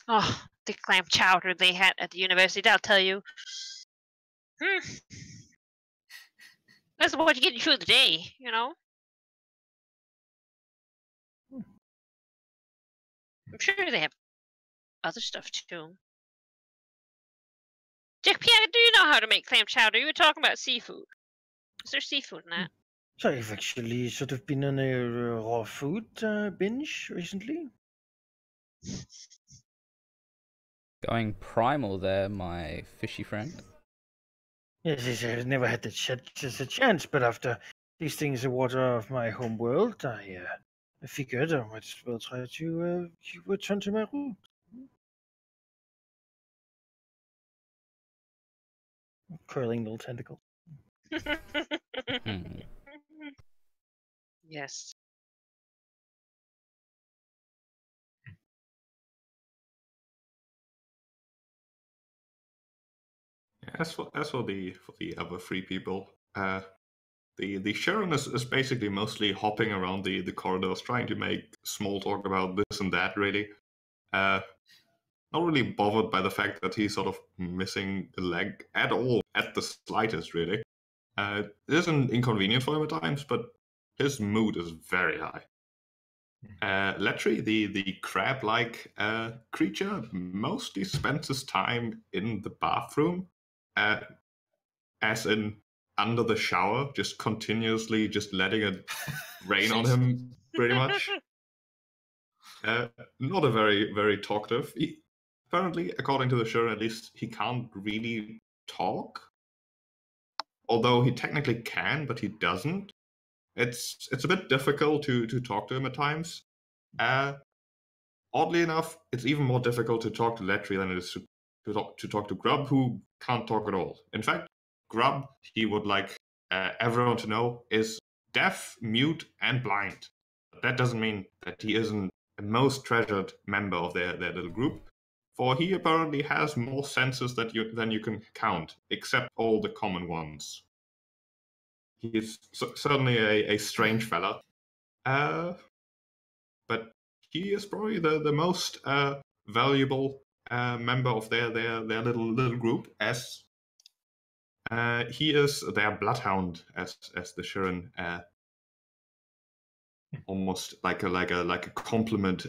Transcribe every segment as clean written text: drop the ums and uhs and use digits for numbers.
Oh, the clam chowder they had at the university, I'll tell you. That's what you get through the day, you know? I'm sure they have other stuff too. Jack Piana, do you know how to make clam chowder? You were talking about seafood. Is there seafood in that? So I've actually sort of been on a raw food binge recently. Going primal there, my fishy friend. Yes, I've never had a chance, but after tasting the water of my home world, I figured I might as well try to return to my roots. Curling little tentacles. Yes. As for the other three people, the Sharon is basically mostly hopping around the corridors, trying to make small talk about this and that. Really, not really bothered by the fact that he's sort of missing a leg at all, at the slightest. Really, it isn't inconvenient for him at times, but his mood is very high. Letri, the crab-like creature, mostly spends his time in the bathroom, as in under the shower, just continuously just letting it rain on him, pretty much. Not a very, very talkative. Apparently, according to the show, at least, he can't really talk. Although he technically can, but he doesn't. It's a bit difficult to talk to him at times. Oddly enough, it's even more difficult to talk to Letri than it is to talk to Grub, who can't talk at all. In fact, Grub, he would like everyone to know, is deaf, mute, and blind. But that doesn't mean that he isn't the most treasured member of their little group, for he apparently has more senses than you can count, except all the common ones. He is certainly a strange fella. But he is probably the most valuable member of their little group, as he is their bloodhound, as the Shirin almost like a compliment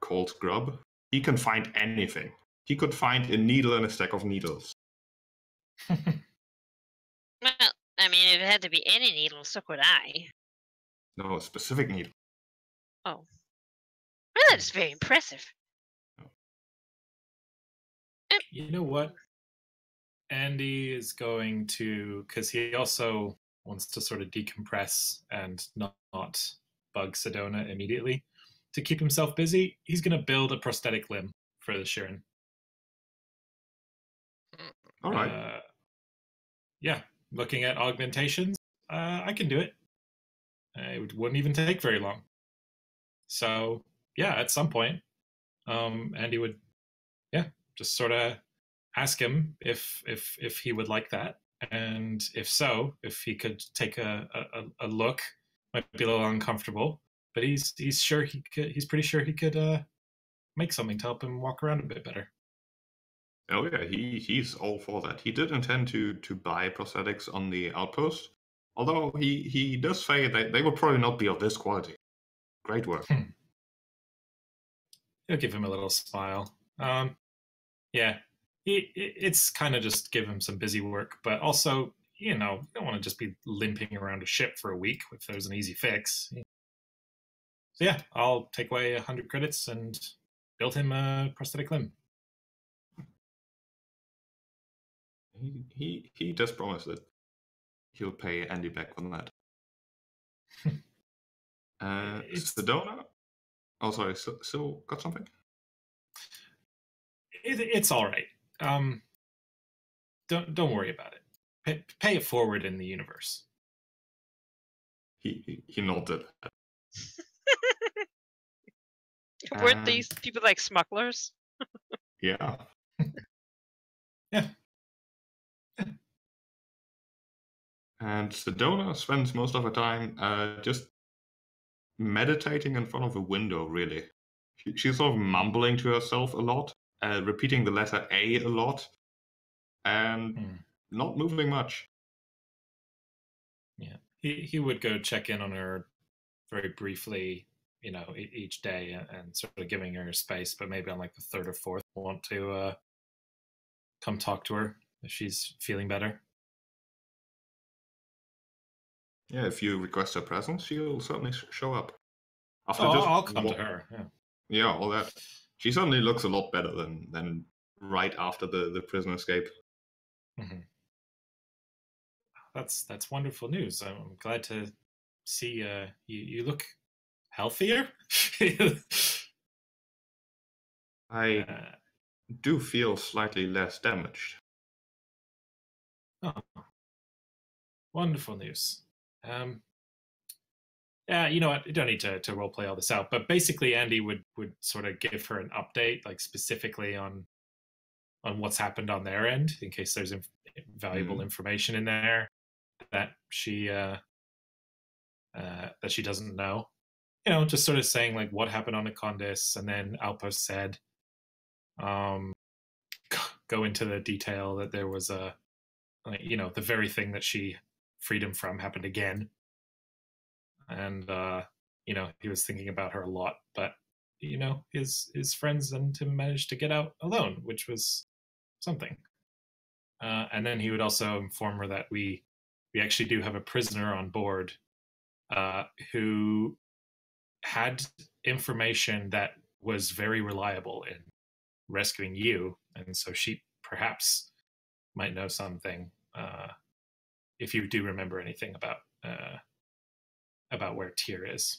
called Grub. He can find anything. He could find a needle in a stack of needles. Well, I mean, if it had to be any needle, so could I. No, a specific needle. Oh. Well, that is very impressive. You know what? Andy is going to, because he also wants to sort of decompress and not bug Sedona immediately. To keep himself busy, he's going to build a prosthetic limb for the Shirin. All right. Yeah, looking at augmentations, I can do it. It wouldn't even take very long. So, yeah, at some point, Andy would, just sort of ask him if he would like that, and if so, if he could take a look. Might be a little uncomfortable, but he's sure he could. He's pretty sure he could make something to help him walk around a bit better. Oh yeah, he's all for that. He did intend to buy prosthetics on the outpost, although he does say that they would probably not be of this quality. Great work. He'll give him a little smile. Yeah, it's kind of just give him some busy work, but also, you don't want to just be limping around a ship for a week if there's an easy fix. So yeah, I'll take away 100 credits and build him a prosthetic limb. He does promise that he'll pay Andy back on that. Sedona? Oh, sorry. So got something? It's all right. Don't worry about it. Pay it forward in the universe. He nodded. Weren't these people like smugglers? Yeah. Yeah. And Sedona spends most of her time just meditating in front of a window, really. She's sort of mumbling to herself a lot, repeating the letter A a lot, and not moving much. Yeah, he would go check in on her very briefly, each day, and sort of giving her space, but maybe on like the third or fourth, want to come talk to her if she's feeling better. Yeah, if you request her presence, she'll certainly show up. After I'll come to her. Yeah, all that. She certainly looks a lot better than right after the prison escape. Mm-hmm. That's wonderful news. I'm glad to see you look healthier. I do feel slightly less damaged. Oh, wonderful news. Yeah, you know what? You don't need to role play all this out, but basically, Andy would sort of give her an update, like specifically on what's happened on their end, in case there's valuable information in there that she doesn't know. Just sort of saying like what happened on Econdis, and then Outpost said, go into the detail that there was the very thing that she freed him from happened again, and he was thinking about her a lot, but his friends and him managed to get out alone, which was something. And then he would also inform her that we actually do have a prisoner on board who had information that was very reliable in rescuing you, and so she perhaps might know something if you do remember anything about where Tyr is.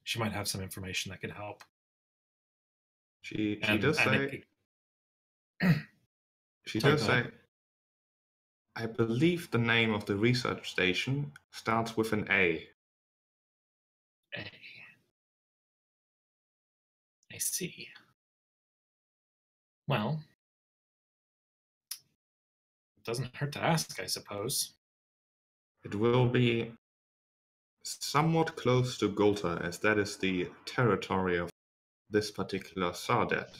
She might have some information that could help. She does say. She Sorry, does say. I believe the name of the research station starts with an A. I see. Well, it doesn't hurt to ask, I suppose. It will be somewhat close to Golta, as that is the territory of this particular Sardet.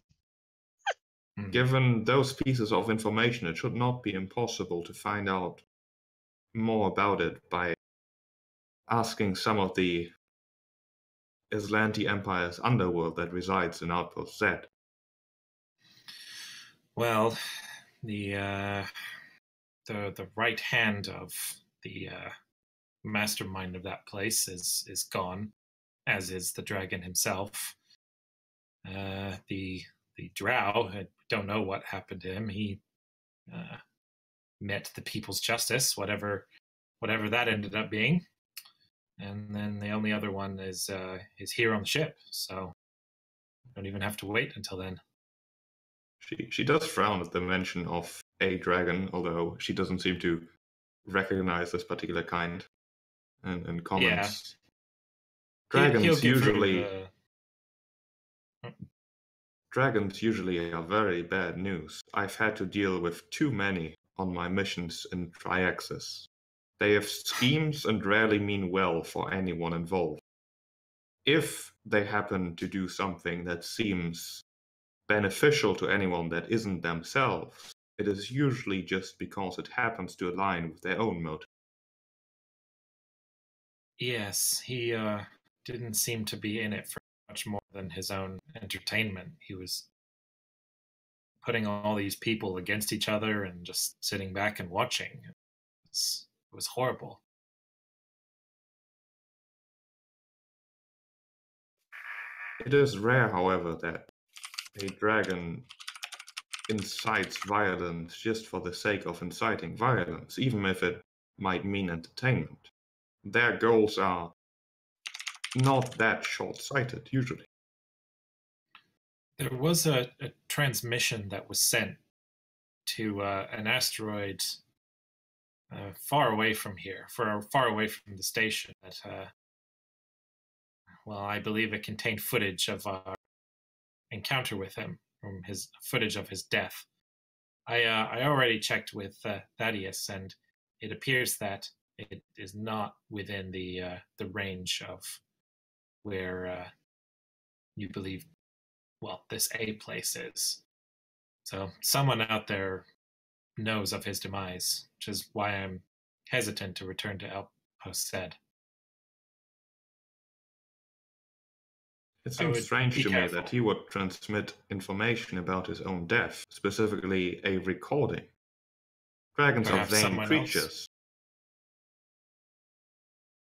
Given those pieces of information, it should not be impossible to find out more about it by asking some of the Islanti Empire's underworld that resides in Outpost Z. Well, the right hand of the mastermind of that place is gone, as is the dragon himself. The drow, I don't know what happened to him. He met the People's Justice, whatever that ended up being, and then the only other one is here on the ship. So don't even have to wait until then. She does frown at the mention of a dragon, although she doesn't seem to recognize this particular kind, and comments. Yeah. Dragons usually are very bad news. I've had to deal with too many on my missions in Triaxis. They have schemes and rarely mean well for anyone involved. If they happen to do something that seems beneficial to anyone that isn't themselves, it is usually just because it happens to align with their own motive. Yes, he didn't seem to be in it for much more than his own entertainment. He was putting all these people against each other and just sitting back and watching. It was horrible. It is rare, however, that a dragon incites violence just for the sake of inciting violence, even if it might mean entertainment. Their goals are not that short-sighted, usually. There was a transmission that was sent to an asteroid far away from here, far away from the station. That, I believe it contained footage of our encounter with him, from his footage of his death. I already checked with Thaddeus, and it appears that it is not within the range of where you believe this A place is. So someone out there knows of his demise, which is why I'm hesitant to return to Outpost Z. It I seems would strange be to me careful. that he would transmit information about his own death, specifically a recording. Dragons are Perhaps vain someone else. creatures.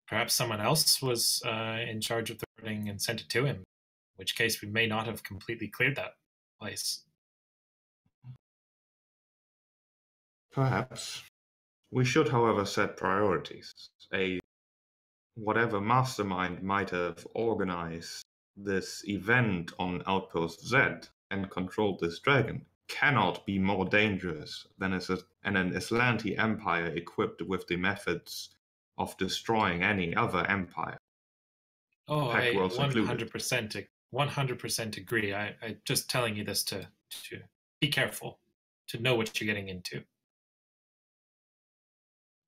Perhaps someone else was in charge of the recording and sent it to him, in which case we may not have completely cleared that place. Perhaps. We should, however, set priorities. Whatever mastermind might have organized this event on Outpost Z and controlled this dragon cannot be more dangerous than an Islanti empire equipped with the methods of destroying any other empire. Oh, Pact I Worlds included. 100% agree. I just telling you this to be careful, to know what you're getting into.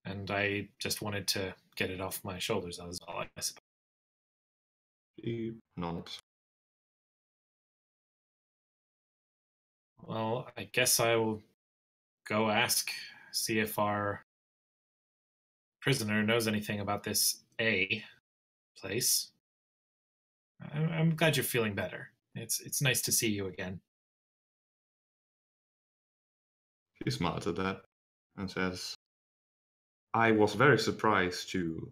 And I just wanted to get it off my shoulders. That was all, I suppose. Not. Well, I guess I will go see if our prisoner knows anything about this A place. I'm glad you're feeling better. It's nice to see you again. She smiles at that and says, I was very surprised to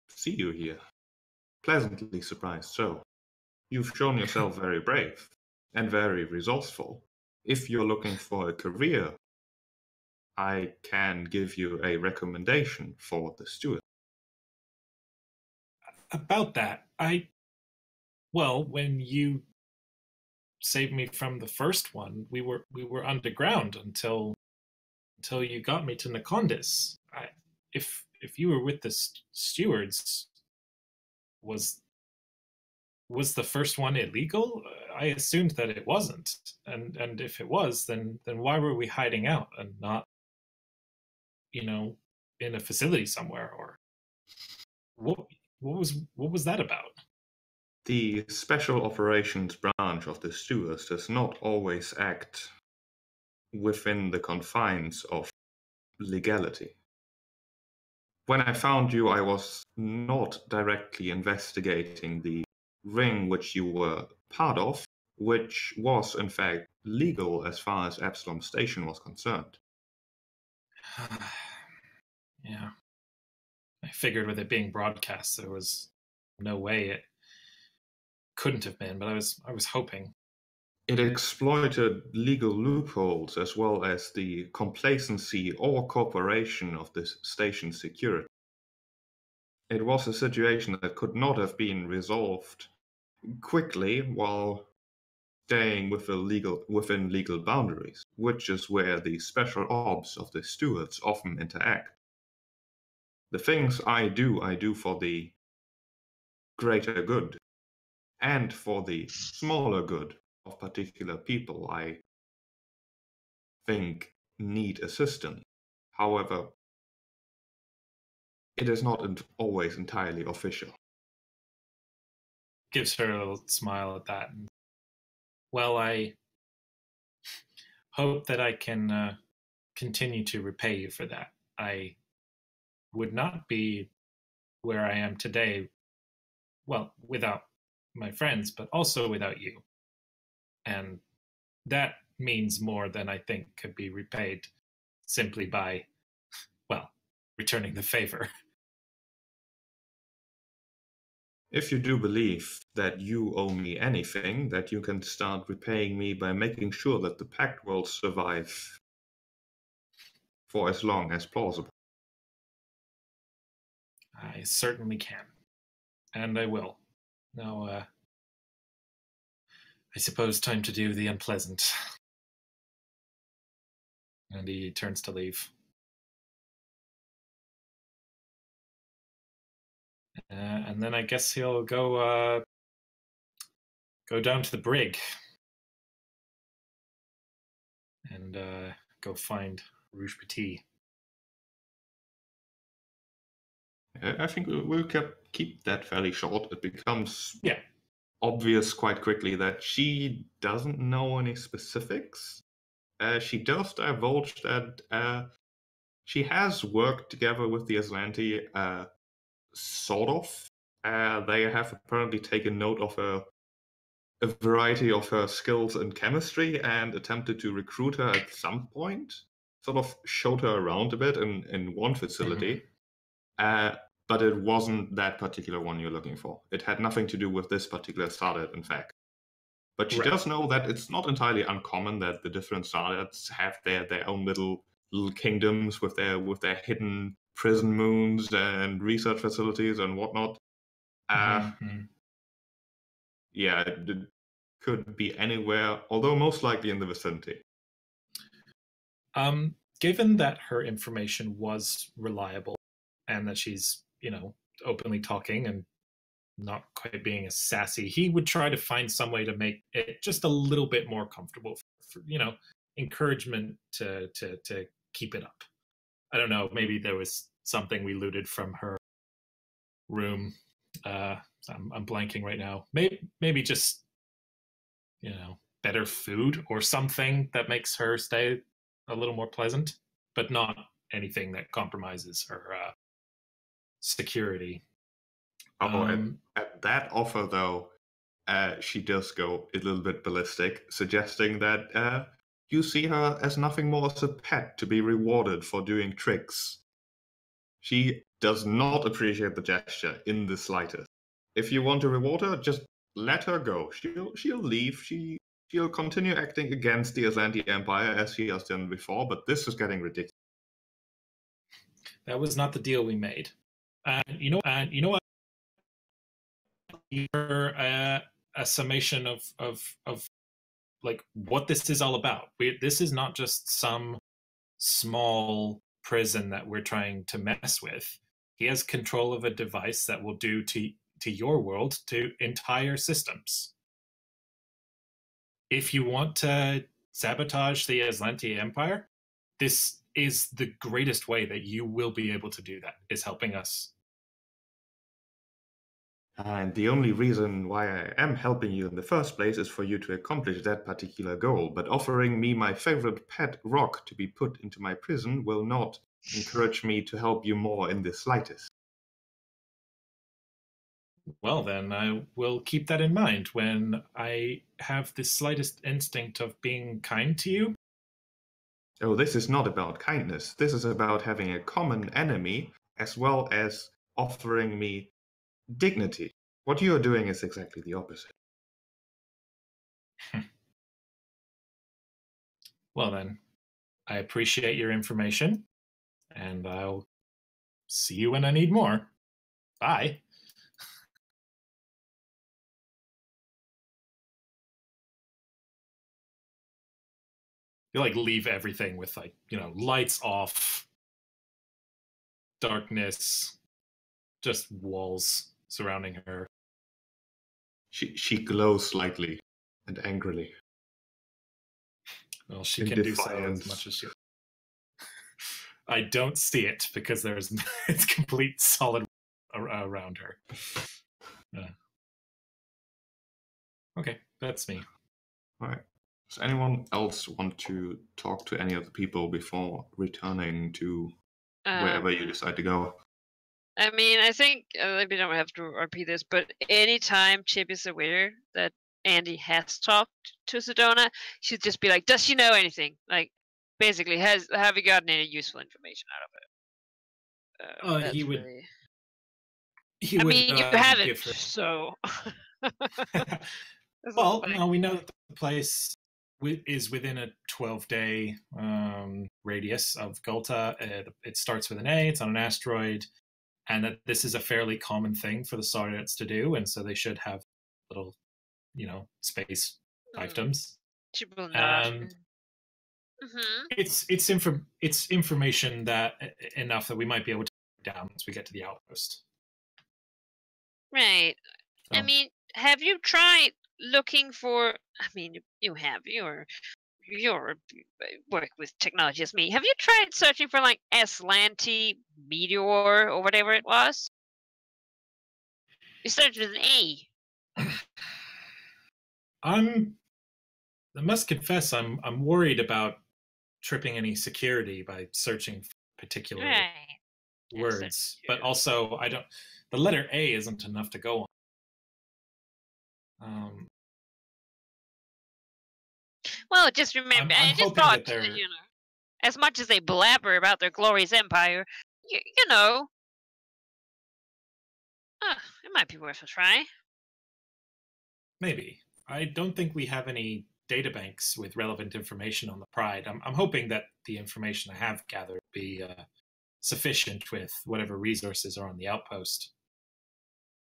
see you here. Pleasantly surprised, so. You've shown yourself very brave and very resourceful. If you're looking for a career, I can give you a recommendation for the steward. About that, when you saved me from the first one, we were underground until you got me to Nakondis. If you were with the stewards, was the first one illegal? I assumed that it wasn't, and if it was, then why were we hiding out and not, in a facility somewhere? Or what was that about? The Special Operations branch of the stewards does not always act within the confines of legality. When I found you, I was not directly investigating the ring which you were part of, which was in fact legal as far as Absalom Station was concerned. Yeah. I figured with it being broadcast, there was no way it couldn't have been, but I was hoping. It exploited legal loopholes as well as the complacency or cooperation of the station's security. It was a situation that could not have been resolved quickly while staying within legal boundaries, which is where the special ops of the stewards often interact. The things I do for the greater good, and for the smaller good of particular people I think need assistance. However, it is not always entirely official. Gives her a little smile at that. Well, I hope that I can continue to repay you for that. I would not be where I am today, well, without my friends, but also without you. And that means more than I think could be repaid simply by, returning the favor. If you do believe that you owe me anything, that you can start repaying me by making sure that the Pact will survive for as long as plausible. I certainly can. And I will. Now, I suppose time to do the unpleasant. And he turns to leave. And then I guess he'll go down to the brig and go find Rouge Petit. I think we'll keep that fairly short. It becomes obvious quite quickly that she doesn't know any specifics. She does divulge that she has worked together with the Aslanti, sort of. They have apparently taken note of a variety of her skills in chemistry and attempted to recruit her at some point. Sort of showed her around a bit in one facility. But it wasn't that particular one you're looking for. It had nothing to do with this particular starlet, in fact. But she Right. does know that it's not entirely uncommon that the different starlets have their own little kingdoms with their hidden prison moons and research facilities and whatnot. Yeah, it could be anywhere, although most likely in the vicinity. Given that her information was reliable and that she's, openly talking and not quite being as sassy, he would try to find some way to make it just a little bit more comfortable for encouragement to keep it up. I don't know, maybe there was something we looted from her room. I'm blanking right now. Maybe just better food or something that makes her stay a little more pleasant, but not anything that compromises her security. At that offer, though, she does go a little bit ballistic, suggesting that you see her as nothing more as a pet to be rewarded for doing tricks. She does not appreciate the gesture in the slightest. If you want to reward her, just let her go. She'll leave. She'll continue acting against the Aslanti Empire as she has done before, but this is getting ridiculous. That was not the deal we made. You know what? A summation of like what this is all about. This is not just some small prison that we're trying to mess with. He has control of a device that will do to your world, to entire systems. If you want to sabotage the Aslanti Empire, this is the greatest way that you will be able to do that, is helping us. And the only reason why I am helping you in the first place is for you to accomplish that particular goal. But offering me my favorite pet rock to be put into my prison will not encourage me to help you more in the slightest. Well, then I will keep that in mind when I have the slightest instinct of being kind to you. Oh, this is not about kindness. This is about having a common enemy as well as offering me dignity. What you are doing is exactly the opposite. Well, then, I appreciate your information, and I'll see you when I need more. Bye. You leave everything with lights off, darkness, just walls surrounding her. She glows slightly and angrily. Well, she can do so as much as she. I don't see it because it's complete solid around her. Okay, that's me. All right. Does anyone else want to talk to any of the people before returning to wherever you decide to go? I mean, I think we don't have to repeat this, but anytime Chip is aware that Andy has talked to Sedona, she'd just be like, "Does she know anything? Like, basically, have you gotten any useful information out of it?" He would. Really... He I would. mean, you haven't, give her... so. Well, no, we know that the place is within a 12-day radius of Gulta. It starts with an A. It's on an asteroid, and that this is a fairly common thing for the Starlets to do, and so they should have little, space fiefdoms. And it's information that enough that we might be able to take down once we get to the outpost. Right. So. I mean, have you tried looking for? I mean, you have your work with technology as me. Have you tried searching for Aslanti meteor or whatever it was? It started with an A. I must confess, I'm worried about tripping any security by searching for particular Right. words, Yes, but also I don't. The letter A isn't enough to go on. Well, just remember, I'm I just hoping thought, that they're. you know, as much as they blabber about their glorious empire, you know, it might be worth a try. Maybe. I don't think we have any databanks with relevant information on the Pride. I'm hoping that the information I have gathered will be sufficient with whatever resources are on the outpost.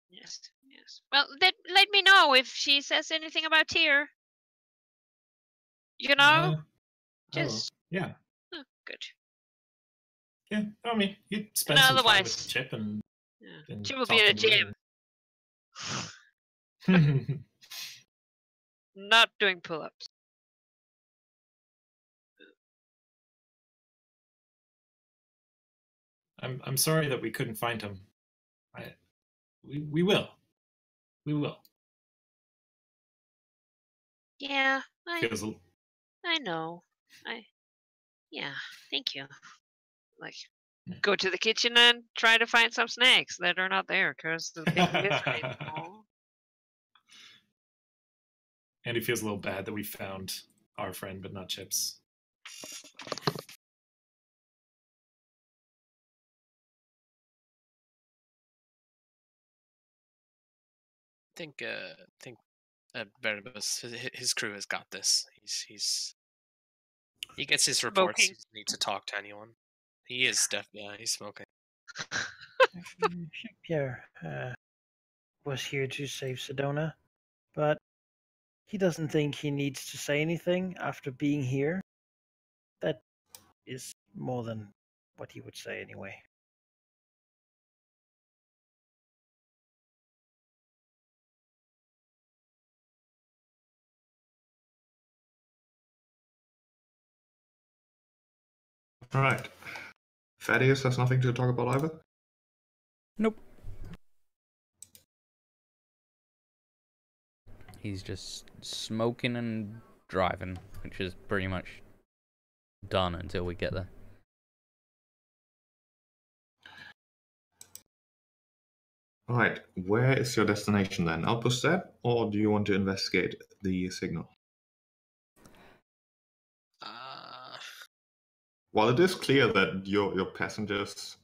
Yes, yes. Well, let me know if she says anything about Tyr. You know, I will. just Yeah. good. Yeah. I mean, you'd spend And some time with otherwise, Chip and Chip will be talk in a to gym, him. not doing pull-ups. I'm sorry that we couldn't find him. We will. We will. Yeah, Feels I know. Yeah, thank you. Like, go to the kitchen and try to find some snacks that are not there because the big mystery. Aw. and he feels a little bad that we found our friend but not Chip's. think Barnabas, his crew has got this. He gets his reports. Smoking. He doesn't need to talk to anyone. He is he's smoking. Actually, Pierre was here to save Sedona, but he doesn't think he needs to say anything after being here. That is more than what he would say anyway. All right. Thaddeus has nothing to talk about either. Nope. He's just smoking and driving, which is pretty much done until we get there. All right. Where is your destination then? Outpost Z, or do you want to investigate the signal? While it is clear that your passengers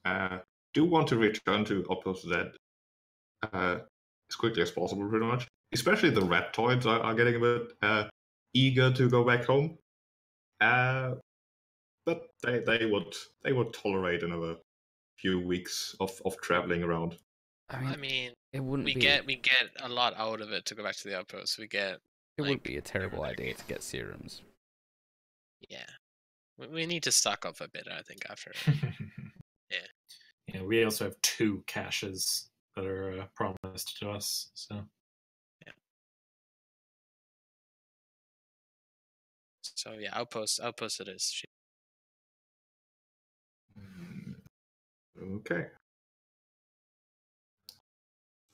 do want to return to Outpost Z as quickly as possible, pretty much. Especially the reptoids are getting a bit eager to go back home. But they would tolerate another few weeks of traveling around. I mean, it wouldn't we be. get a lot out of it to go back to the outpost. We get. It would be a terrible idea to get serums. Yeah, we need to stock up a bit. I think after. Yeah. Yeah, we also have 2 caches that are promised to us. So. Yeah. So yeah, outpost it is. Okay.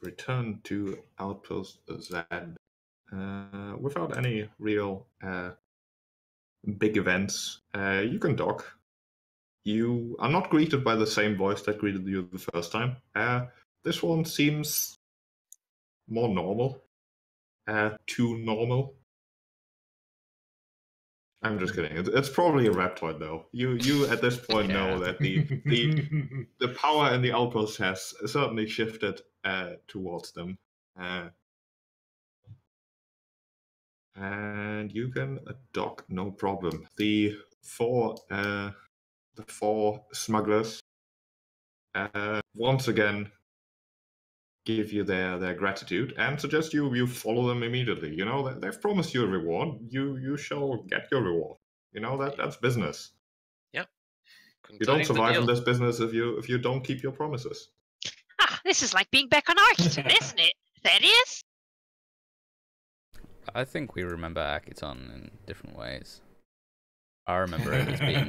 Return to Outpost Z without any real big events. You can dock. You are not greeted by the same voice that greeted you the first time. This one seems more normal. Too normal. I'm just kidding. It's probably a reptoid, though. You at this point know that the power in the outpost has certainly shifted towards them. And you can dock, no problem. The four smugglers once again give you their gratitude and suggest you follow them immediately. You know, they've promised you a reward. You shall get your reward. You know, that's business. Yep. You don't survive in this business if you don't keep your promises. This is like being back on Archeton, isn't it? Thaddeus? I think we remember Akiton in different ways. I remember it as being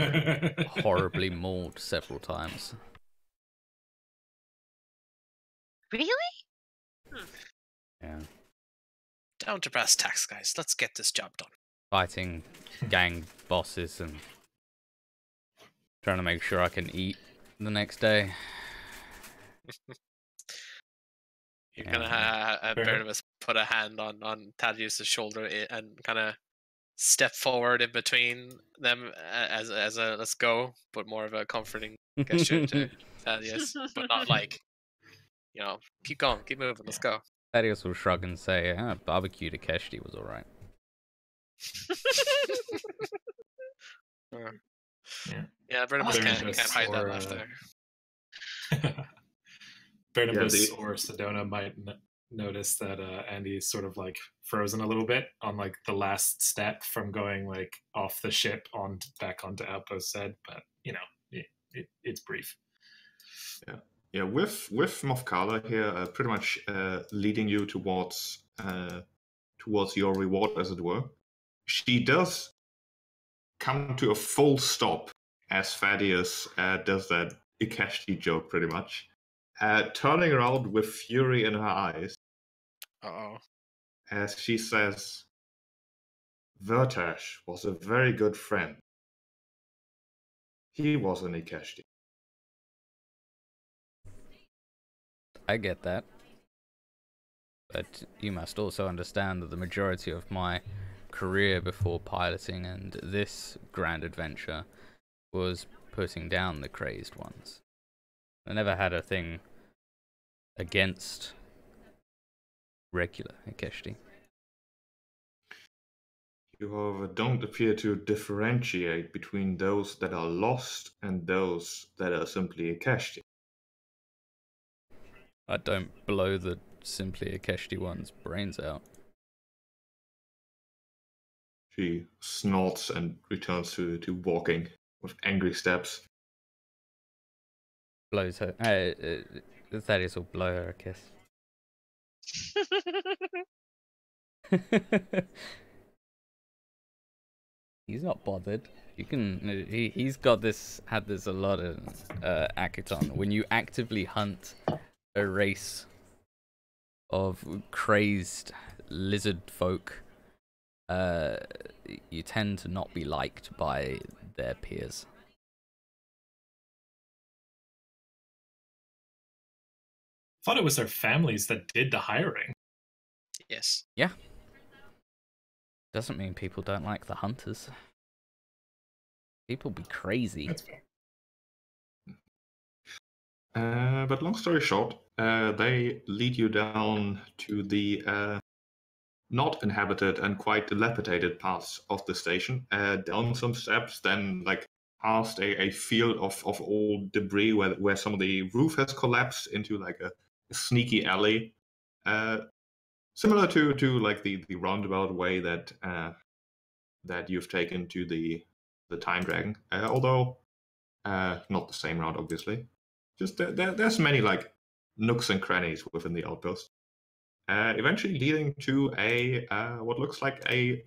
horribly mauled several times. Really? Yeah. Down to brass tacks, guys. Let's get this job done. Fighting gang bosses and trying to make sure I can eat the next day. You're Yeah. gonna have Fair. Barnabas put a hand on Thaddeus' shoulder and kind of step forward in between them as a let's go, but more of a comforting gesture to Thaddeus, but not like, keep going, keep moving, let's go. Thaddeus will shrug and say, barbecue to Keshti was alright. Yeah, Barnabas Barnabas can't hide that or, laugh there. Barnabas Yeah, or Sedona might notice that Andy's sort of like frozen a little bit on like the last step from going like off the ship on back onto Outpost said, but it's brief. Yeah. With Mothkala here, pretty much leading you towards your reward, as it were. She does come to a full stop as Thaddeus does that Ikeshti joke, pretty much, turning around with fury in her eyes Uh-oh. as she says, "Vertash was a very good friend. He was an Ikeshti." I get that. But you must also understand that the majority of my career before piloting and this grand adventure was putting down the crazed ones. I never had a thing against regular Ikeshti. You, however, don't appear to differentiate between those that are lost and those that are simply Ikeshti. I don't blow the simply Ikeshti one's brains out. She snorts and returns to walking with angry steps. Blows her. Thaddeus will blow her a kiss. He's not bothered. You can. He's got this. Had this a lot in Akiton. When you actively hunt a race of crazed lizard folk, you tend to not be liked by their peers. Thought it was their families that did the hiring. Yes. Yeah. Doesn't mean people don't like the hunters. People be crazy. That's fair. But long story short, they lead you down to the not inhabited and quite dilapidated parts of the station, down some steps, then like past a field of old debris where some of the roof has collapsed into like a sneaky alley, similar to like the roundabout way that you've taken to the Time Dragon, although not the same route, obviously. Just there's many like nooks and crannies within the outpost. Eventually leading to a what looks like a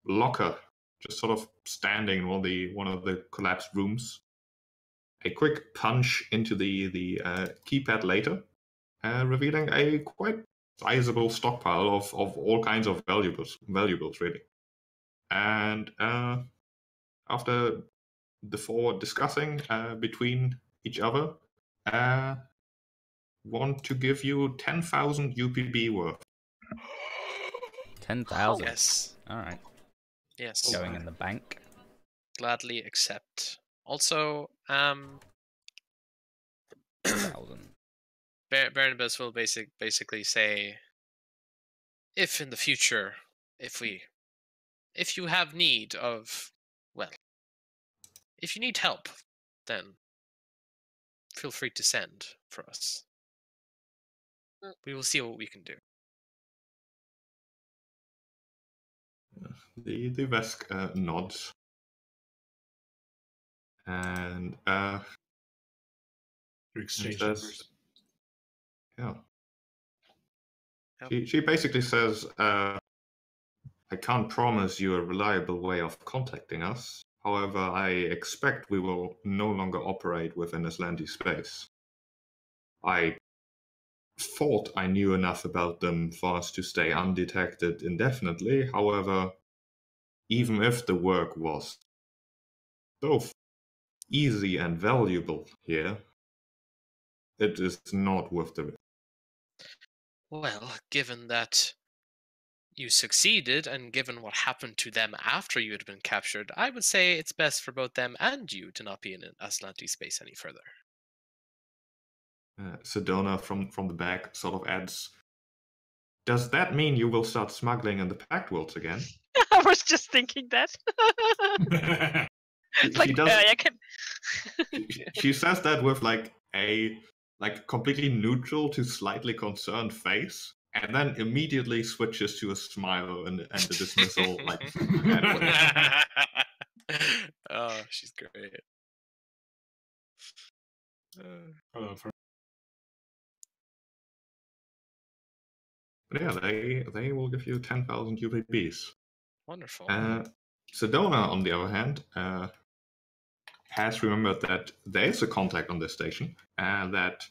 locker, just sort of standing in one of the collapsed rooms. A quick punch into the keypad later, revealing a quite sizable stockpile of all kinds of valuables really. And after the four discussing between each other, want to give you 10,000 UPB worth. 10,000. Yes. All right. Yes. Going in the bank. Gladly accept. Also, 10,000. Barnabas will basically say, if in the future, if you have need of, well, if you need help, then feel free to send for us. We will see what we can do. The Vesk nods. And You exchange says, numbers. yeah. Yep. She basically says, I can't promise you a reliable way of contacting us. However, I expect we will no longer operate within Icelandic space. I thought I knew enough about them for us to stay undetected indefinitely. However, even if the work was both easy and valuable here, it is not worth the risk. Well, given that you succeeded, and given what happened to them after you had been captured, I would say it's best for both them and you to not be in Aslanti space any further. Sedona from the back sort of adds, does that mean you will start smuggling in the Pact Worlds again? I was just thinking that. She does. I can. She says that with like a completely neutral to slightly concerned face, and then immediately switches to a smile and a dismissal. Oh, she's great. But yeah, they will give you 10,000 UPBs. Wonderful. Sedona, on the other hand, has remembered that there is a contact on this station that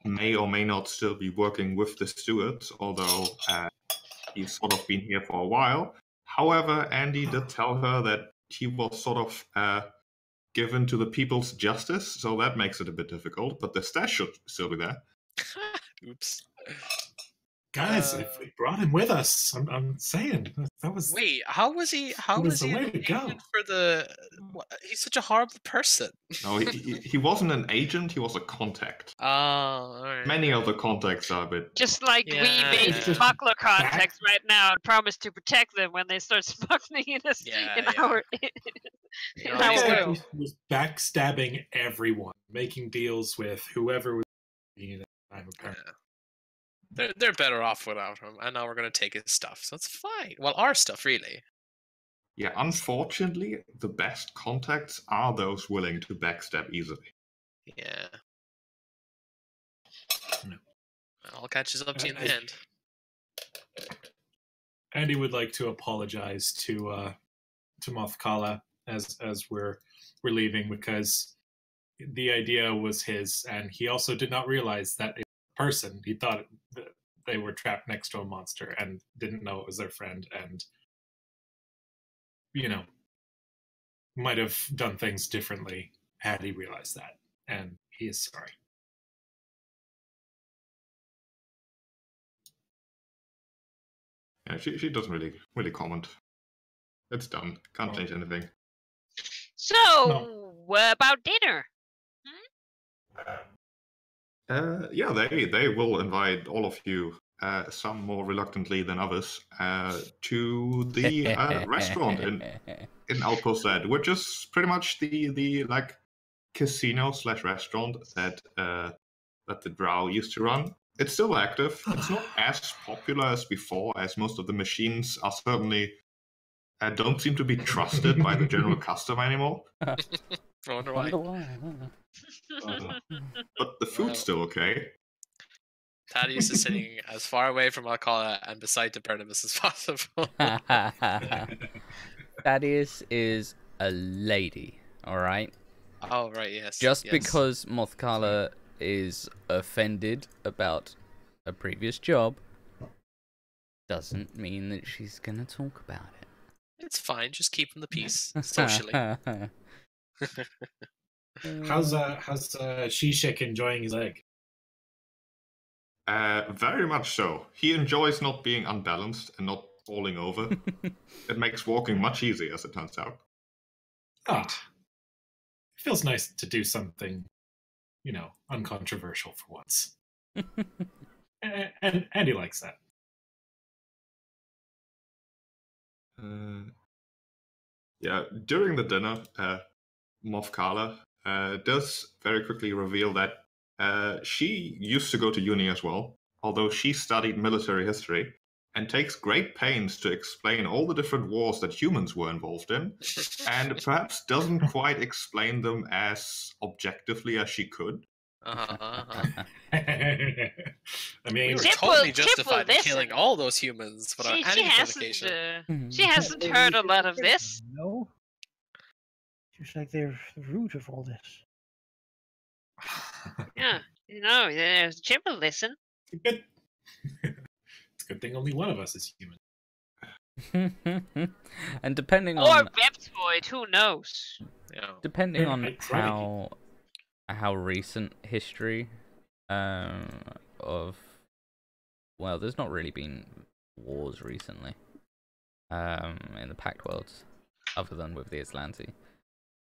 may or may not still be working with the stewards, although he's sort of been here for a while. However, Andy did tell her that he was sort of given to the people's justice, so that makes it a bit difficult, but the stash should still be there. Oops. Guys, if we brought him with us, I'm saying that was. Wait, how was he? How was he the way an to go. agent for the? He's such a horrible person. No, he wasn't an agent. He was a contact. Oh, all right. Many other contacts are a bit. Just like Yeah, we made yeah. smuggler contacts right now and promised to protect them when they start smuggling in us Yeah, in yeah. our You in know, our he's world. good. He was backstabbing everyone, making deals with whoever was being at the time, apparently. Yeah. They're better off without him, and now we're gonna take his stuff, so it's fine. Well, our stuff, really. Yeah, unfortunately, the best contacts are those willing to backstab easily. Yeah. No. All catches up to you in the end. Andy would like to apologize to Mothkala as we're leaving, because the idea was his, and he also did not realize that a person, he thought that they were trapped next to a monster and didn't know it was their friend, and might have done things differently had he realized that, and he is sorry. Yeah, she doesn't really comment. It's done. Can't change anything. So, what about dinner? Yeah, they will invite all of you, some more reluctantly than others, to the restaurant in Outpost Z, which is pretty much the like casino / restaurant that the Drow used to run. It's still active. It's not as popular as before, as most of the machines are certainly don't seem to be trusted by the general customer anymore. I wonder why. But the food's still okay. Thaddeus is sitting as far away from Alcala and beside the Barnabas as possible. Thaddeus is a lady, alright? Oh, right, yes. Just yes. because Mothkala is offended about a previous job doesn't mean that she's gonna talk about it. It's fine, just keeping the peace, socially. How's Shishik enjoying his leg? Very much so. He enjoys not being unbalanced and not falling over. It makes walking much easier, as it turns out. It feels nice to do something, uncontroversial for once. and he likes that. Yeah, during the dinner, Mothkala does very quickly reveal that she used to go to uni as well, although she studied military history, and takes great pains to explain all the different wars that humans were involved in, and perhaps doesn't quite explain them as objectively as she could. I mean, We were Chip totally will justified in listen. killing all those humans without She any provocation. she hasn't heard a lot of this. No. Seems like they're the root of all this. Yeah, Chip will listen. Good. It's a good thing only one of us is human. And depending Or on Reptoid, who knows? Yeah. depending on I try to keep- how recent history of well, there's not really been wars recently in the Pact Worlds, other than with the Atlanti.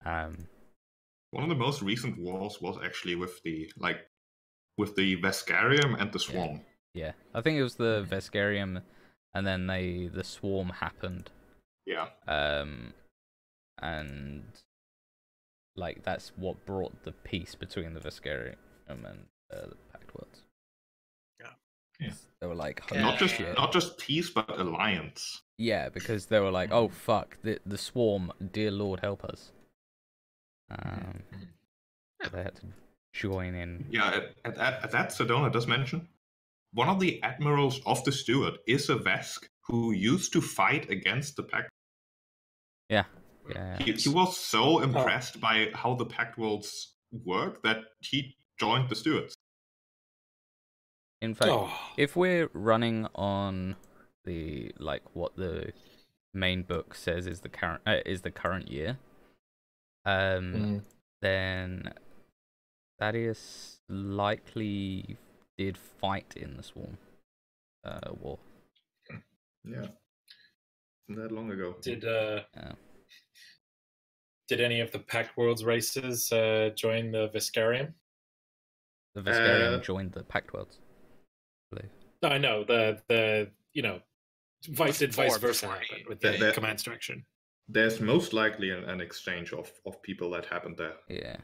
One of the most recent wars was actually with the Vescarium and the Swarm. Yeah, I think it was the Vescarium, and then the Swarm happened. Yeah. And like that's what brought the peace between the Vescarium and the Pact Worlds. Yeah. They were like, Yeah. Not just peace, but alliance. yeah, because they were like, oh fuck, the Swarm, dear Lord, help us. So they had to join in. Yeah, at that Sedona does mention one of the admirals of the Steward is a Vesk who used to fight against the Pact. Yeah. He was so impressed by how the Pact Worlds work that he joined the Stewards. In fact, if we're running on the what the main book says is the current year, then Thaddeus likely did fight in the Swarm war. Yeah, not that long ago. Did any of the Pact Worlds races join the Viscarium? The Vescarium joined the Pact Worlds, I believe. No, I know the vice versa before happened with the- the command structure. There's most likely an exchange of people that happened there. Yeah.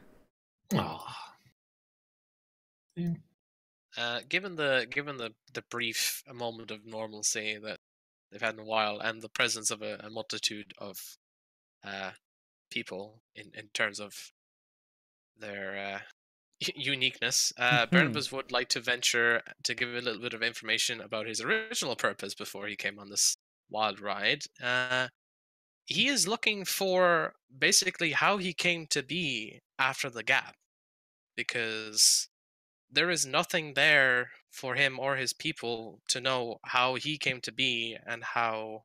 Given the brief moment of normalcy that they've had in a while, and the presence of a multitude of people in terms of their uniqueness, Barnabas would like to venture to give a little bit of information about his original purpose before he came on this wild ride. He is looking for basically how he came to be after the gap, because there is nothing there for him or his people to know how he came to be and how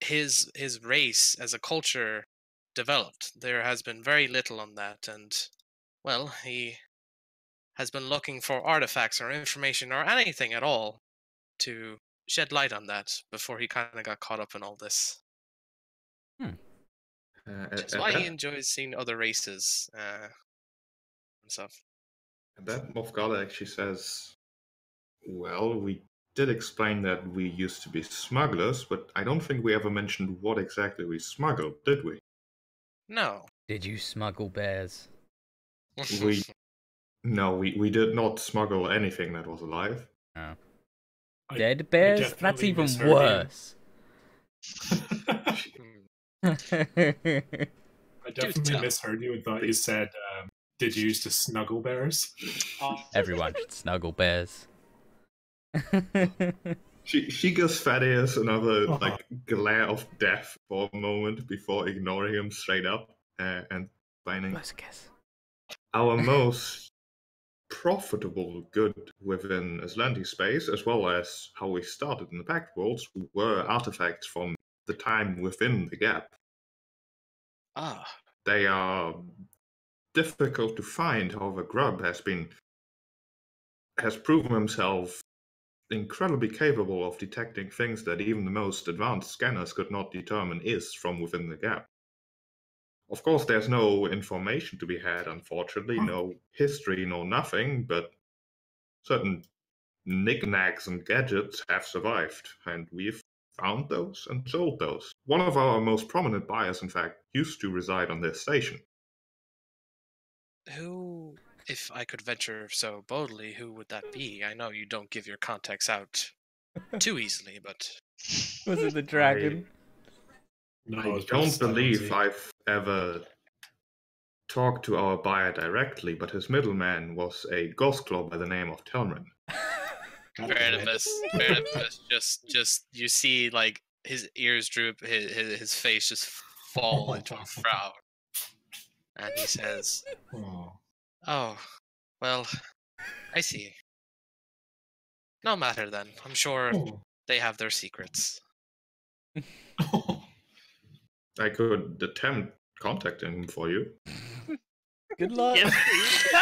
his race as a culture developed. There has been very little on that, and well, he has been looking for artifacts or information or anything at all to shed light on that before he kind of got caught up in all this. That's why he enjoys seeing other races and stuff. And that Moff Gala actually says, well, we did explain that we used to be smugglers, but I don't think we ever mentioned what exactly we smuggled, did we? No. Did you smuggle bears? No, we did not smuggle anything that was alive. Oh. Dead bears? That's even worse. I definitely misheard you and thought you said, did you used to snuggle bears? Everyone should snuggle bears. She gives Thaddeus another glare of death for a moment before ignoring him straight up and explaining, our most profitable good within Aslanti space, as well as how we started in the Pact Worlds, were artifacts from the time within the gap. They are difficult to find, however, Grubb has proven himself incredibly capable of detecting things that even the most advanced scanners could not determine is from within the gap. Of course, there's no information to be had, unfortunately, no history, no nothing, but certain knickknacks and gadgets have survived, and we've found those and sold those. One of our most prominent buyers, in fact, used to reside on this station. Who, if I could venture so boldly, who would that be? I know you don't give your contacts out too easily, but... Was it the dragon? I don't believe I've ever talked to our buyer directly, but his middleman was a ghost claw by the name of Telrin. Barnabas, just you see like his ears droop, his face just fall into a frown, and he says, "Oh, well, I see. No matter then. I'm sure Oh. they have their secrets. I could attempt contacting him for you. Good luck. Yes, please.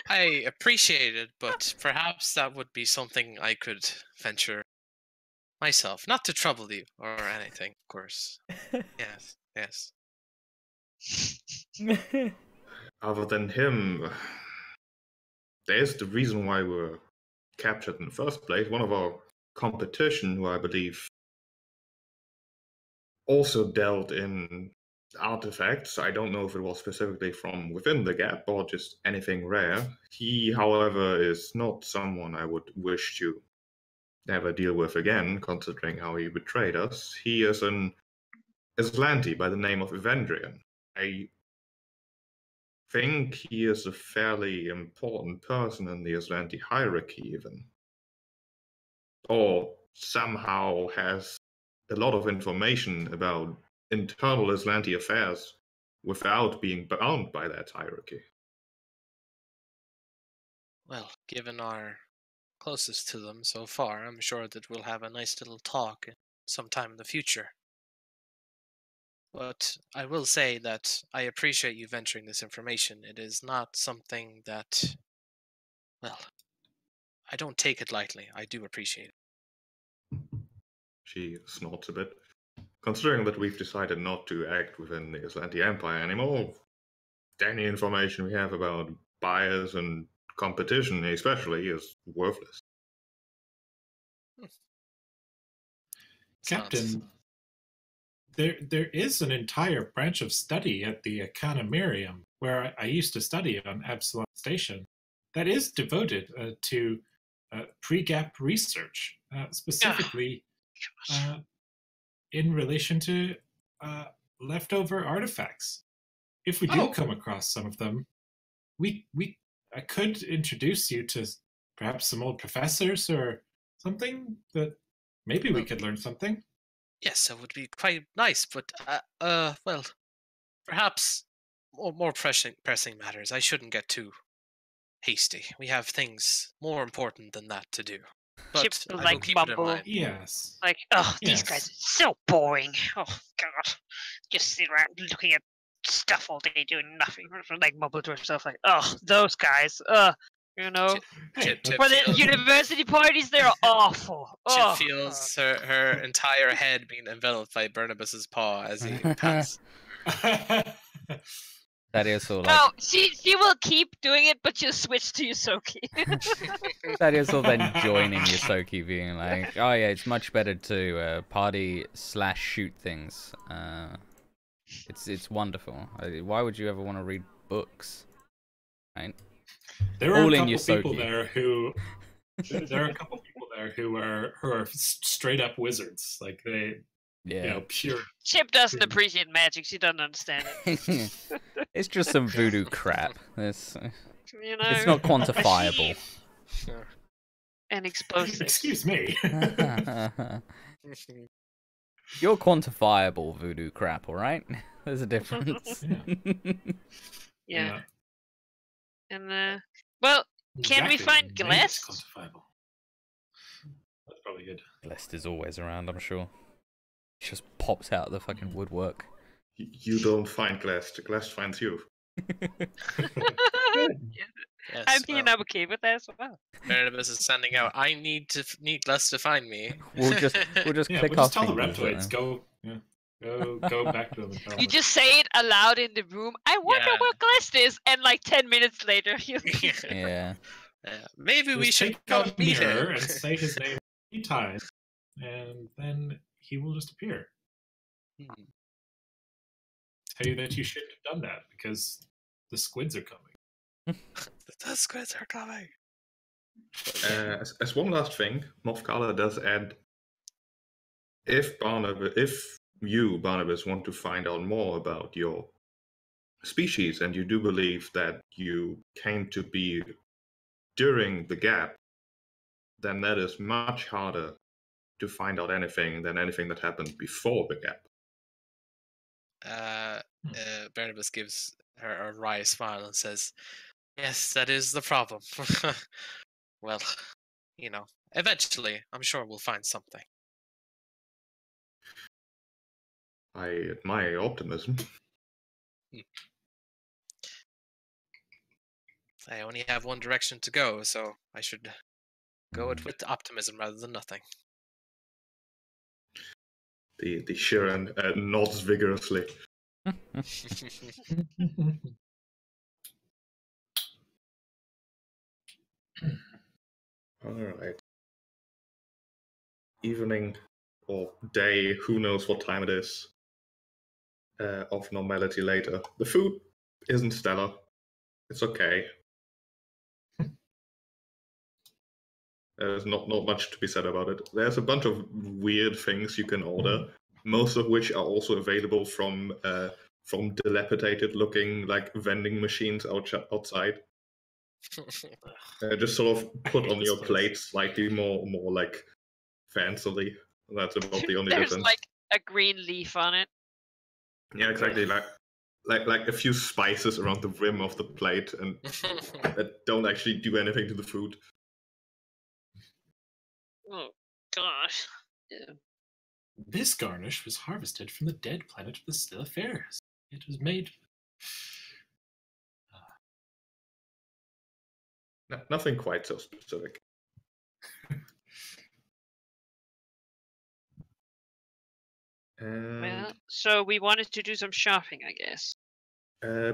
I appreciate it, but perhaps that would be something I could venture myself. Not to trouble you or anything, of course. Yes, yes. Other than him, there's the reason why we were captured in the first place. One of our competition, who I believe also dealt in artifacts. I don't know if it was specifically from within the gap or just anything rare. He, however, is not someone I would wish to ever deal with again, considering how he betrayed us. He is an Aslanti by the name of Evandrian. I think he is a fairly important person in the Aslanti hierarchy, even. Or somehow has a lot of information about internal Aslanti affairs without being bound by that hierarchy. Well, given our closest to them so far, I'm sure that we'll have a nice little talk sometime in the future. But I will say that I appreciate you venturing this information. It is not something that, well, I don't take it lightly. I do appreciate it. She snorts a bit. Considering that we've decided not to act within the Aslanti Empire anymore, any information we have about buyers and competition especially is worthless. Captain, there is an entire branch of study at the Economerium, where I used to study on Absalom Station, that is devoted to pre-gap research, specifically in relation to leftover artifacts. If we do come across some of them, I could introduce you to perhaps some old professors or something that maybe we could learn something. Yes, that would be quite nice, but well, perhaps more pressing matters. I shouldn't get too hasty. We have things more important than that to do. But Chip I will like keep it in mumble. mind. Yes. Like, oh, these Yes. guys are so boring. Oh god, just sit around looking at stuff all day doing nothing. Like mumble to herself, like, oh, those guys. You know, Chip for the feels, university parties, they're awful. Chip Oh, feels her entire head being enveloped by Barnabas's paw as he passed. That is all. Like, no, she will keep doing it, but she'll switch to Yosoki. that is all. Then joining Yosoki, being like, oh yeah, it's much better to party / shoot things. It's wonderful. Why would you ever want to read books? Right. There are All a in couple people Yosoki. there who there are a couple people there who are straight up wizards. Like they, Yeah. you know, pure. Chip doesn't appreciate magic. She doesn't understand it. It's just some voodoo crap. It's You know, it's not quantifiable. and explosive. Excuse me. You're quantifiable voodoo crap, all right? There's a difference. Yeah. And well, can we find Maybe Glest? it's quantifiable. That's probably good. Glest is always around, I'm sure. He just pops out of the fucking woodwork. You don't find Glest. Glest finds you. Yes, I mean, I'm okay with that as well. Barnabas is sending out. I need Gless to find me. We'll just Yeah, click we'll our just tell the fingers at reptoids, them. go back to them. And tell You them. just say it aloud in the room. I wonder Yeah. what Glest is, and like 10 minutes later, you. Yeah. Maybe we Just should take go out a meet mirror him. and say his name 3 times, and then he will just appear. Hmm. Tell you that you shouldn't have done that because the squids are coming. The squids are coming. As one last thing, Mothkala does add, if you, Barnabas, want to find out more about your species, and you do believe that you came to be during the gap, then that is much harder to find out anything than anything that happened before the gap. Barnabas gives her a wry smile and says, Yes, that is the problem. Well, eventually, I'm sure we'll find something. I admire your optimism. I only have one direction to go, so I should go it with optimism rather than nothing. The Shiran nods vigorously. Alright. Evening or day, who knows what time it is, of normality later. The food isn't stellar. It's okay. There's not much to be said about it. There's a bunch of weird things you can order, most of which are also available from dilapidated-looking like vending machines outside. Just sort of put on your plate slightly more like fancily. That's about the only There's difference. like a green leaf on it. Yeah, exactly. Like a few spices around the rim of the plate, and that don't actually do anything to the food. Oh gosh. Yeah. This garnish was harvested from the dead planet of the Still Affairs. It was made. Nothing quite so specific. And Well, so we wanted to do some shopping, I guess.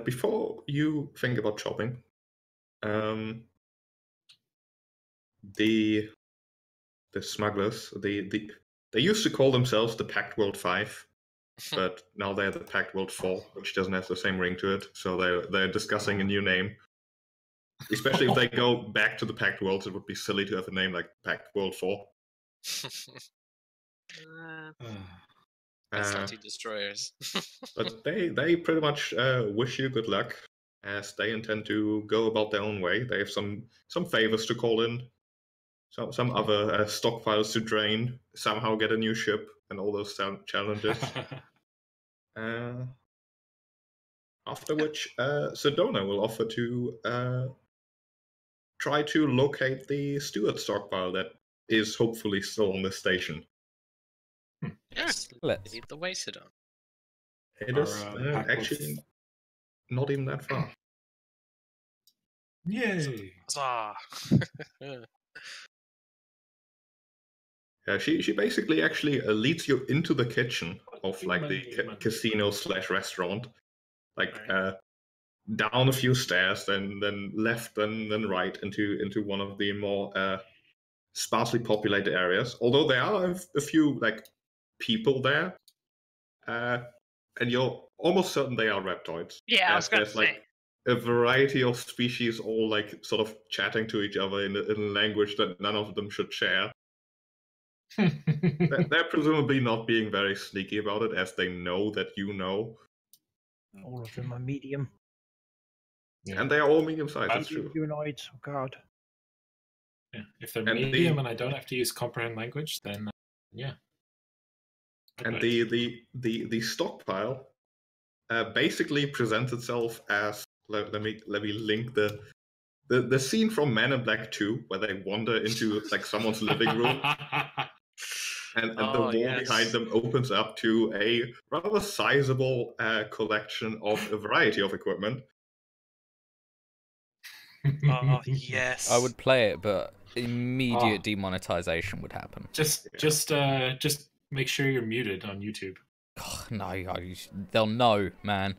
before you think about shopping, the smugglers, they used to call themselves the Pact World 5, but now they're the Pact World 4, which doesn't have the same ring to it. So they're discussing a new name. Especially if they go back to the Pact Worlds, it would be silly to have a name like Pact World 4. Constantine destroyers. But they pretty much wish you good luck, as they intend to go about their own way. They have some favors to call in, some other stockpiles to drain, somehow get a new ship, and all those challenges. After which, Sedona will offer to try to locate the steward stockpile that is hopefully still on this station. Yes, Let's. lead the way, Sidon. It is actually not even that far. Yay! Huzzah! Yeah, she basically actually leads you into the kitchen of like the casino / restaurant, like down a few stairs, then left, then right into one of the more sparsely populated areas. Although there are a few like people there, and you're almost certain they are reptoids. Yeah, I was gonna There's say. like a variety of species, all like sort of chatting to each other in a language that none of them should share. They're presumably not being very sneaky about it, as they know that you know. All of them are medium. Yeah. And they are all medium-sized, that's true. Humanoids, oh god. Yeah. If they're And medium and I don't have to use comprehend language, then yeah. And the stockpile basically presents itself as let me link the scene from Man in Black 2 where they wander into like someone's living room. And the wall behind them opens up to a rather sizable collection of a variety of equipment. Oh, yes. I would play it, but immediate demonetization would happen. Just make sure you're muted on YouTube. Oh, no, they'll know, man.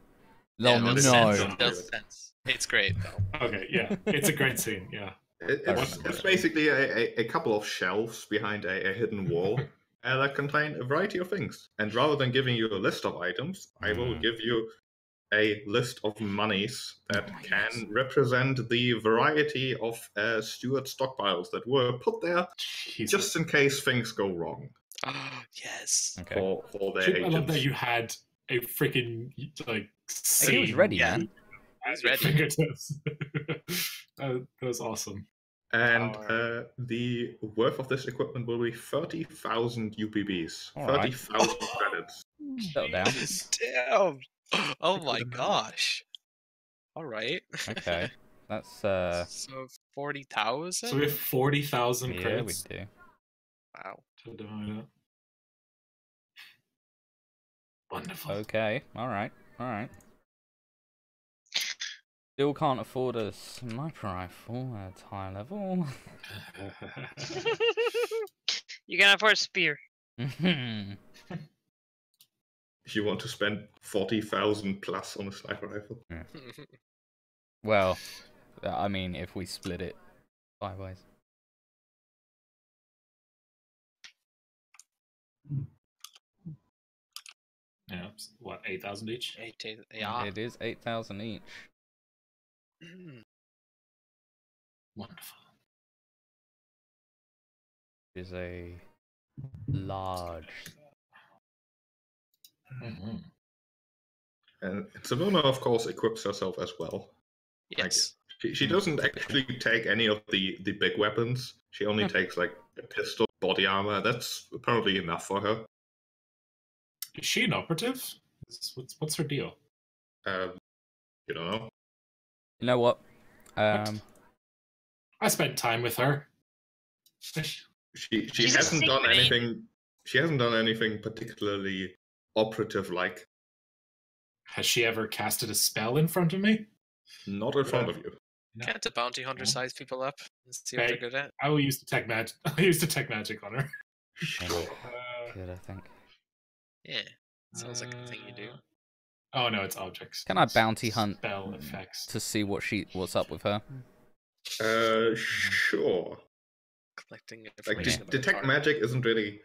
They'll Yeah, know. Makes sense. It's great, though. Okay, yeah, it's a great scene. Yeah, It's basically a couple of shelves behind a hidden wall that contain a variety of things. And rather than giving you a list of items, I will give you a list of monies that can represent the variety of steward stockpiles that were put there just in case things go wrong. Oh, yes. Okay. For their agents. I love that you had a freaking like. He was ready, man. I was ready. That was awesome. And the worth of this equipment will be 30,000 UPBs. 30,000 credits. Settle down. Damn. Oh my gosh. All right. Okay. That's So 40,000. So we have 40,000 yeah, credits we do. Wow. to divide up. Wonderful. Okay, all right. Still can't afford a sniper rifle at high level. You can afford a spear. If you want to spend 40,000 plus on a sniper rifle. Well, I mean, if we split it 5 ways. Yeah, what, 8,000 each? 18. Yeah. It is 8,000 each. Wonderful. It is a large. Mm-hmm. And Savona, of course, equips herself as well. Yes. She doesn't actually take any of the big weapons. She only takes like a pistol, body armor. That's probably enough for her. Is she an operative? What's her deal? You don't know. You know what? I spent time with her. She She's a hasn't done secret. anything. She hasn't done anything particularly operative like. Has she ever casted a spell in front of me? Not in front of you. No. Can't the bounty hunter size people up and see what Hey, they're good at? I will use detect magic. I use detect magic on her. Good, I think. Yeah. Sounds like a thing you do. Oh no, it's objects. Can I bounty hunt Spell effects. to see what's up with her? Sure. Collecting Like information about detect target. magic isn't really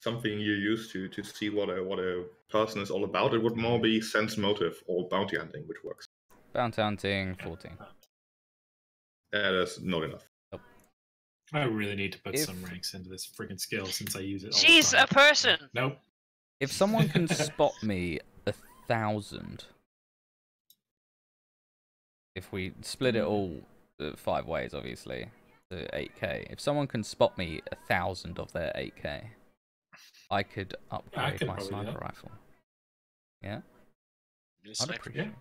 something you use to see what a person is all about. It would more be sense motive or bounty hunting, which works. Bounty hunting 14. That's not enough. I really need to put If- some ranks into this freaking skill since I use it all She's the time. a person. Nope. If someone can spot me 1,000, if we split it all 5 ways, obviously, to 8k. If someone can spot me 1,000 of their 8k, I could upgrade could my probably do sniper that. rifle. Yeah, New I'd sniper. appreciate it.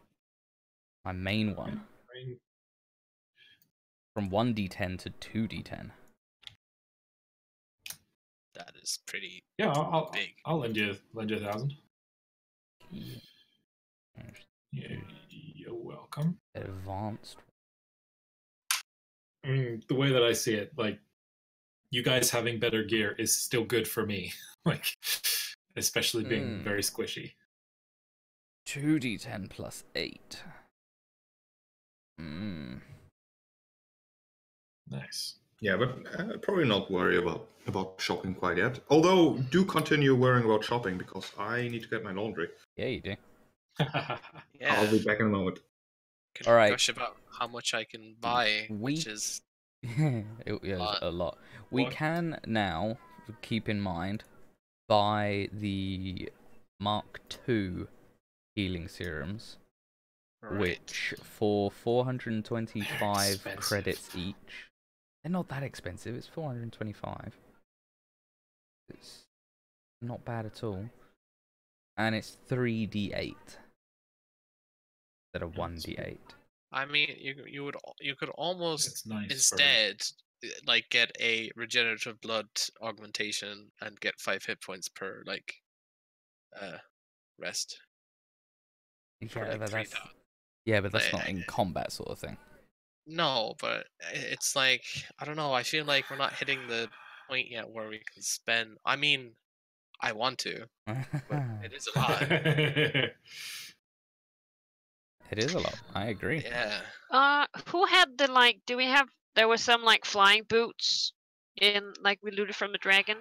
My main one. I mean, From 1d10 to 2d10. That is pretty yeah, I'll big. I'll lend you 1,000. Yeah. Yeah, you're welcome. Advanced. The way that I see it, like, you guys having better gear is still good for me. Like, especially being very squishy. 2d10 plus 8. Nice. Yeah, but probably not worry about shopping quite yet. Although, do continue worrying about shopping because I need to get my laundry. Yeah, you do. Yeah. I'll be back in a moment. Could All right. gush about how much I can buy, which is Yeah, a lot. We can now, keep in mind, buy the Mark II healing serums, right. which for 425 Expensive. credits each. They're not that expensive. It's 425. It's not bad at all. And it's 3d8 instead of 1d8. I mean, you could almost It's nice. instead like get a regenerative blood augmentation and get 5 hit points per like rest. For, Yeah, like, but 3,000. but that's Like, not in combat sort of thing. No, but it's like I don't know. I feel like we're not hitting the point yet where we can spend. I mean, I want to, but it is a lot. It is a lot. I agree. Yeah. Who had the like? Do we have? There was some like flying boots in like we looted from the dragon.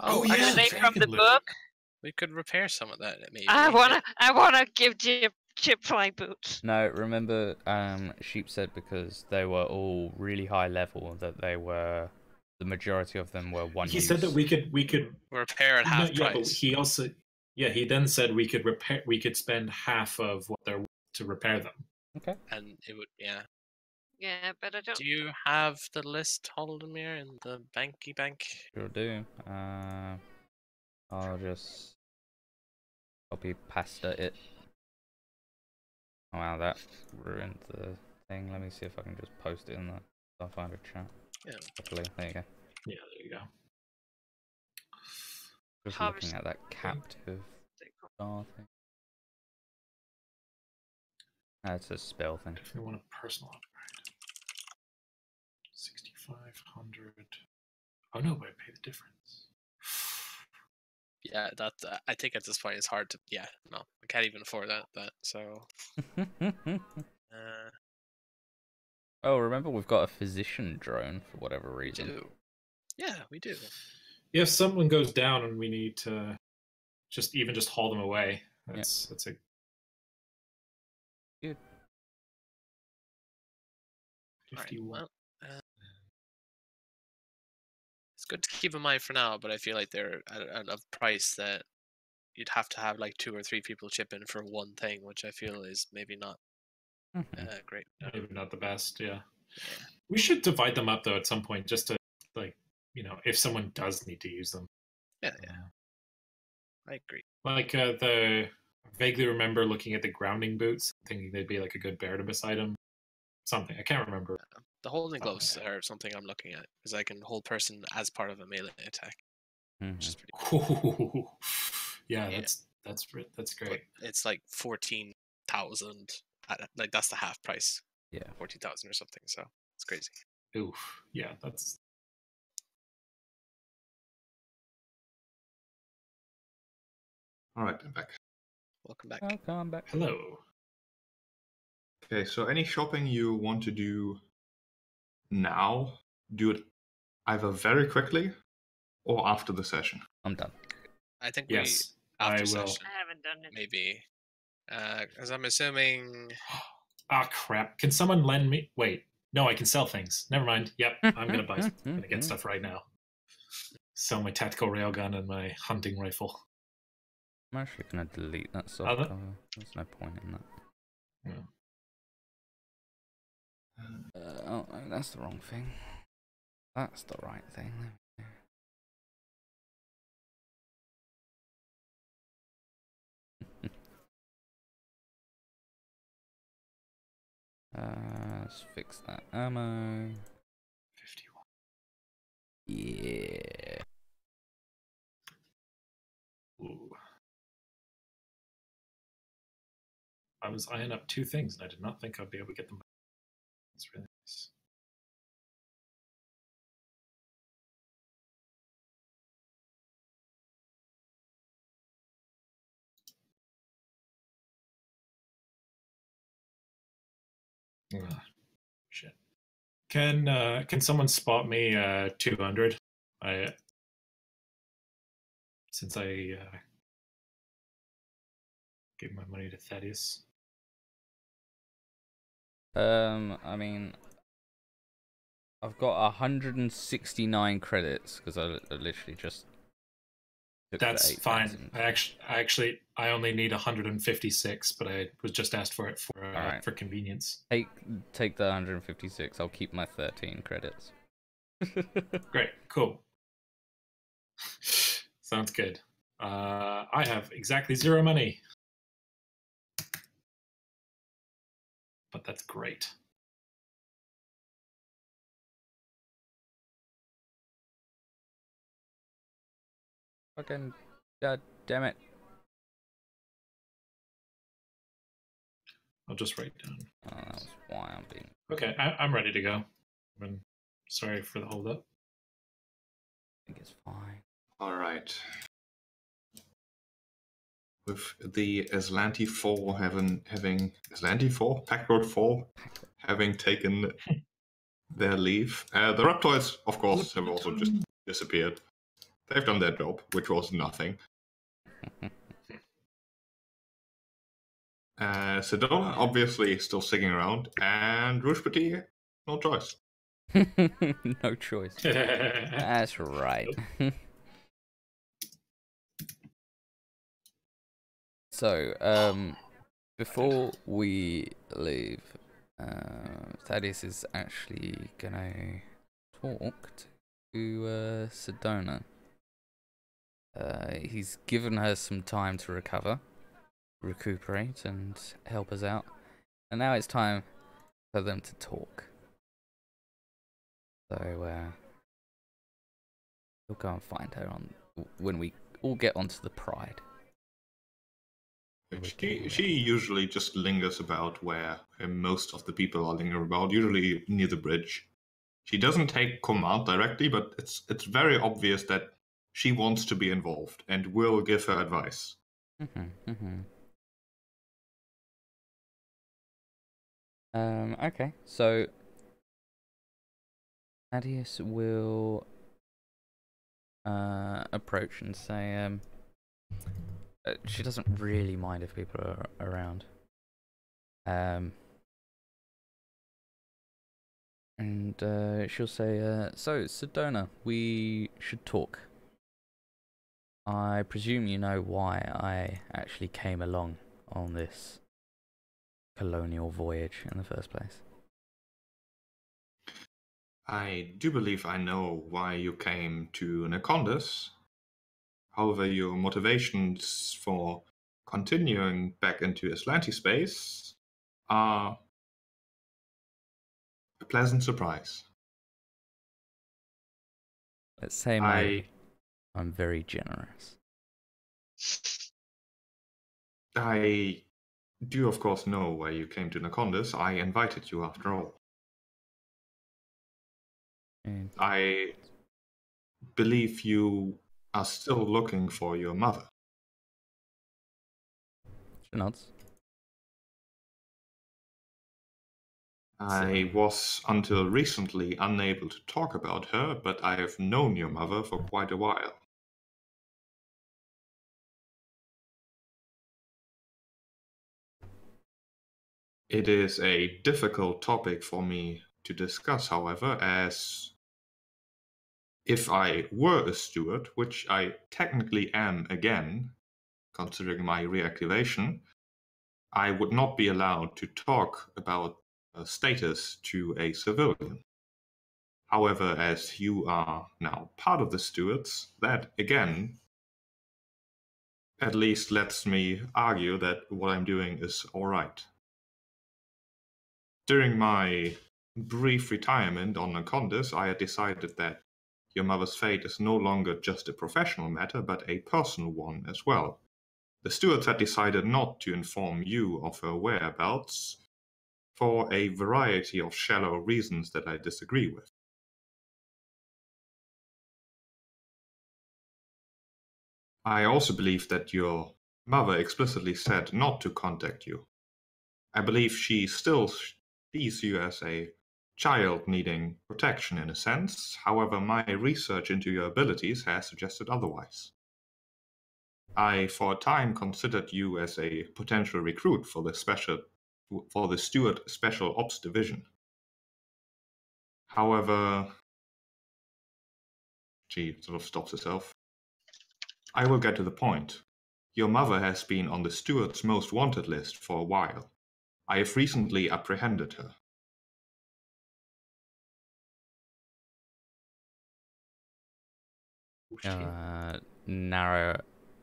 Oh, actually, yeah, Are they from the dragon loot. book? we could repair some of that. Maybe. I wanna give Chip flying boots. No, remember, Sheep said because they were all really high level that they were, the majority of them were one. He said that we could repair at half yeah, but price. he also he then said we could spend half of what they're worth to repair them. Okay. And it would Yeah, but I don't. Do you have the list, Holdemir, in the banky bank? Sure do. I'll just copy pasta it. Oh wow, that ruined the thing. Let me see if I can just post it in the Starfinder chat. Yeah. Hopefully, there you go. Yeah, there you go. Just Harvest looking at that captive star thing. That's a spell thing. Definitely want a personal upgrade. 6,500. Oh no, but I pay the difference. Yeah, that I think at this point it's hard to. Yeah, no, I can't even afford that. So. Oh, remember we've got a physician drone for whatever We reason. do. Yeah, we do. If someone goes down and we need to just haul them away, that's a Good. 51. Right, well, it's good to keep in mind for now, but I feel like they're at a price that you'd have to have like 2 or 3 people chip in for one thing, which I feel is maybe not great. Maybe not the best, yeah. Yeah. We should divide them up though at some point, just to if someone does need to use them. Yeah, I agree. Like I vaguely remember looking at the grounding boots, thinking they'd be like a good Barnabas item. Something I can't remember. The holding gloves are something I'm looking at because I can hold person as part of a melee attack, which is pretty cool. Yeah, that's great. But it's like 14,000. Like that's the half price. Yeah, 14,000 or something. So it's crazy. Oof. Yeah, that's. All right, I'm back. Welcome back. Welcome back. Hello. Okay, so any shopping you want to do now, do it either very quickly or after the session. I'm done. I think Yes, after I will. session, I haven't done it. maybe. Because I'm assuming. Ah, crap. Can someone lend me? Wait. No, I can sell things. Never mind. Yep, I'm going to buy I'm going to get stuff right now. Sell my tactical railgun and my hunting rifle. I'm actually going to delete that soft cover. There's no point in that. Yeah. Oh, no, that's the wrong thing. That's the right thing. Let's fix that ammo. 51. Yeah. Ooh. I was eyeing up 2 things and I did not think I'd be able to get them. It's really nice. Shit. Can someone spot me 200? Since I gave my money to Thaddeus. I mean, I've got 169 credits because I literally just took That's the 8,000. Fine. I only need 156, but I was just asked for it Alright. for convenience. Take the 156. I'll keep my 13 credits. Great, cool. Sounds good. I have exactly 0 money, but that's great. Fucking god damn it. I'll just write down. Oh, that was why I'm being. Okay, I'm ready to go. I'm sorry for the hold up. I think it's fine. All right. With the Aslanti 4 having Aslanti 4, Packroad 4 having taken their leave, the Reptoids, of course, have also just disappeared. They've done their job, which was nothing. Sedona obviously still sticking around, and Rouge Petit, no choice. No choice. That's right. So, before we leave, Thaddeus is actually gonna talk to Sedona. He's given her some time to recover, recuperate, and help us out. And now it's time for them to talk. So we'll go and find her when we all get onto the Pride. She usually just lingers about where most of the people are lingering about, usually near the bridge. She doesn't take command directly, but it's very obvious that she wants to be involved and will give her advice. Okay, so Adius will approach and say, she doesn't really mind if people are around. And she'll say, so, Sedona, we should talk. I presume you know why I actually came along on this colonial voyage in the first place. I do believe I know why you came to Nacondas. However, your motivations for continuing back into Aslanti space are a pleasant surprise. Let's say I'm very generous. I do, of course, know why you came to Nacondas. I invited you after all. And I believe you are still looking for your mother. she nods. I was until recently unable to talk about her, but I have known your mother for quite a while. It is a difficult topic for me to discuss, however, as if I were a steward, which I technically am again, considering my reactivation, I would not be allowed to talk about status to a civilian. However, as you are now part of the stewards, that again at least lets me argue that what I'm doing is alright. During my brief retirement on Nacondas, I had decided that your mother's fate is no longer just a professional matter, but a personal one as well. The stewards had decided not to inform you of her whereabouts for a variety of shallow reasons that I disagree with. I also believe that your mother explicitly said not to contact you. I believe she still sees you as a child needing protection in a sense. However, my research into your abilities has suggested otherwise. I, for a time, considered you as a potential recruit for the Steward Special Ops Division. However, she sort of stops herself. I will get to the point. Your mother has been on the Steward's most wanted list for a while. I have recently apprehended her. Narrow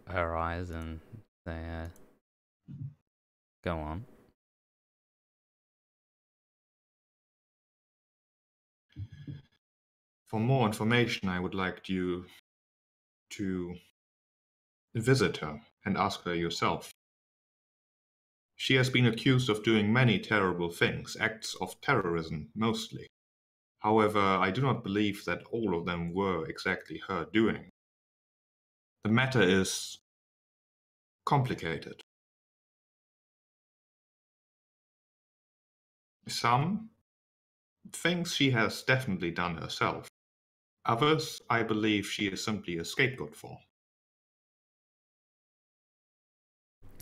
her eyes and say, go on. For more information, I would like you to visit her and ask her yourself. She has been accused of doing many terrible things, acts of terrorism mostly. However, I do not believe that all of them were exactly her doing. The matter is complicated. Some things she has definitely done herself. Others, I believe she is simply a scapegoat for.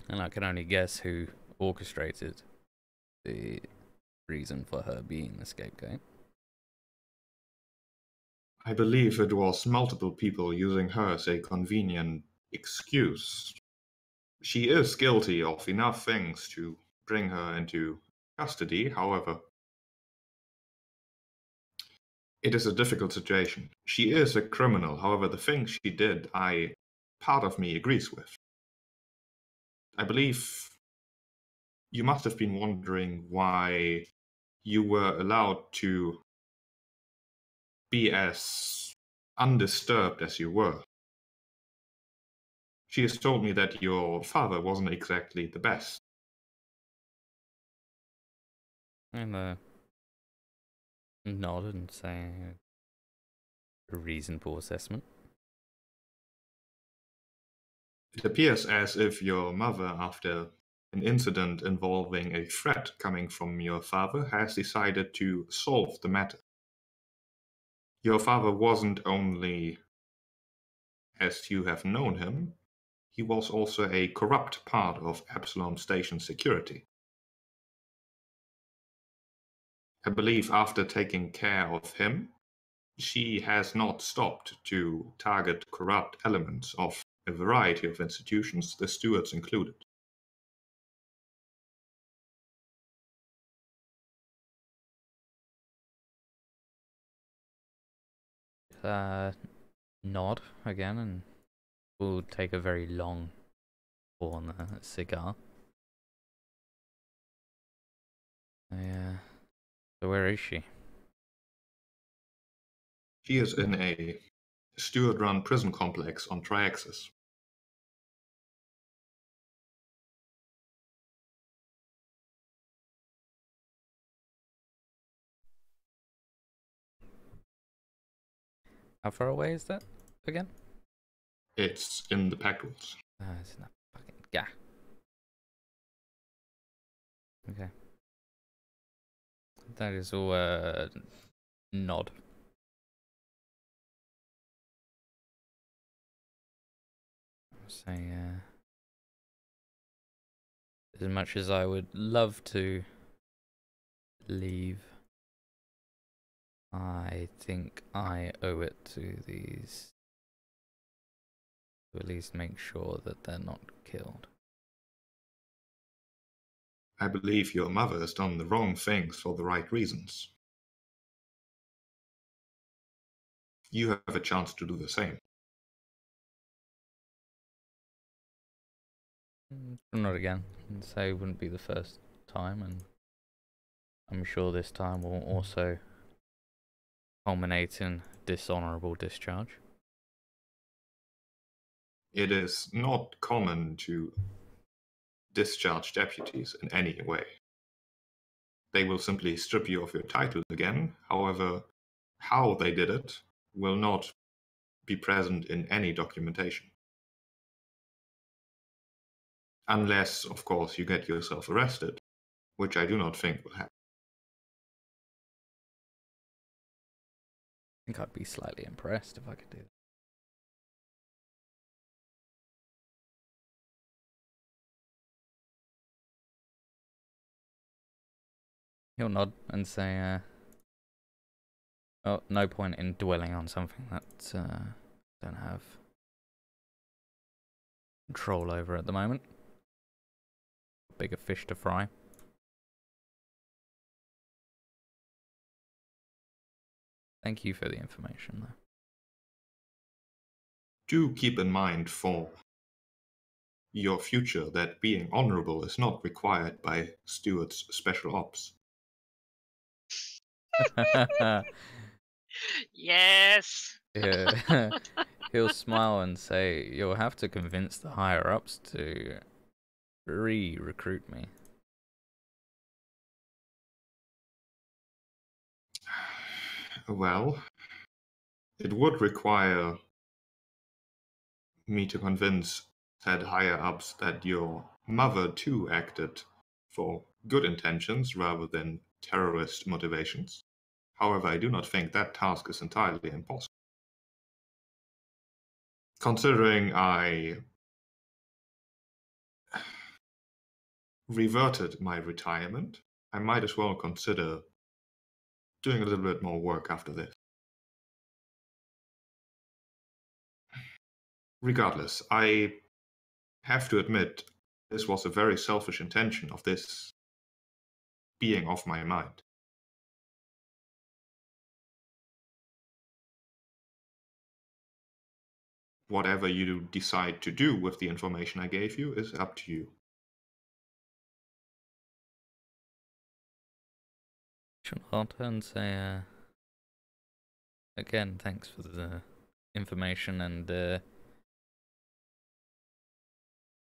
And I can only guess who orchestrated the reason for her being the scapegoat. I believe it was multiple people using her as a convenient excuse. She is guilty of enough things to bring her into custody, however. It is a difficult situation. She is a criminal, however, the things she did, part of me agrees with. I believe you must have been wondering why you were allowed to be as undisturbed as you were. She has told me that your father wasn't exactly the best. I'm nod and say a reasonable assessment. It appears as if your mother, after an incident involving a threat coming from your father, has decided to solve the matter. Your father wasn't only, as you have known him, he was also a corrupt part of Absalom Station security. I believe after taking care of him, she has not stopped to target corrupt elements of a variety of institutions, the stewards included. Nod again, and we'll take a very long pull on the cigar. Yeah. So where is she? She is in a steward-run prison complex on Triaxis. How far away is that again? It's in the Pact Woods. It's in that fucking yeah. Okay. That is all nod. Say as much as I would love to leave, I think I owe it to these to at least make sure that they're not killed. I believe your mother has done the wrong things for the right reasons. You have a chance to do the same. Not again. I'd say it wouldn't be the first time, and I'm sure this time will also culminate in dishonorable discharge. It is not common to discharge deputies in any way. They will simply strip you of your title again. However, how they did it will not be present in any documentation. Unless, of course, you get yourself arrested, which I do not think will happen. I think I'd be slightly impressed if I could do that. He'll nod and say, well, no point in dwelling on something that don't have control over at the moment. Bigger fish to fry. Thank you for the information, though. Do keep in mind for your future that being honorable is not required by Stewart's special ops. Yes. Yeah. He'll smile and say, you'll have to convince the higher-ups to re-recruit me. Well, it would require me to convince said higher-ups that your mother too acted for good intentions rather than terrorist motivations. However, I do not think that task is entirely impossible. Considering I reverted my retirement, I might as well consider doing a little bit more work after this. Regardless, I have to admit this was a very selfish intention of this being off my mind. Whatever you decide to do with the information I gave you is up to you. should nod and say, again, thanks for the information, and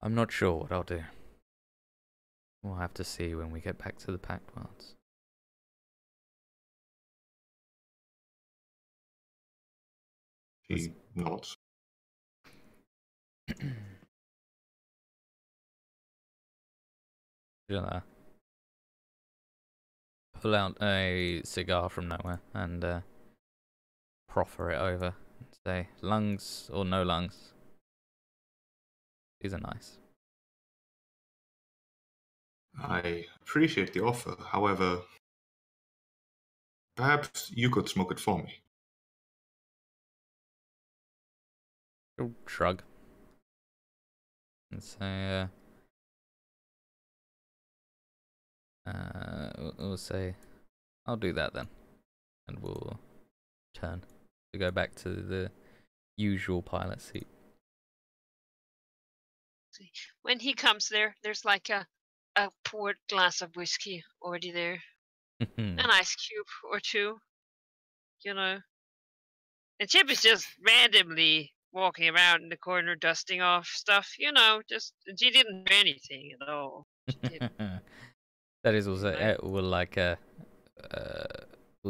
I'm not sure what I'll do. We'll have to see when we get back to the Pact Worlds. He nods. Shall pull out a cigar from nowhere and proffer it over and say, lungs or no lungs? These are nice. I appreciate the offer. However, perhaps you could smoke it for me. She'll shrug and say, we'll say, I'll do that then. And we'll turn to go back to the usual pilot seat. When he comes there, there's like a poured glass of whiskey already there, an ice cube or two, you know. And Chip is just randomly walking around in the corner, dusting off stuff, you know. Just she didn't do anything at all. She didn't. That is also, Right. we'll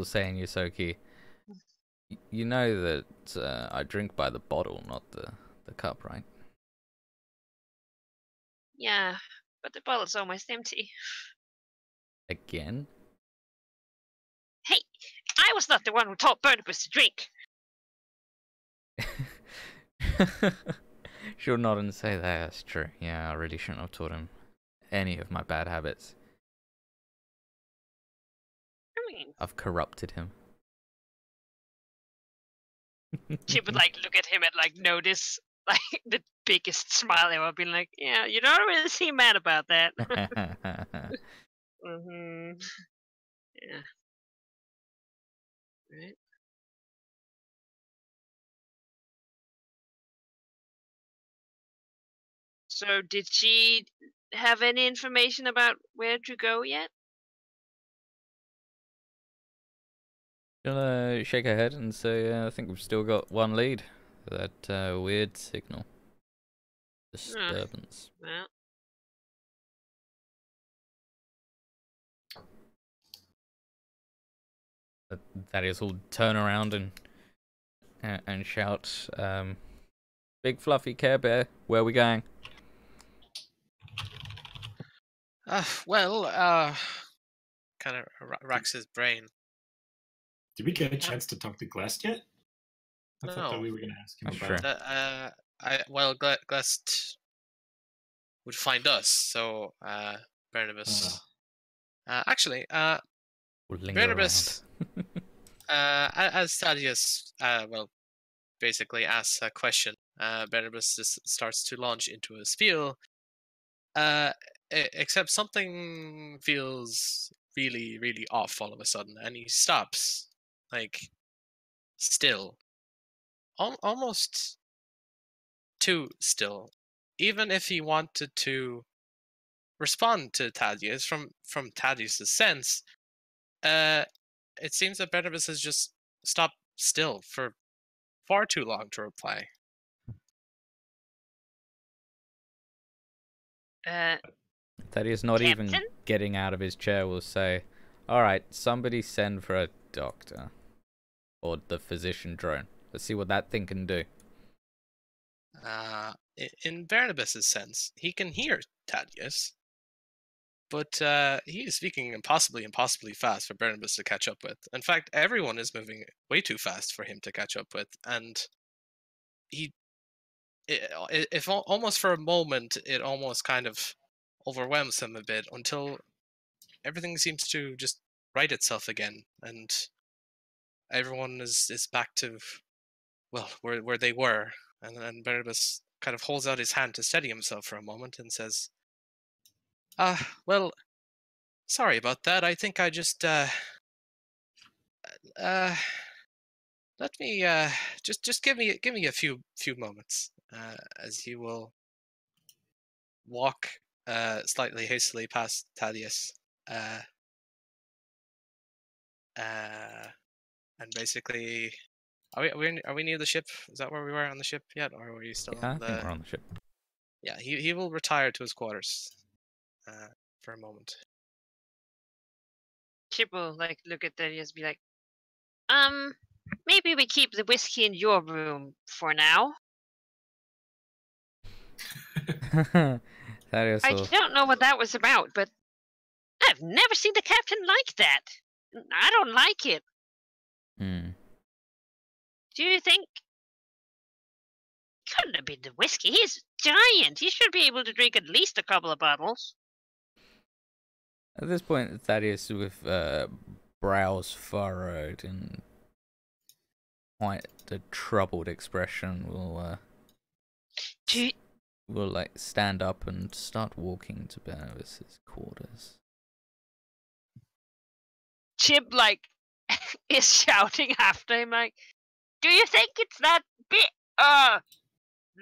say in Yosoki, you know that I drink by the bottle, not the cup, right? Yeah, but the bottle's almost empty. Again? Hey, I was not the one who taught Barnabas to drink. She'll nod and say that's true. Yeah, I really shouldn't have taught him any of my bad habits. I mean, I've corrupted him. Chip would like look at him and like notice like the biggest smile ever, being like, "Yeah, you don't really seem mad about that." Mm-hmm. Yeah. Right. So, did she have any information about where to go yet? She'll shake her head and say, I think we've still got one lead. That weird signal. Disturbance. Well, That is, will turn around and shout, Big fluffy Care Bear, where are we going? Kind of racks his brain. Did we get a chance to talk to Glest yet? I thought that No. we were going to ask him Sure. about. Glest would find us, so Barnabas. Actually, We'll linger Barnabas, around. as Thaddeus, basically asks a question, Barnabas just starts to launch into a spiel. Except something feels really, really off all of a sudden, and he stops, like, still, almost too still. Even if he wanted to respond to Thaddeus, from Thaddeus' sense, it seems that Barnabas has just stopped still for far too long to reply. That is not Captain? even getting out of his chair will say, alright, somebody send for a doctor. Or the physician drone. Let's see what that thing can do. In Barnabas' sense, he can hear Thaddeus, but he is speaking impossibly fast for Barnabas to catch up with. In fact, everyone is moving way too fast for him to catch up with, and if almost for a moment, it almost kind of overwhelms him a bit until everything seems to just right itself again, and everyone is back to, well, where they were. And then Barnabas kind of holds out his hand to steady himself for a moment and says, well, sorry about that. I think I just, let me, just give me a few moments, as he will walk, slightly hastily past Thaddeus, And basically, are we near the ship? Is that where we were on the ship yet, or are we still Yeah, on I the? think we're on the ship. Yeah, he will retire to his quarters for a moment. Chip will like look at Thaddeus and be like, maybe we keep the whiskey in your room for now. Thaddeus I will. don't know what that was about, but I've never seen the captain like that. I don't like it. Hmm. Do you think? Couldn't have been the whiskey. He's giant. He should be able to drink at least a couple of bottles. At this point, Thaddeus, with brows furrowed and quite a troubled expression, Do you, will like stand up and start walking to Barnabas's quarters. Chip like is shouting after him like, do you think it's that bit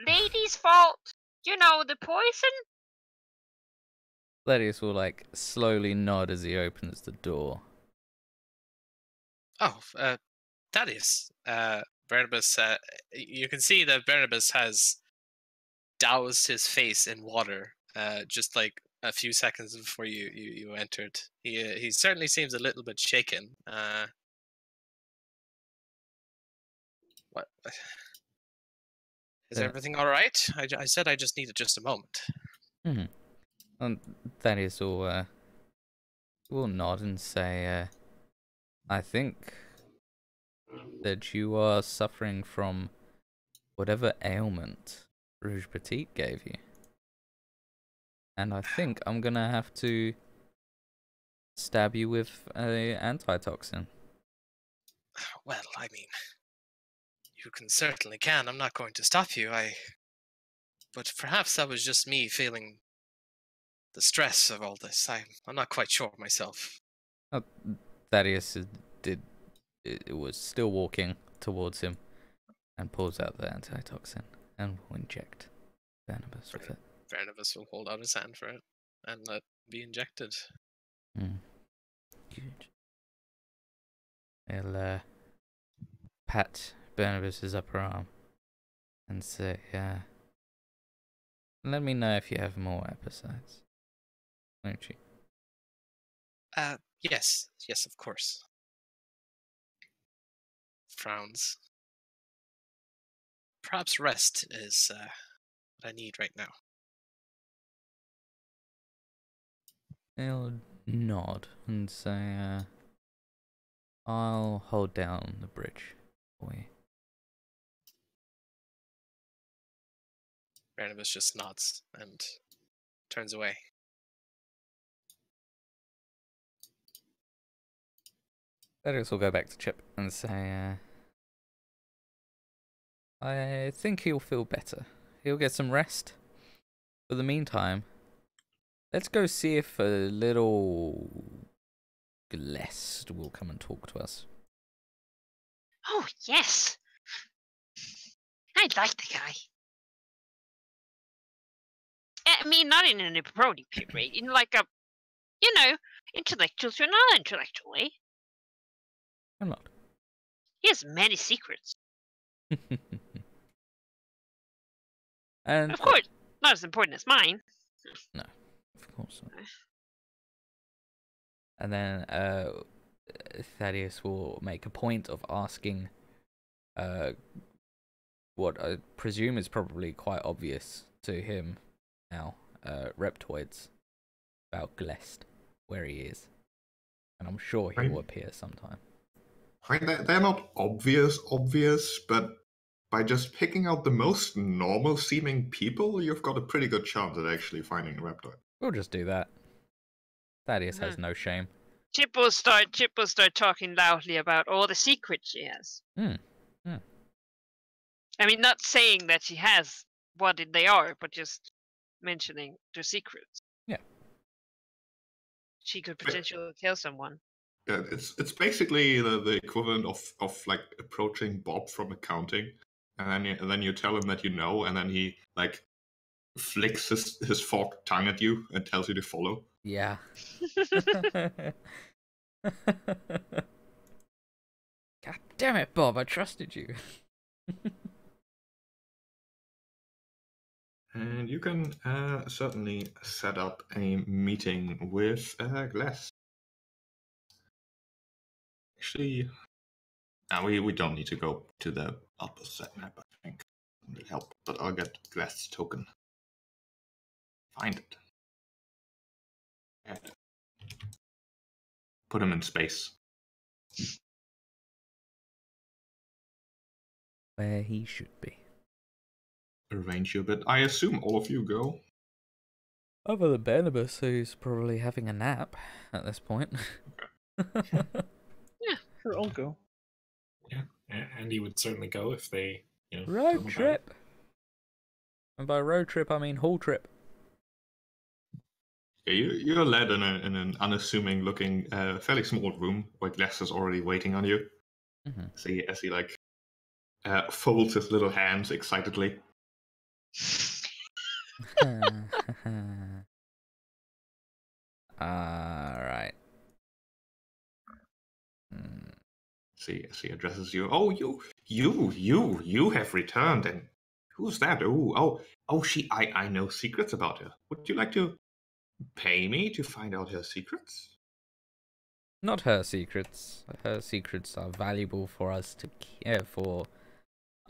lady's fault? You know, the poison? Thaddeus will like slowly nod as he opens the door. Oh, Thaddeus. Barnabas. You can see that Barnabas has doused his face in water. Just like a few seconds before you entered. He certainly seems a little bit shaken. What? Is Yeah. everything all right? I said I just needed just a moment. Mm-hmm. And Thaddeus will nod and say, I think that you are suffering from whatever ailment Rouge Petite gave you. And I think I'm gonna have to stab you with a antitoxin. Well, I mean, you certainly can. I'm not going to stop you. But perhaps that was just me feeling the stress of all this. I'm not quite sure myself. Thaddeus was still walking towards him and pulls out the antitoxin and will inject Barnabas with it. Barnabas will hold out his hand for it and let it be injected. Good. He'll pat Barnabas's upper arm and say, let me know if you have more episodes, won't you? Yes, of course. Frowns. Perhaps rest is what I need right now. He'll nod and say, I'll hold down the bridge for you. Barnabas just nods and turns away. Thaddeus will go back to Chip and say, I think he'll feel better. He'll get some rest. For the meantime, let's go see if a little Glest will come and talk to us. Oh, yes. I like the guy. I mean, not in an appropriate way. In like a, intellectual to a non-intellectual way. I'm not. He has many secrets. And of course, not as important as mine. No, of course not. And then Thaddeus will make a point of asking what I presume is probably quite obvious to him now, Reptoids, about Glest, where he is. And I'm sure he will appear sometime. I mean, they're not obvious, but by just picking out the most normal-seeming people, you've got a pretty good chance at actually finding a Reptoid. We'll just do that. Thaddeus has no shame. Chip will start talking loudly about all the secrets she has. I mean, not saying that she has what they are, but just mentioning the secrets. Yeah. She could potentially kill someone. Yeah, it's basically the equivalent of like approaching Bob from accounting, and then you tell him that you know, and then he like flicks his forked tongue at you and tells you to follow. Yeah. Damn it, Bob! I trusted you. And you can certainly set up a meeting with Glass. Actually, we don't need to go to the opposite map, I think. It'll help, but I'll get Glass token. Find it. Add. Put him in space. Where he should be. Arrange you a bit. I assume all of you go. Other than Barnabas, who's probably having a nap at this point. Sure, I'll go. Yeah, Andy would certainly go if they, told him Road about it. trip. And by road trip, I mean haul trip. Yeah, you're led in an unassuming looking, fairly small room where Glass is already waiting on you. Mm-hmm. As he like folds his little hands excitedly. Alright. As he addresses you. Oh, you have returned, and who's that? Oh, I know secrets about her. Would you like to pay me to find out her secrets? Not her secrets. Her secrets are valuable for us to care for.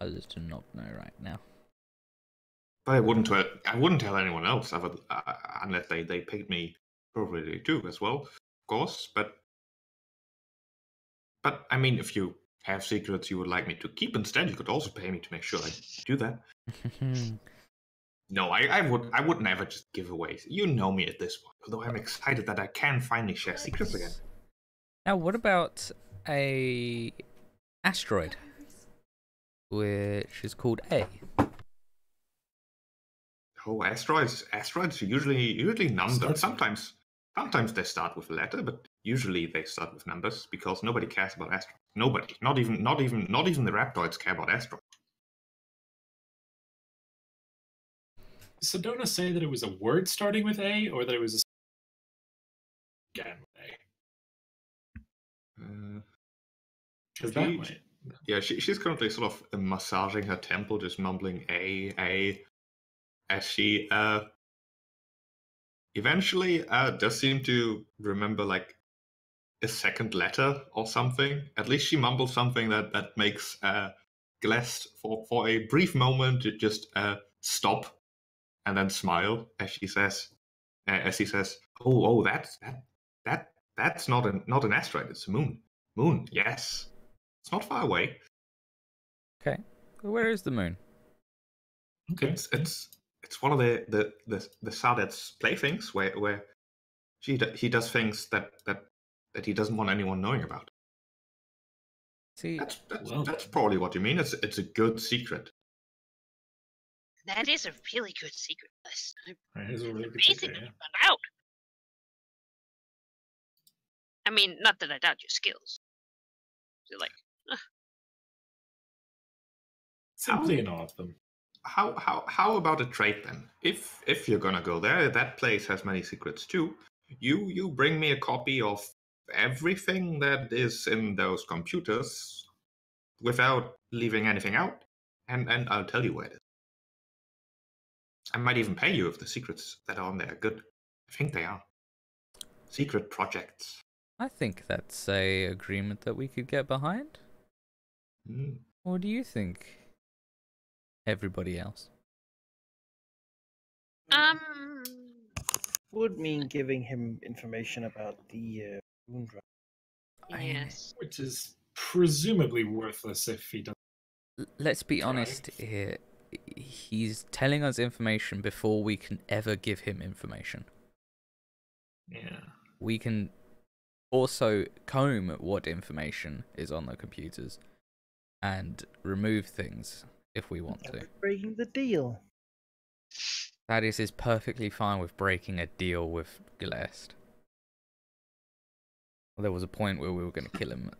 Others to not know right now. But I wouldn't tell anyone else unless they paid me appropriately too, as well, of course. But I mean, if you have secrets you would like me to keep instead, you could also pay me to make sure I do that. No, I would never just give away. You know me at this point. Although I'm excited that I can finally share secrets again. Now, what about a asteroid, which is called A? Oh, asteroids are usually numbered. Sometimes they start with a letter, but usually they start with numbers because nobody cares about asteroids. Nobody, not even the Raptoids care about asteroids. Did Sedona say that it was a word starting with A, or that it was again with A? Because that might. Yeah, she's currently sort of massaging her temple, just mumbling A, as she eventually does seem to remember like a second letter or something. At least she mumbles something that makes Glest for a brief moment to just stop and then smile as he says, "Oh, that's not an asteroid. It's a moon. Moon, yes. It's not far away. Okay, where is the moon? Okay, It's one of the Sadet's playthings where he does things that he doesn't want anyone knowing about. See, That's probably what you mean. It's a good secret. That is a really good secret list. that is a really good Amazing secret, that yeah. you found out. I mean, not that I doubt your skills. You're like, Simply in awe of them. How about a trade then? If you're gonna go there, that place has many secrets too. You bring me a copy of everything that is in those computers without leaving anything out, and I'll tell you where it is. I might even pay you if the secrets that are on there are good. I think they are. Secret projects. I think that's a agreement that we could get behind. What do you think, everybody else? Would mean giving him information about the moon drive. yes. Which is presumably worthless if he doesn't. Let's be honest here. He's telling us information before we can ever give him information. Yeah. We can also comb what information is on the computers and remove things if we want to. Breaking the deal. Thaddeus is perfectly fine with breaking a deal with Gillest. There was a point where we were going to kill him.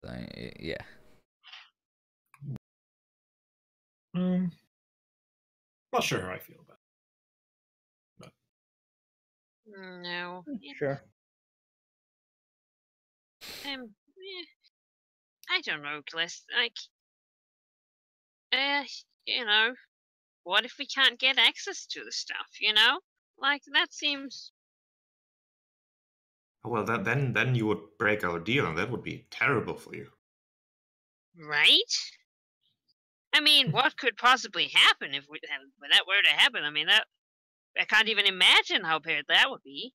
So, yeah. Not sure how I feel about it. No. Sure. I don't know, Glist. Like, you know, what if we can't get access to the stuff? You know, like that seems Well, then you would break our deal, and that would be terrible for you. right. I mean, what could possibly happen if that were to happen? I mean, I can't even imagine how bad that would be.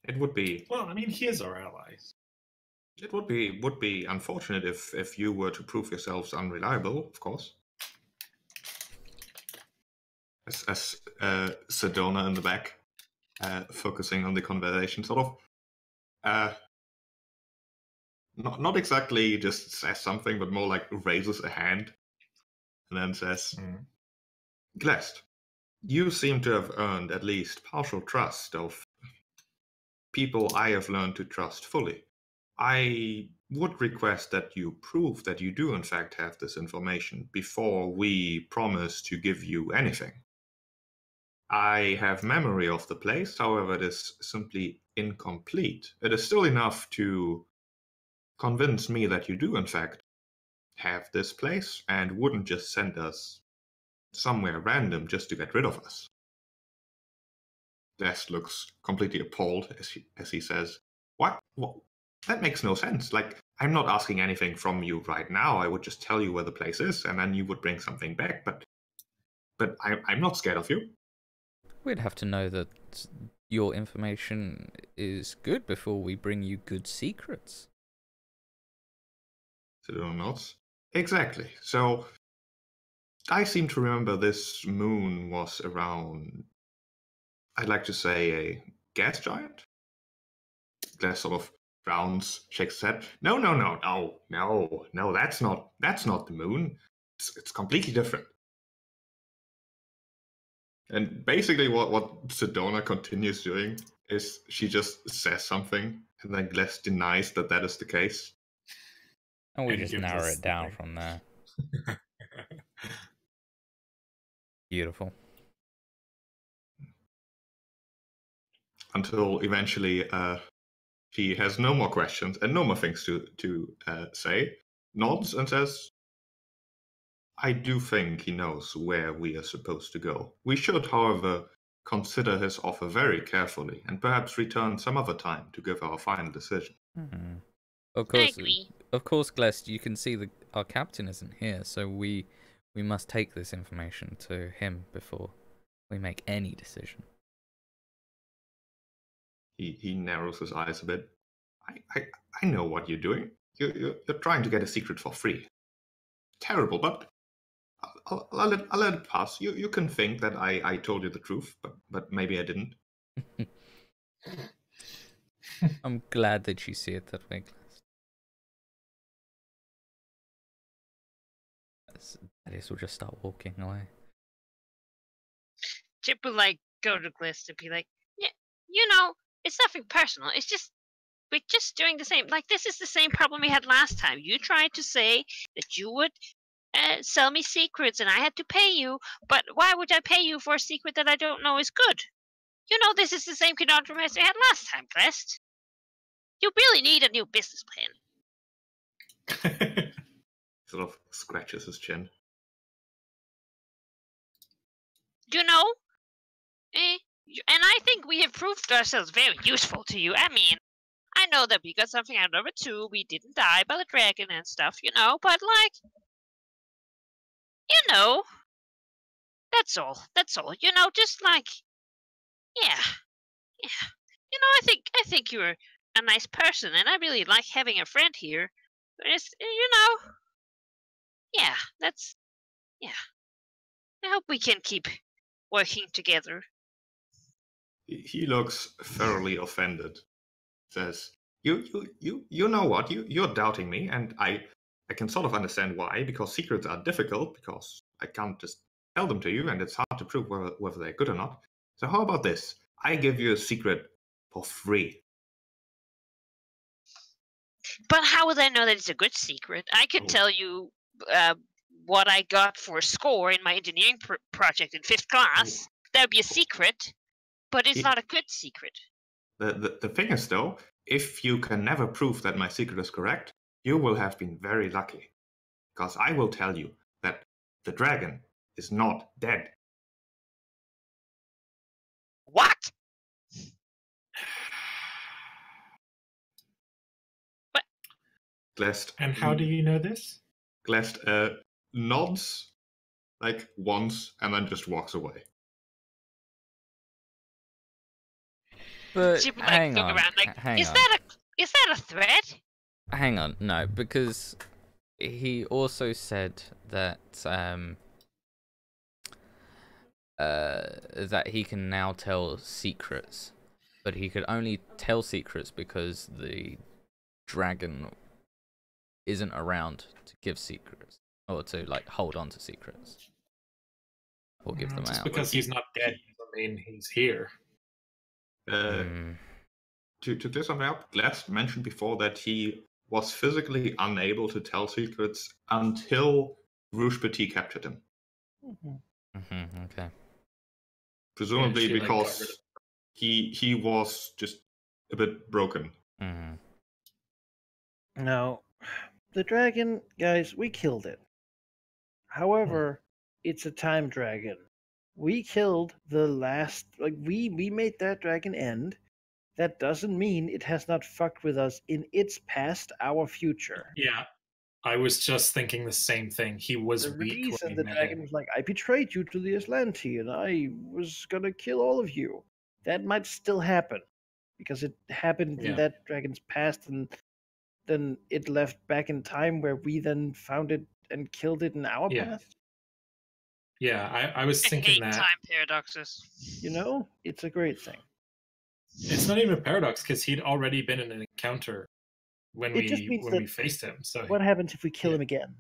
It would be. Well, I mean, he is our ally. It would be unfortunate if you were to prove yourselves unreliable, of course. As Sedona in the back, focusing on the conversation, sort of. Not exactly just says something, but more like raises a hand, and then says, "Glest, you seem to have earned at least partial trust of people I have learned to trust fully. I would request that you prove that you do in fact have this information before we promise to give you anything. I have memory of the place, however, it is simply incomplete. It is still enough to convince me that you do in fact have this place and wouldn't just send us somewhere random just to get rid of us." Des looks completely appalled as he says, What? That makes no sense. Like, I'm not asking anything from you right now. I would just tell you where the place is, and then you would bring something back. But I'm not scared of you." We'd have to know that your information is good before we bring you good secrets. Sedona nods. Exactly. So, I seem to remember this moon was around, I'd like to say, a gas giant? Glass sort of frowns, shakes his head. No, that's not the moon. It's completely different. And basically what Sedona continues doing is she just says something, and then Gless denies that is the case. And we And just gives narrow us it down nothing. from there. Beautiful. Until eventually she has no more questions and no more things to say, nods and says, "I do think he knows where we are supposed to go. We should, however, consider his offer very carefully and perhaps return some other time to give our final decision." Mm-hmm. Of I course, agree. Glest, you can see our captain isn't here, so we must take this information to him before we make any decision. He narrows his eyes a bit. I know what you're doing. You're trying to get a secret for free. Terrible, but I'll let it pass. You can think that I told you the truth, but maybe I didn't. I'm glad that you see it that way, Glest. Thaddeus will just start walking away. Chip will like go to Glist and be like, "Yeah, you know, it's nothing personal. It's just we're just doing the same. Like this is the same problem we had last time. You tried to say that you would sell me secrets and I had to pay you, but why would I pay you for a secret that I don't know is good? You know, this is the same conundrum as we had last time, Glist. You really need a new business plan." Sort of scratches his chin. You know, and I think we have proved ourselves very useful to you. I mean, I know that we got something out of it too. We didn't die by the dragon and stuff, you know, but like, you know, that's all. That's all. You know, just like, yeah. You know, I think you're a nice person, and I really like having a friend here. But it's, you know, yeah, yeah. I hope we can keep working together. He looks thoroughly offended. Says, You know what? You're doubting me, and I can sort of understand why, because secrets are difficult, because I can't just tell them to you, and it's hard to prove whether they're good or not. So how about this? I give you a secret for free. But how would I know that it's a good secret? I could tell you what I got for a score in my engineering project in 5th class. That would be a secret, but it's not a good secret. The thing is, though, if you can never prove that my secret is correct, you will have been very lucky. Because I will tell you that the dragon is not dead. What? Glest. And how do you know this? Glest nods like once and then just walks away. But She would hang look on, around like, hang is on, that a threat? hang on. No, because he also said that that he can now tell secrets, but he could only tell secrets because the dragon isn't around to give secrets or to like hold on to secrets or give them Just out. because he's not dead doesn't mean he's here. To clear something up, Glass mentioned before that he was physically unable to tell secrets until Rouge Petit captured him. Okay. Presumably she, like, got rid of because he was just a bit broken. Now, the dragon, guys, we killed it. However, it's a time dragon. We killed the last, like, we made that dragon end. That doesn't mean it has not fucked with us in its past, our future. Yeah, I was just thinking the same thing. He was The weak when reason we the met dragon him. was like, I betrayed you to the Aslanti and I was gonna kill all of you. That might still happen. Because it happened in Yeah. that dragon's past and then it left back in time where we then found it and killed it in our Yeah. past. Yeah, I was I thinking hate that time paradoxes. You know, it's a great thing. it's not even a paradox because he'd already been in an encounter when It just means that we faced him. So what happens if we kill Yeah. him again?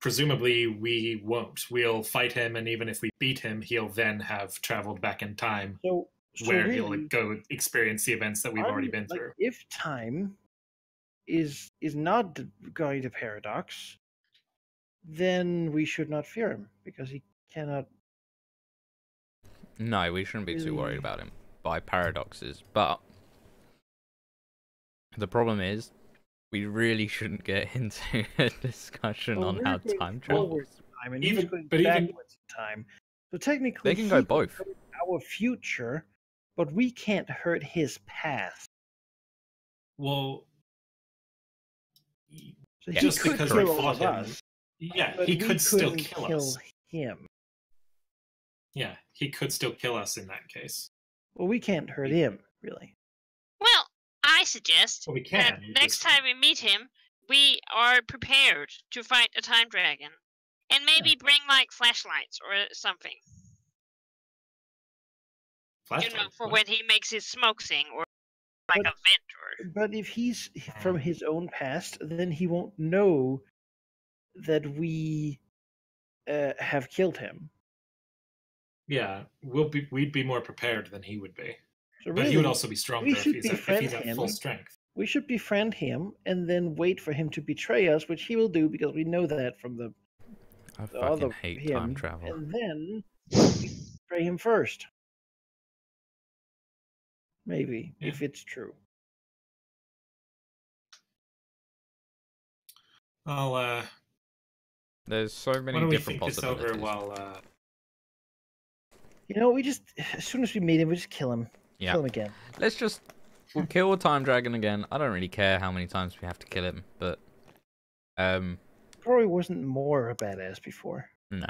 presumably we won't. We'll fight him, and even if we beat him, he'll then have traveled back in time So where really, he'll go experience the events that we've already been like, through. if time is not going to paradox, then we should not fear him because he cannot. No, we shouldn't be too worried Really? about him by paradoxes. But the problem is, we really shouldn't get into a discussion Well, on we're how going time travels. forward in time, and Even- he's going but even- backwards in time. So technically, They can go he both. hurt our future, but we can't hurt his past. Well, So Yeah, he just could because kill we all fought of him, us, yeah, but he we could still couldn't kill kill us. him. Yeah, he could still kill us in that case. Well, we can't hurt him, really. Well, I suggest Well, we that can. next time we meet him, we are prepared to fight a time dragon. And maybe bring, like, flashlights or something. Flashlight. You know, for what? when he makes his smoke thing, or like But- a vent, or... But if he's from his own past, then he won't know that we have killed him. Yeah, we'd be more prepared than he would be. So But really, he would also be stronger if should he's befriend at him. full strength. we should befriend him and then wait for him to betray us, which he will do because we know that from the I other fucking hate time him, travel. and then we betray him first. Maybe, Yeah. if it's true. I'll There's so why many don't we different think this over possibilities. while You know, we just, as soon as we meet him, we just kill him. Yeah. Kill him again. Let's just we'll kill a time dragon again. I don't really care how many times we have to kill him, but Probably wasn't more a badass before. no.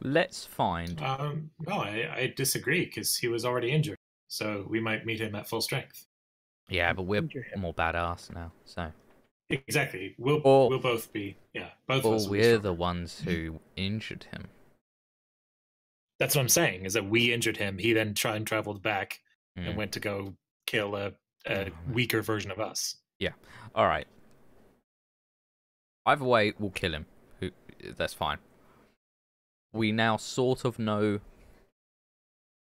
Let's find. no, I disagree because he was already injured, so we might meet him at full strength. Yeah, but we're Injure him. more badass now, so. Exactly. We'll both be both of Or us. will be we're the stronger. ones who injured him. That's what I'm saying. Is that we injured him. He then traveled back and Mm. went to go kill a Oh. weaker version of us. All right. Either way, we'll kill him. That's fine. We now sort of know.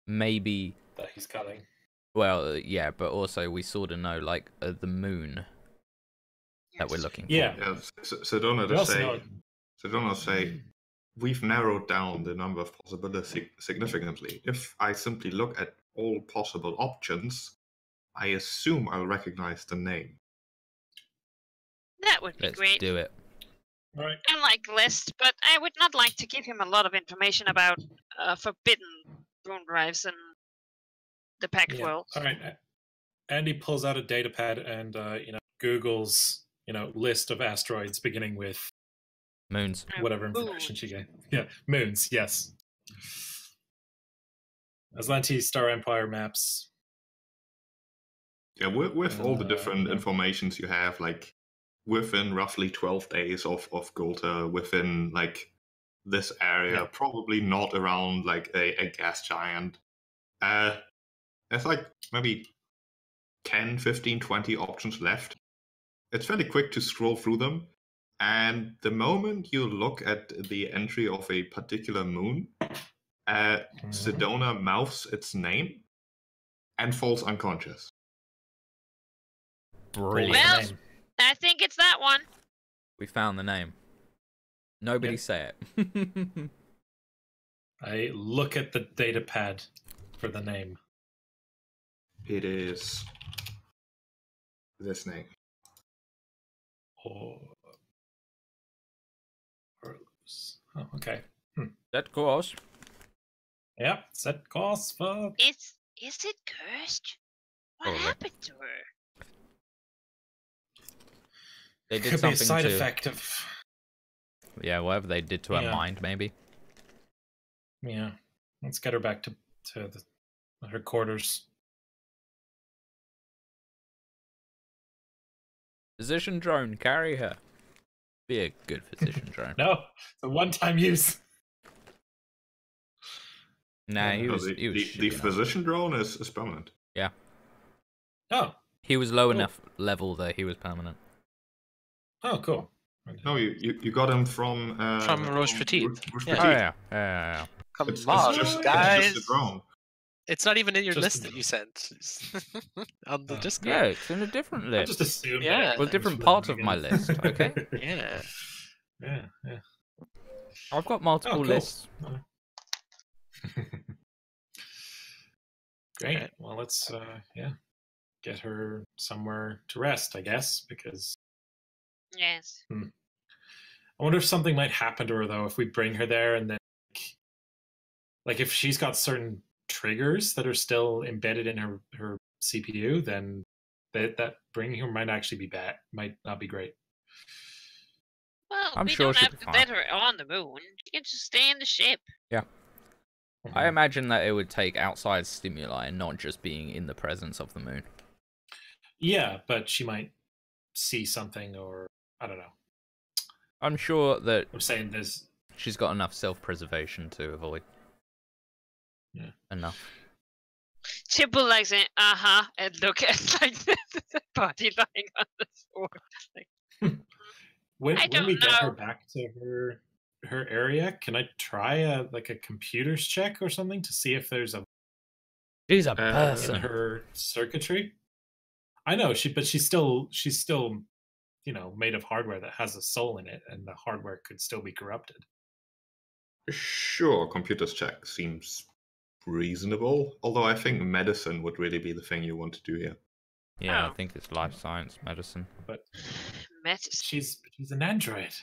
Maybe. That he's coming. Well, yeah, but also we sort of know like the moon that we're looking for. Yeah. Yeah, Sedona We to also say, know- Sedona say, we've narrowed down the number of possibilities significantly. If I simply look at all possible options, I assume I'll recognize the name. That would be Let's great. do it. All right. I like List, but I would not like to give him a lot of information about forbidden bone drives and the Pact Yeah. World. All right. Andy pulls out a data pad and Google's list of asteroids beginning with Moons. whatever information she gave. Yeah, moons. Yes. Atlantis, Star Empire maps. Yeah, with all the different yeah. informations you have, like within roughly 12 days of Golta, within like this area, Yeah. probably not around like a gas giant. There's like maybe 10, 15, 20 options left. It's fairly quick to scroll through them. And the moment you look at the entry of a particular moon, Sedona mouths its name and falls unconscious. Brilliant. Well, Name. I think it's that one. We found the name. Nobody Yep. say it. I look at the data pad for the name. It is this name. Oh, okay. That course. Yeah, set course for. Is it cursed? What Probably. happened to her? They did Could be a something side to effect of. yeah, whatever they did to her Yeah. mind, maybe. Yeah, let's get her back to her quarters. Physician drone, carry her. Be a good physician drone. No, it's a one-time use. Nah, he No, was. the He was the shitty enough. physician drone is permanent. Oh, He was low Cool. enough level that he was permanent. oh, cool. No, you got him from Roche Petit. Roche Yeah. Oh Petit. yeah. Come It's on, just, guys. It's just a drone. It's not even in your Just list a that you sent on the Oh. Discord. Yeah, it's in a different I list. just assumed. Yeah. that Well, everything was different from the parts of my beginning. list, okay? Yeah. Yeah. I've got multiple cool. lists. Great. Alright. Well, let's get her somewhere to rest, I guess, because Yes. I wonder if something might happen to her though if we bring her there and then like if she's got certain triggers that are still embedded in her CPU, then that bringing her might actually be bad, might not be great. Well, I'm we sure don't she'll have be to fine. let her on the moon. She can just stay in the ship. I imagine that it would take outside stimuli and not just being in the presence of the moon. Yeah, but she might see something, or I don't know. I'm sure that I'm saying there's she's got enough self-preservation to avoid. Yeah. Enough. Chip will like saying, and look at like the body lying on the floor. Like, when I when we don't get her know. back to her area, can I try a computers check or something to see if there's a She's a in person. her circuitry? I know she's still made of hardware that has a soul in it, and the hardware could still be corrupted. Sure, computers check seems reasonable. Although I think medicine would really be the thing you want to do here. Yeah, I Oh. think it's life science medicine. But Metis. she's an android.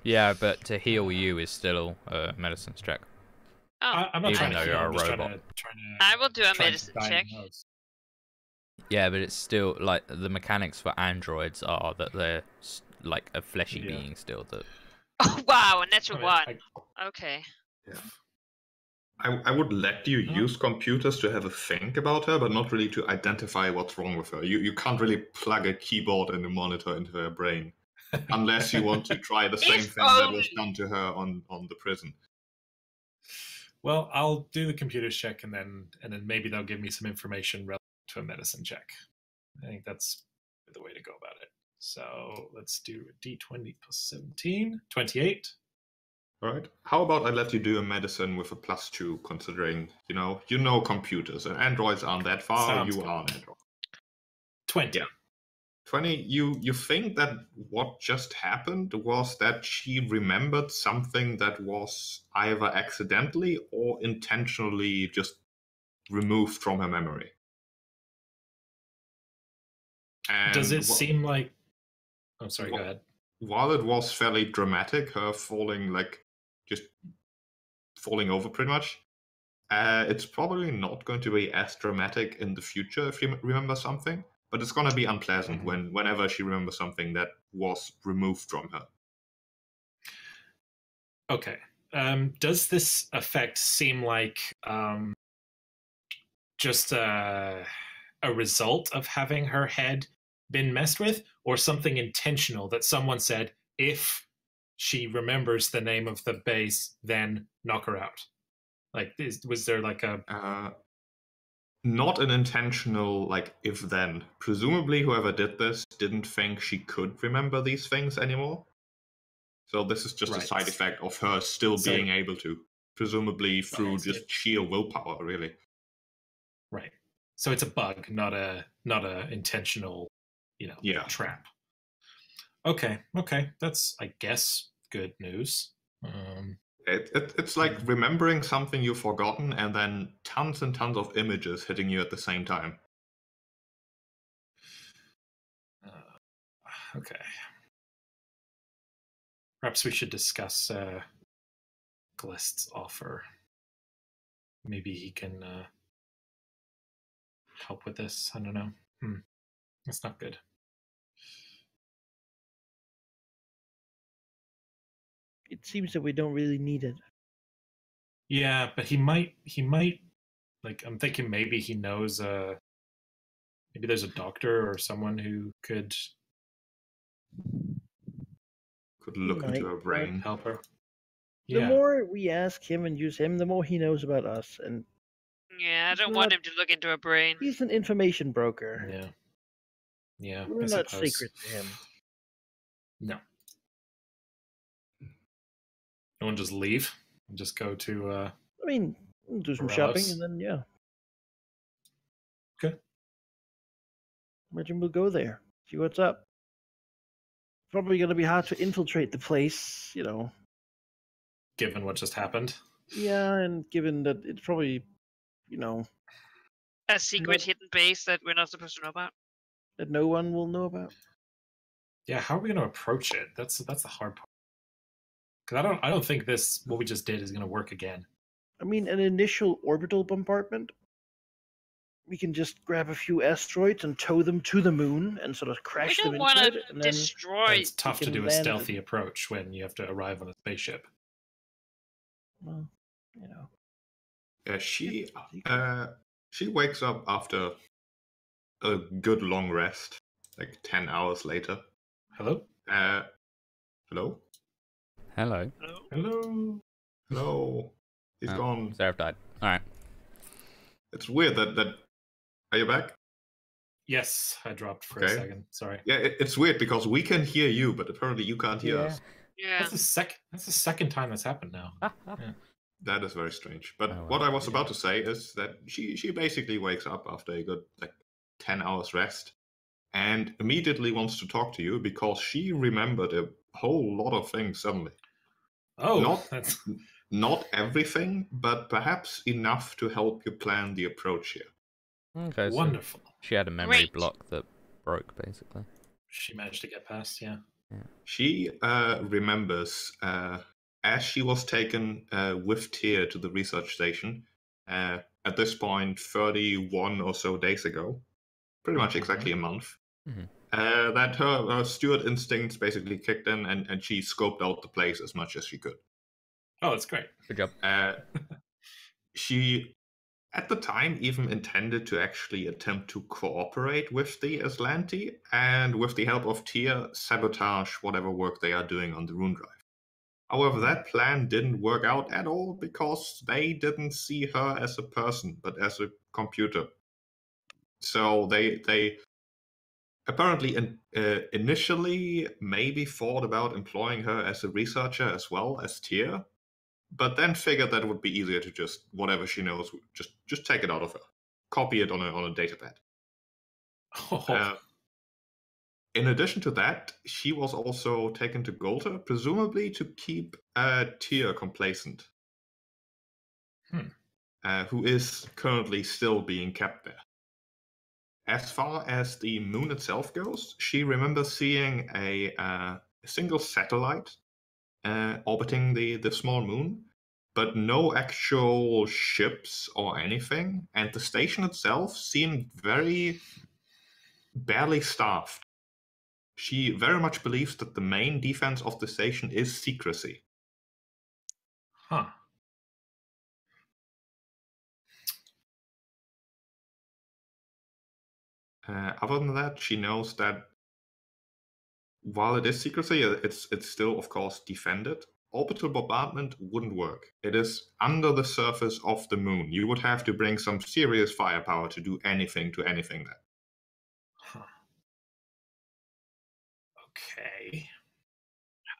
Yeah, but to heal you is still a medicine check. Oh, I'm not Even trying to though heal, you're I'm a just robot. trying to I will do a trying to medicine check. diagnose. Yeah, but it's still like the mechanics for androids are that they're like a fleshy Yeah. being still. That Oh, wow, a natural I mean, one. Okay. Yeah. I would let you use computers to have a think about her, but not really to identify what's wrong with her. You can't really plug a keyboard and a monitor into her brain. Unless you want to try the same If thing that was only. done to her on the prison. Well, I'll do the computers check, and then maybe they'll give me some information relevant to a medicine check. I think that's the way to go about it. So let's do a D20 plus 17, 28. All right. How about I let you do a medicine with a +2, considering you know computers and androids aren't that far. Sounds You good. are an android. 20. Yeah. 20. You think that what just happened was that she remembered something that was either accidentally or intentionally just removed from her memory. And Does it seem like? Oh, sorry. Wha- Go ahead. while it was fairly dramatic, her falling, like, just falling over pretty much, it's probably not going to be as dramatic in the future if you remember something, but it's going to be unpleasant whenever she remembers something that was removed from her. Okay. Does this effect seem like just a result of having her head been messed with, or something intentional that someone said, if she remembers the name of the base, then knock her out? Like, was there like a... Not an intentional, like, if then. Presumably, whoever did this didn't think she could remember these things anymore. So this is just a Right. side effect of her still So- being able to. Presumably through Okay, so- just sheer willpower, really. Right. So it's a bug, not a intentional, Yeah. trap. Okay. That's, I guess, good news. It's like remembering something you've forgotten and then tons and tons of images hitting you at the same time. Okay. Perhaps we should discuss Glist's offer. Maybe he can help with this. I don't know. That's not good. It seems that we don't really need it. Yeah, but he might like, I'm thinking maybe he knows maybe there's a doctor or someone who could Look might, into her brain. help her. The Yeah. more we ask him and use him, the more he knows about us, and Yeah, I He's don't want not- him to look into a brain. he's an information broker. Yeah. Yeah. We're I not suppose. sacred to him. No. No one just leave and just go to I mean, we'll do some Morales? shopping, and then yeah. Okay. Imagine we'll go there, see what's up. Probably going to be hard to infiltrate the place, given what just happened. Yeah, and given that it's probably, A secret hidden base that we're not supposed to know about. that no one will know about. Yeah, how are we going to approach it? That's the hard part. Because I don't think what we just did is going to work again. I mean, an initial orbital bombardment. We can just grab a few asteroids and tow them to the moon and sort of crash We them don't want into to it, and then destroy. It's tough to can do a land stealthy approach when you have to arrive on a spaceship. well, She wakes up after a good long rest, like 10 hours later. Hello? Hello? Hello. Hello? Hello? He's Oh, gone. Seraph died. Alright. It's weird that... Are you back? Yes, I dropped for a Okay. second. Sorry. Yeah, it's weird because we can hear you, but apparently you can't hear us. Yeah. That's the second time that's happened now. That is very strange. But Oh, well. what I was about to say is that she basically wakes up after a good 10 hours rest and immediately wants to talk to you because she remembered a whole lot of things suddenly. Oh, Not everything, but perhaps enough to help you plan the approach here. Okay, wonderful. So she had a memory Great. block that broke, basically. She managed to get past, yeah. She remembers as she was taken with Tyr to the research station, at this point 31 or so days ago, pretty much exactly a month, that her steward instincts basically kicked in and she scoped out the place as much as she could. Oh, that's great. Good job. She, at the time, even intended to actually attempt to cooperate with the Aslanti and, with the help of Tyr, sabotage whatever work they are doing on the rune drive. However, that plan didn't work out at all because they didn't see her as a person, but as a computer. So they apparently initially maybe thought about employing her as a researcher as well as Tyr, but then figured that it would be easier to just, whatever she knows, just take it out of her. Copy it on a datapad. Oh. In addition to that, she was also taken to Golter, presumably to keep Tyr complacent, who is currently still being kept there. As far as the moon itself goes, she remembers seeing a single satellite orbiting the small moon, but no actual ships or anything. And the station itself seemed very barely staffed. She very much believes that the main defense of the station is secrecy. Huh. Other than that, she knows that while it is secrecy, it's still, of course, defended. Orbital bombardment wouldn't work. It is under the surface of the moon. You would have to bring some serious firepower to do anything to anything there. Huh. Okay.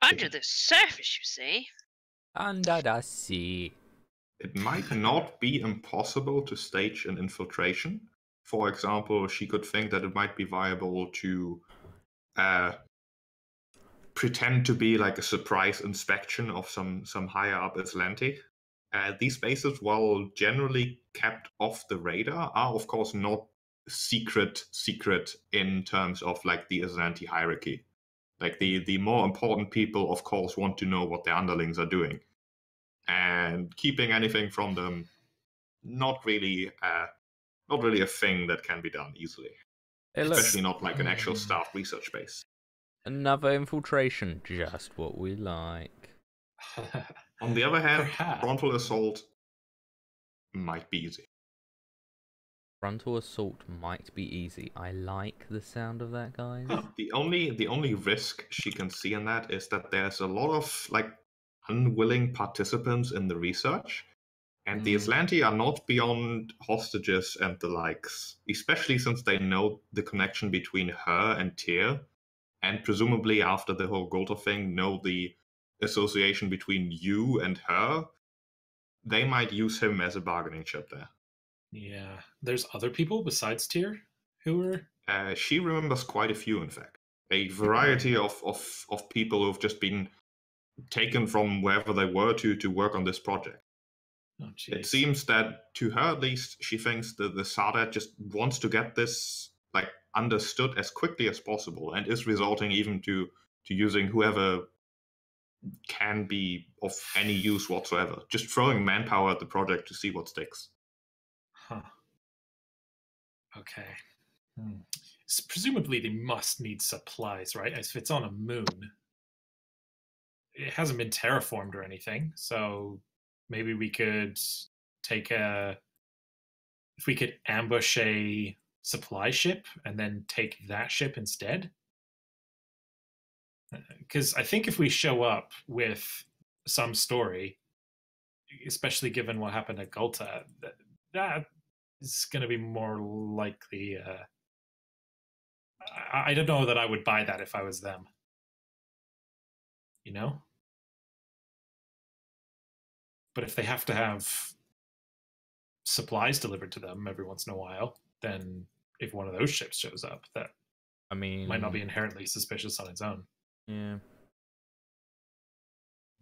Under the surface, you say? Under the sea. It might not be impossible to stage an infiltration. For example, she could think that it might be viable to pretend to be like a surprise inspection of some higher up Atlantic. These bases, while generally kept off the radar, are of course not secret in terms of like the Atlantic hierarchy. Like the more important people, of course, want to know what their underlings are doing, and keeping anything from them, not really a thing that can be done easily. Hey, look, Especially not like an actual staff research base. another infiltration, just what we like. On the other hand, Perhaps. frontal assault might be easy. Frontal assault might be easy. I like the sound of that, guys. Huh. The only risk she can see in that is that there's a lot of like unwilling participants in the research, and the Atlanti are not beyond hostages and the likes, especially since they know the connection between her and Tyr, and presumably after the whole Golter thing, know the association between you and her. They might use him as a bargaining chip there. Yeah. There's other people besides Tyr who are. She remembers quite a few, in fact. A variety of people who've just been taken from wherever they were to work on this project. Oh, jeez. It seems that, to her at least, she thinks that the Sardat just wants to get this like understood as quickly as possible, and is resorting even to using whoever can be of any use whatsoever. Just throwing manpower at the project to see what sticks. Huh. Okay. Presumably they must need supplies, right? If it's on a moon, it hasn't been terraformed or anything, so maybe we could if we could ambush a supply ship and then take that ship instead. Because I think if we show up with some story, especially given what happened at Gulta, that is going to be more likely. I don't know that I would buy that if I was them. You know? But if they have to have supplies delivered to them every once in a while, then if one of those ships shows up, that might not be inherently suspicious on its own. Yeah.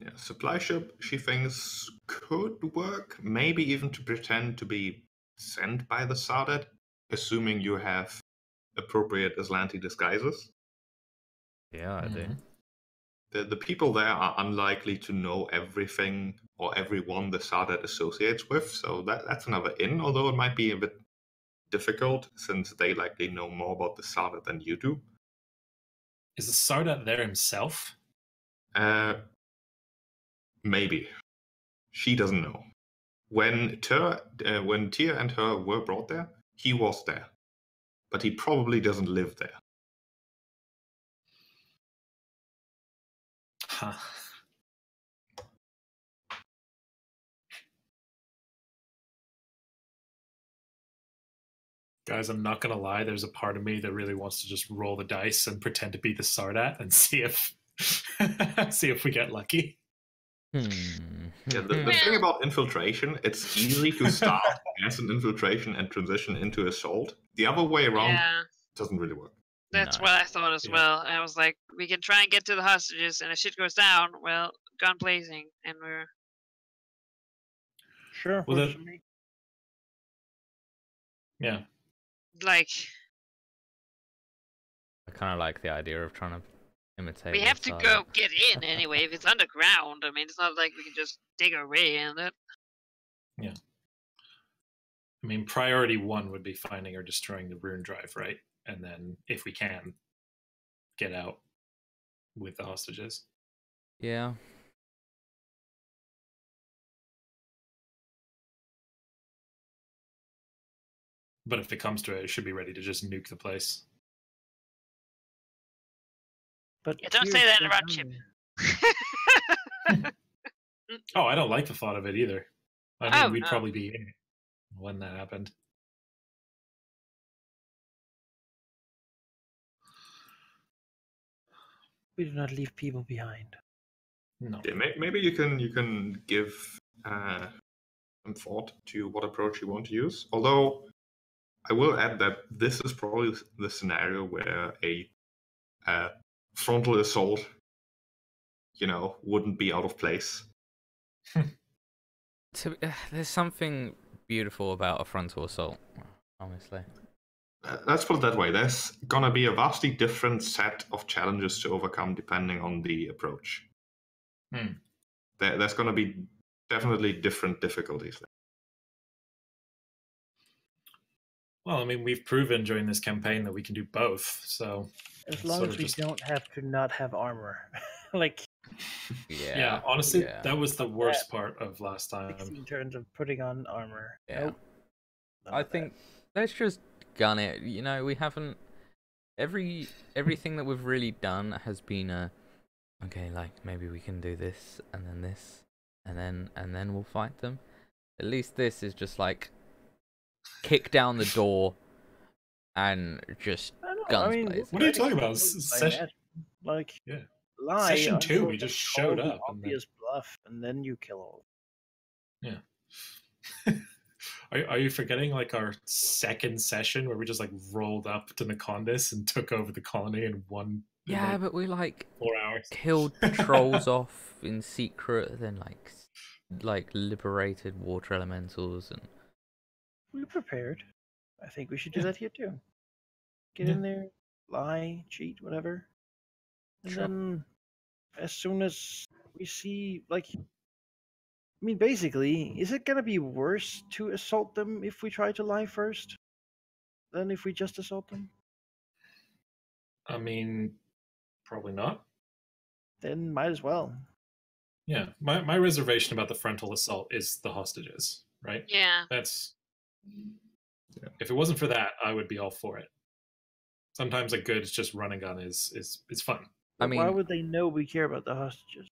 Yeah, supply ship, she thinks, could work. Maybe even to pretend to be sent by the Sardat, assuming you have appropriate Aslanti disguises. Yeah, I do. The people there are unlikely to know everything or everyone the Sardat associates with, so that's another in, although it might be a bit difficult since they likely know more about the Sardat than you do. Is the Sardat there himself? Maybe. She doesn't know. When Tyr and her were brought there, he was there. But he probably doesn't live there. Huh. Guys, I'm not gonna lie, there's a part of me that really wants to just roll the dice and pretend to be the Sardat and see if see if we get lucky. Yeah, the thing about infiltration, it's easy to start as an infiltration and transition into assault. The other way around doesn't really work. That's what I thought as well. I was like, we can try and get to the hostages, and if shit goes down, well, gun blazing, and we're... Sure, Well, fortunately. Yeah. Like, kind of like the idea of trying to imitate. We have to what's go get in anyway. If it's underground, I mean, it's not like we can just dig our way in it. Yeah. I mean, priority 1 would be finding or destroying the rune drive, right? And then, if we can, get out with the hostages. Yeah. But if it comes to it, it should be ready to just nuke the place. But Yeah, don't Tyr's say that still about down Chip. there. Oh, I don't like the thought of it either. I mean, Oh, we'd no. probably be in it when that happened. We do not leave people behind. No. Yeah, maybe you can give some thought to what approach you want to use. Although I will add that this is probably the scenario where a frontal assault, wouldn't be out of place. There's something beautiful about a frontal assault, honestly. Let's put it that way. There's gonna be a vastly different set of challenges to overcome depending on the approach. There's gonna be definitely different difficulties there. Well, I mean, we've proven during this campaign that we can do both, so... As long as we don't have to not have armor. Like, Yeah, honestly, yeah. that was the worst part of last time. 16 turns of putting on armor. Yeah. Nope. I think let's just gun it. We haven't everything that we've really done has been okay, like maybe we can do this and then this and then we'll fight them. At least this is just like kick down the door and just guns blazing. What are you talking about? Session, like, yeah. lie Session 2, until we they just call showed the up. obvious bluff, and then you kill all. Yeah. Are you forgetting like our second session where we just like rolled up to Nacondas and took over the colony in Yeah, but we like 4 hours. Killed trolls off in secret, then like liberated water elementals and. We prepared. I think we should do that here too. Get in there, lie, cheat, whatever, and then as soon as we see, like, I mean, basically, is it gonna be worse to assault them if we try to lie first than if we just assault them? I mean, probably not. Then might as well. Yeah, my reservation about the frontal assault is the hostages, right? Yeah. That's... If it wasn't for that, I would be all for it. Sometimes a good just run and gun is fun. I mean, why would they know we care about the hostages?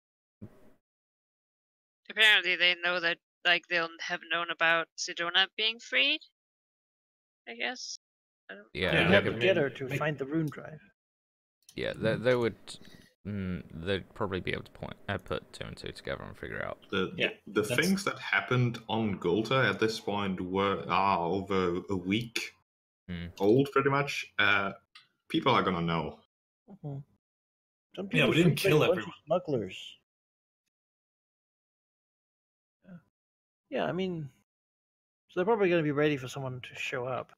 Apparently, they know that, like, they'll have known about Sedona being freed. I guess. Yeah, we have to get her to find the rune drive. Yeah, they would. They'd probably be able to put 2 and 2 together and figure out. The things that happened on Gulta at this point are over a week old, pretty much. People are gonna know. Some people we didn't kill a bunch everyone. of smugglers. Yeah, I mean, so they're probably going to be ready for someone to show up.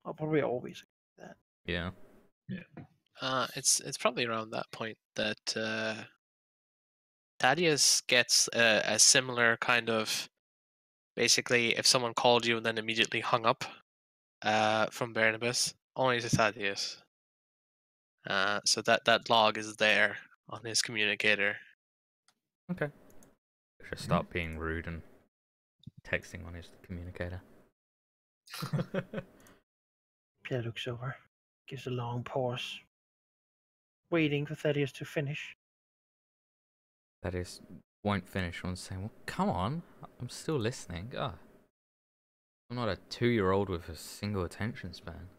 I'll probably always do that. Yeah. It's probably around that point that Thaddeus gets a similar kind of, basically, if someone called you and then immediately hung up from Barnabas, only to Thaddeus. So that log is there on his communicator. Okay. Should stop being rude and texting on his communicator. Pierre looks over, gives a long pause, waiting for Thaddeus to finish. Thaddeus won't finish on saying, "Well, come on, I'm still listening." I'm not a 2-year-old with a single attention span.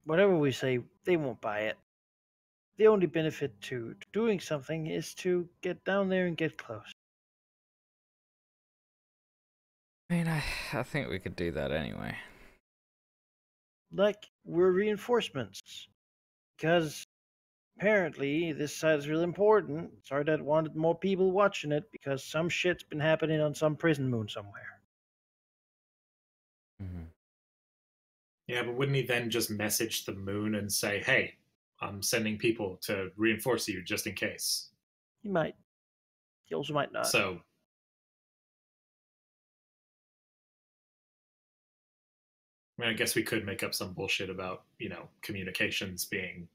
Whatever we say, they won't buy it. The only benefit to doing something is to get down there and get close. I mean, I think we could do that anyway. Like, we're reinforcements. Because apparently this site is really important. Sardat wanted more people watching it because some shit's been happening on some prison moon somewhere. Mhm. Yeah, but wouldn't he then just message the moon and say, "Hey, I'm sending people to reinforce you just in case"? He might. He also might not. So, I mean, I guess we could make up some bullshit about, communications being.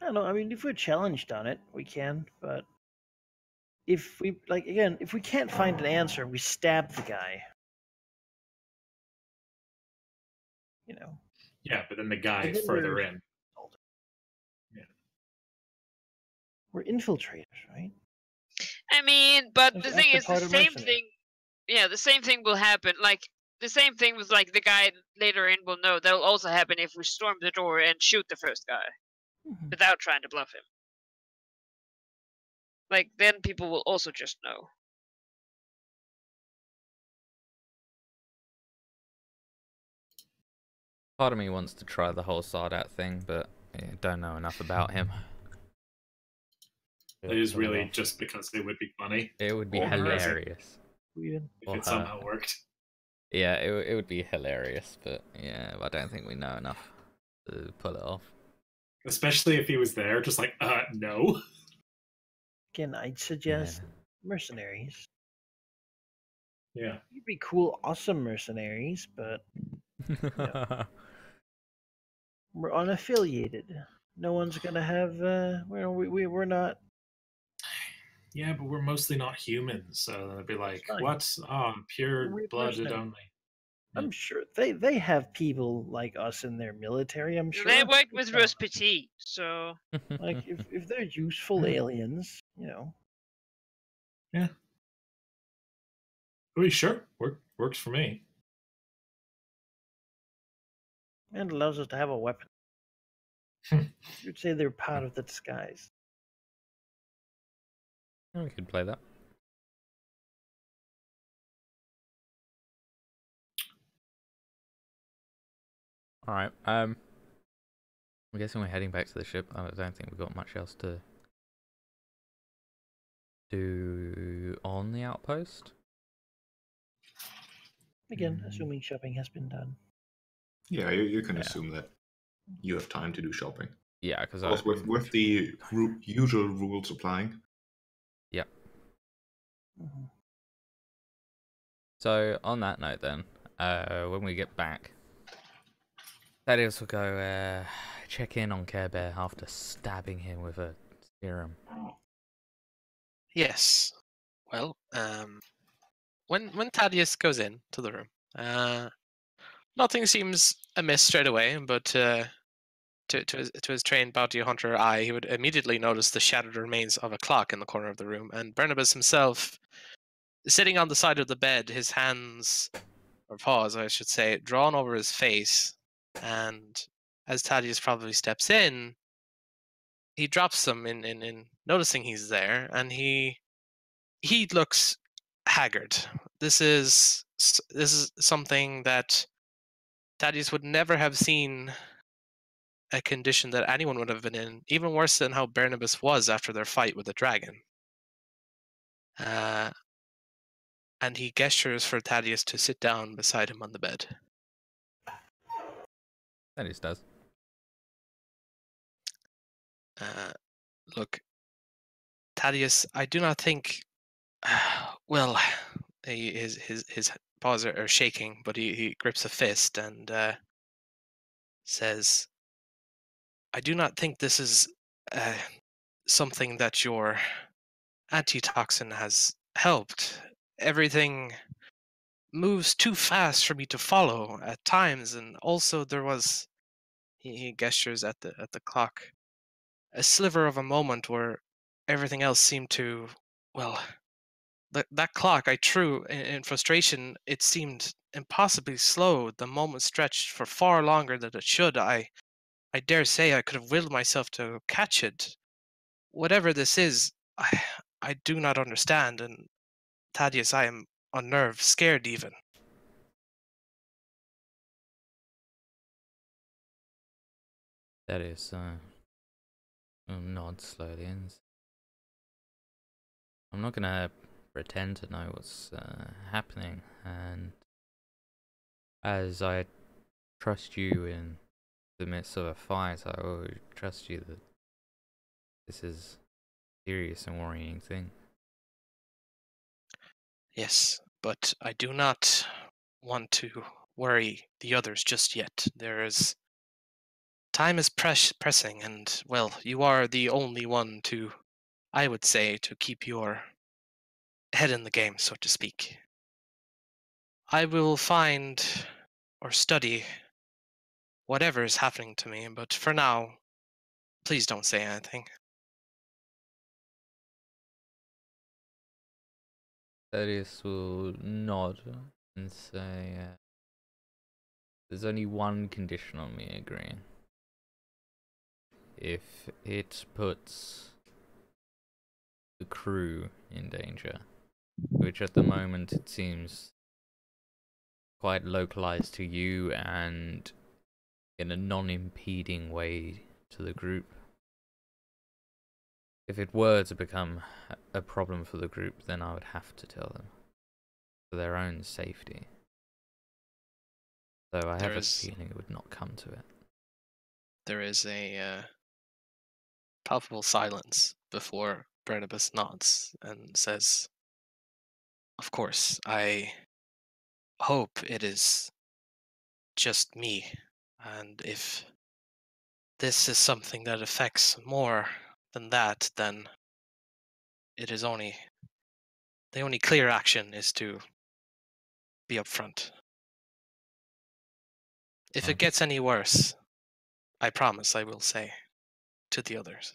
I don't know. I mean, if we're challenged on it, we can. But if we if we can't find an answer, we stab the guy. You know. Yeah, but then the guy And then further in. Yeah. We're infiltrators, right? I mean, but the thing After is, the part of same mercenary. thing. Yeah, the same thing will happen. Like the same thing with like the guy later in will know. That will also happen if we storm the door and shoot the first guy Mhm. without trying to bluff him. Like then people will also just know. Part of me wants to try the whole Sardat thing, but I don't know enough about him. It is Pull it really off. just because it would be funny. It would be Or is it- hilarious. Weird. If Or it her. somehow worked. Yeah, it would be hilarious, but yeah, I don't think we know enough to pull it off. Especially if he was there, just like, no. Again, I'd suggest mercenaries. Yeah. You'd be cool, awesome mercenaries, but we're unaffiliated. No one's gonna have. We're not. Yeah, but we're mostly not humans, so they'd be like, Fine. what? Oh, pure We're blooded mercenaries. only. I'm sure they have people like us in their military. I'm sure They worked It's with fine. Rose Petit, so Like if they're useful aliens, Yeah. Oh, sure. Works for me. and allows us to have a weapon. You'd say they're part of the disguise. We could play that. Alright, I'm guessing we're heading back to the ship. I don't think we've got much else to do on the outpost. Again, assuming shopping has been done. Yeah, you can assume that you have time to do shopping. Yeah, because with the usual rules applying. Yeah. Mhm. So on that note, then, when we get back, Thaddeus will go check in on Care Bear after stabbing him with a serum. Yes. Well, when Thaddeus goes in to the room, nothing seems amiss straight away, but to his trained bounty hunter eye, he would immediately notice the shattered remains of a clock in the corner of the room, and Barnabas himself, sitting on the side of the bed, his hands, or paws, I should say, drawn over his face, and as Thaddeus probably steps in, he drops them in noticing he's there, and he looks haggard. This is something that Thaddeus would never have seen, a condition that anyone would have been in, even worse than how Barnabas was after their fight with the dragon. And he gestures for Thaddeus to sit down beside him on the bed. Thaddeus does. Look, Thaddeus, I do not think. Well, his paws are shaking, but he grips a fist and says, "I do not think this is something that your antitoxin has helped. Everything moves too fast for me to follow at times, and also there was." He gestures at the clock. A sliver of a moment where everything else seemed to, well, that clock I threw in frustration. It seemed impossibly slow. The moment stretched for far longer than it should. I dare say I could have willed myself to catch it. Whatever this is, I do not understand, and Thaddeus, I am unnerved, scared even. Thaddeus Nod slowly and I'm not gonna pretend to know what's happening, and as I trust you in the midst of a fight, I will trust you that this is a serious and worrying thing. Yes, but I do not want to worry the others just yet. Time is pressing, and, well, you are the only one to, I would say, to keep your head in the game, so to speak. I will find or study whatever is happening to me, but for now, please don't say anything. Thaddeus will nod and say, there's only one condition on me agreeing. If it puts the crew in danger, which at the moment it seems quite localized to you and in a non-impeding way to the group. If it were to become a problem for the group, then I would have to tell them, for their own safety. Though I have a feeling it would not come to it. There is a palpable silence before Barnabas nods and says, "Of course, I hope it is just me, and if this is something that affects more than that, then it is only the only clear action is to be upfront. If it gets any worse, I promise I will say to the others."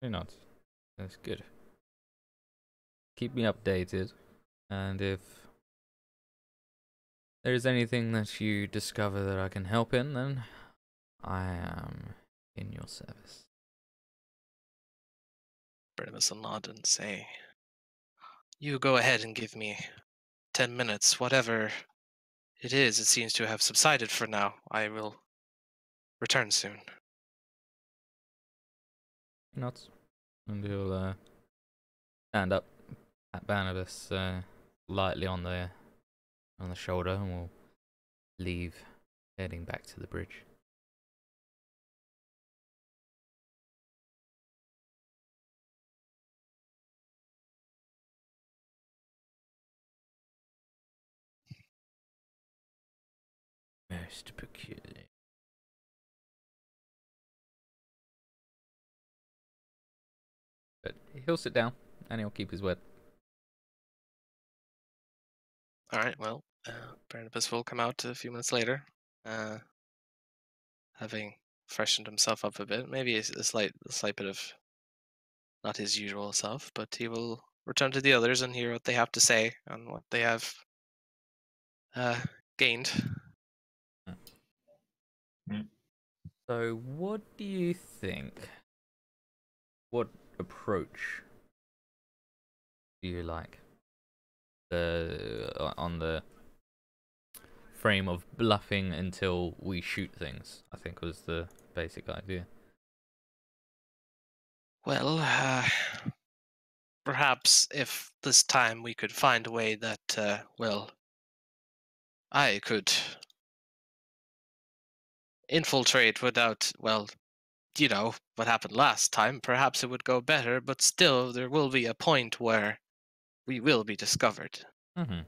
Why not? That's good. Keep me updated, and if there is anything that you discover that I can help in, then I am in your service. Barnabas will nod and say, "You go ahead and give me 10 minutes, whatever it is. It seems to have subsided for now. I will return soon." He nods, and he'll stand up at Barnabas lightly on the shoulder, and we'll leave, heading back to the bridge. Most peculiar. But he'll sit down, and he'll keep his word. All right, well, Barnabas will come out a few minutes later, having freshened himself up a bit. Maybe a slight bit of not his usual self, but he will return to the others and hear what they have to say and what they have gained. So, what do you think? What approach do you like? On the frame of bluffing until we shoot things, I think was the basic idea. Well, perhaps if this time we could find a way that, well, I could infiltrate without, well, you know, what happened last time, perhaps it would go better, but still there will be a point where we will be discovered. Mm-hmm.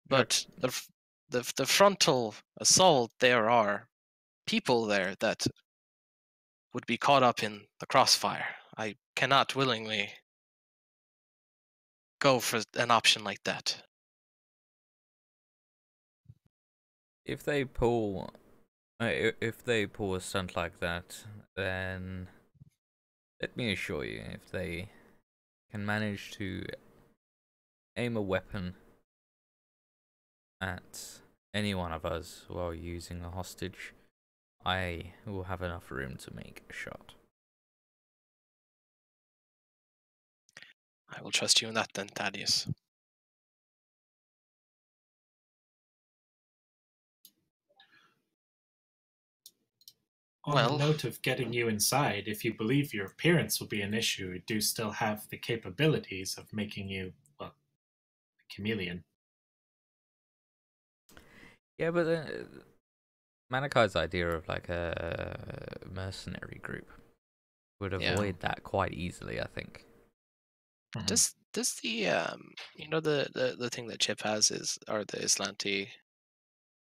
But the frontal assault, there are people there that would be caught up in the crossfire. I cannot willingly go for an option like that. If they pull a stunt like that, then let me assure you, if they can manage to aim a weapon at any one of us while using a hostage, I will have enough room to make a shot. I will trust you in that then, Thaddeus. On Well- the note of getting you inside, if you believe your appearance will be an issue, you do still have the capabilities of making you, well, a chameleon. Yeah, but Manakai's idea of like a mercenary group would Yeah. avoid that quite easily, I think. Mhm. Does the the thing that Chip has or the Islanti,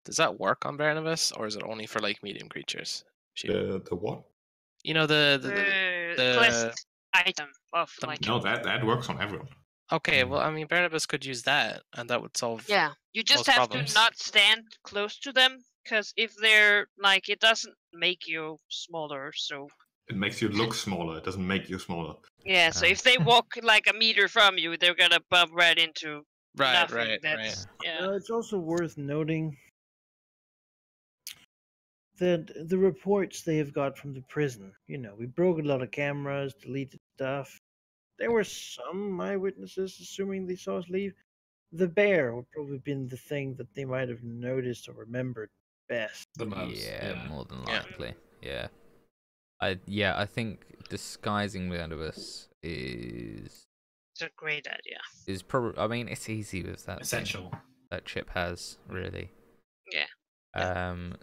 does that work on Barnabas, or is it only for like medium creatures? The what? You know the quest item of the- like. No, that works on everyone. Okay, well, I mean, Barnabas could use that, and that would solve. Yeah, you just most have problems. to not stand close to them, because if they're like, it doesn't make you smaller. So It makes you look smaller. It doesn't make you smaller. yeah, so Ah. if they walk like a meter from you, they're gonna bump right into Right, nothing. right, That's yeah. Now, it's also worth noting that the reports they have got from the prison, we broke a lot of cameras, deleted stuff. There were some eyewitnesses assuming they saw us leave. The bear would probably been the thing that they might have noticed or remembered best. The most. Yeah, more than Yeah. likely. Yeah. I think disguising Barnabas is It's a great idea. probably. I mean, it's easy with that thing Essential. that Chip has, really. Yeah.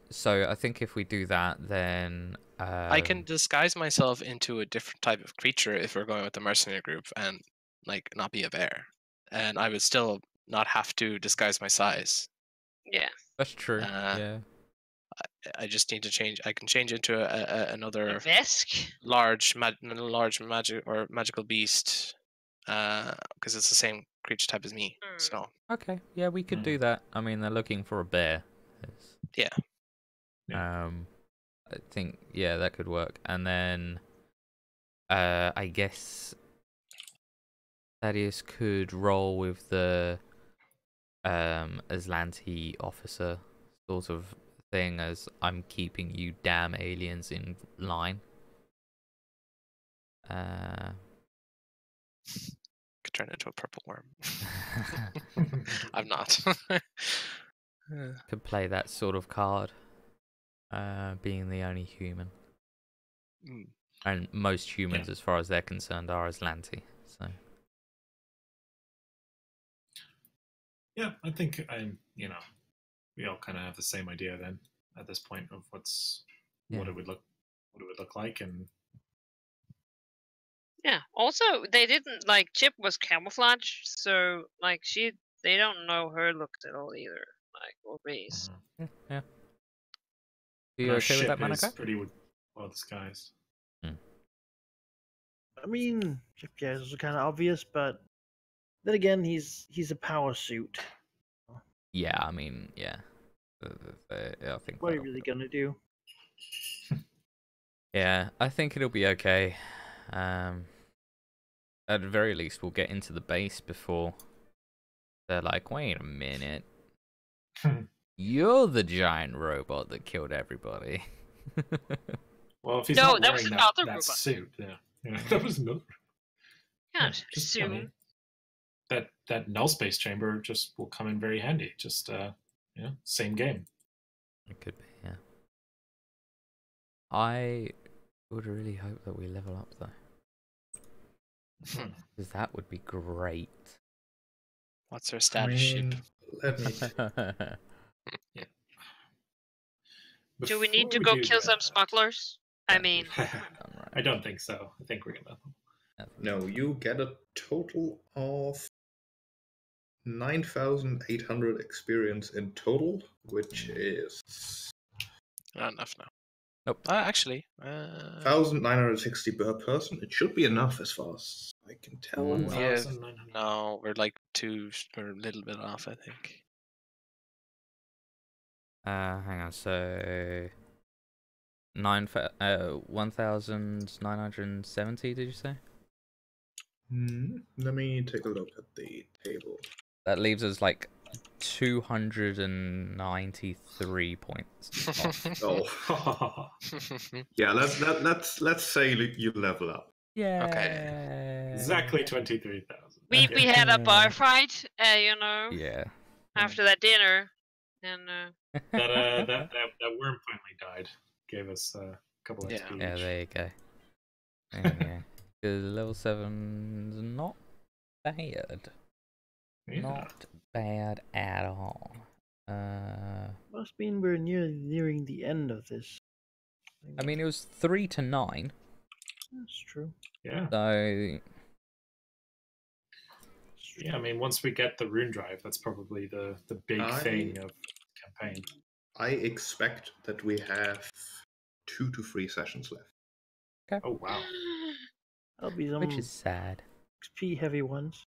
So I think if we do that, then I can disguise myself into a different type of creature if we're going with the mercenary group, and like not be a bear, and I would still not have to disguise my size. Yeah. That's true. Uh, Yeah. I just need to change. I can change into another A Vesk? large magic or magical beast, because it's the same creature type as me. Hmm. So Okay. Yeah, we could do that. I mean, they're looking for a bear. yeah. I think that could work. And then I guess Thaddeus could roll with the Aslanti officer sort of thing, as I'm keeping you damn aliens in line. Could turn into a purple worm. I'm not. Could play that sort of card, being the only human. Mm. And most humans, as far as they're concerned, are Aslanti. So Yeah, I think we all kind of have the same idea then at this point of what Yeah. it would look like, and Yeah. Also, they didn't like Chip was camouflage, so like they don't know her look at all either. Like or race. yeah. Are and you our okay with ship that, is Manaka? pretty well disguised. I mean, yeah, it's kind of obvious, but then again, he's a power suit. Yeah, I mean, yeah. I think. What are you that'll- really gonna do? Yeah, I think it'll be okay. At the very least, we'll get into the base before they're like, wait a minute. You're the giant robot that killed everybody. Well, if he's No, not that was wearing another that robot. suit, yeah, that was another. Can't I assume. mean, that null space chamber just will come in very handy. Just same game. It could be, yeah. I would really hope that we level up, though. Because that would be great. What's her status sheet? Let me. Do we need to Before go we do kill some that- smugglers? I mean, I don't think so. I think we're gonna. No, you get a total of 9,800 experience in total, which is Not enough now. Nope. Actually, 1,960 per person. It should be enough as far as I can tell. 1,900. no, we're like we're a little bit off, I think. Hang on, so 1,970, did you say? Let me take a look at the table. That leaves us like 293 points. Oh, yeah. Let's say you level up. Yeah. Okay. Exactly 23,000. we had a bar fight, Yeah. after that dinner, and that worm finally died. Gave us Couple Yeah. XP Yeah, each. there you go. There you go. Because level 7's not bad. Yeah. Not bad at all. Must mean we're nearing the end of this. I mean, it was 3 to 9, That's true. Yeah. so Yeah, I mean, once we get the rune drive, that's probably the big thing of campaign. I expect that we have 2 to 3 sessions left. Oh, wow. That'll be some which is sad. XP heavy ones.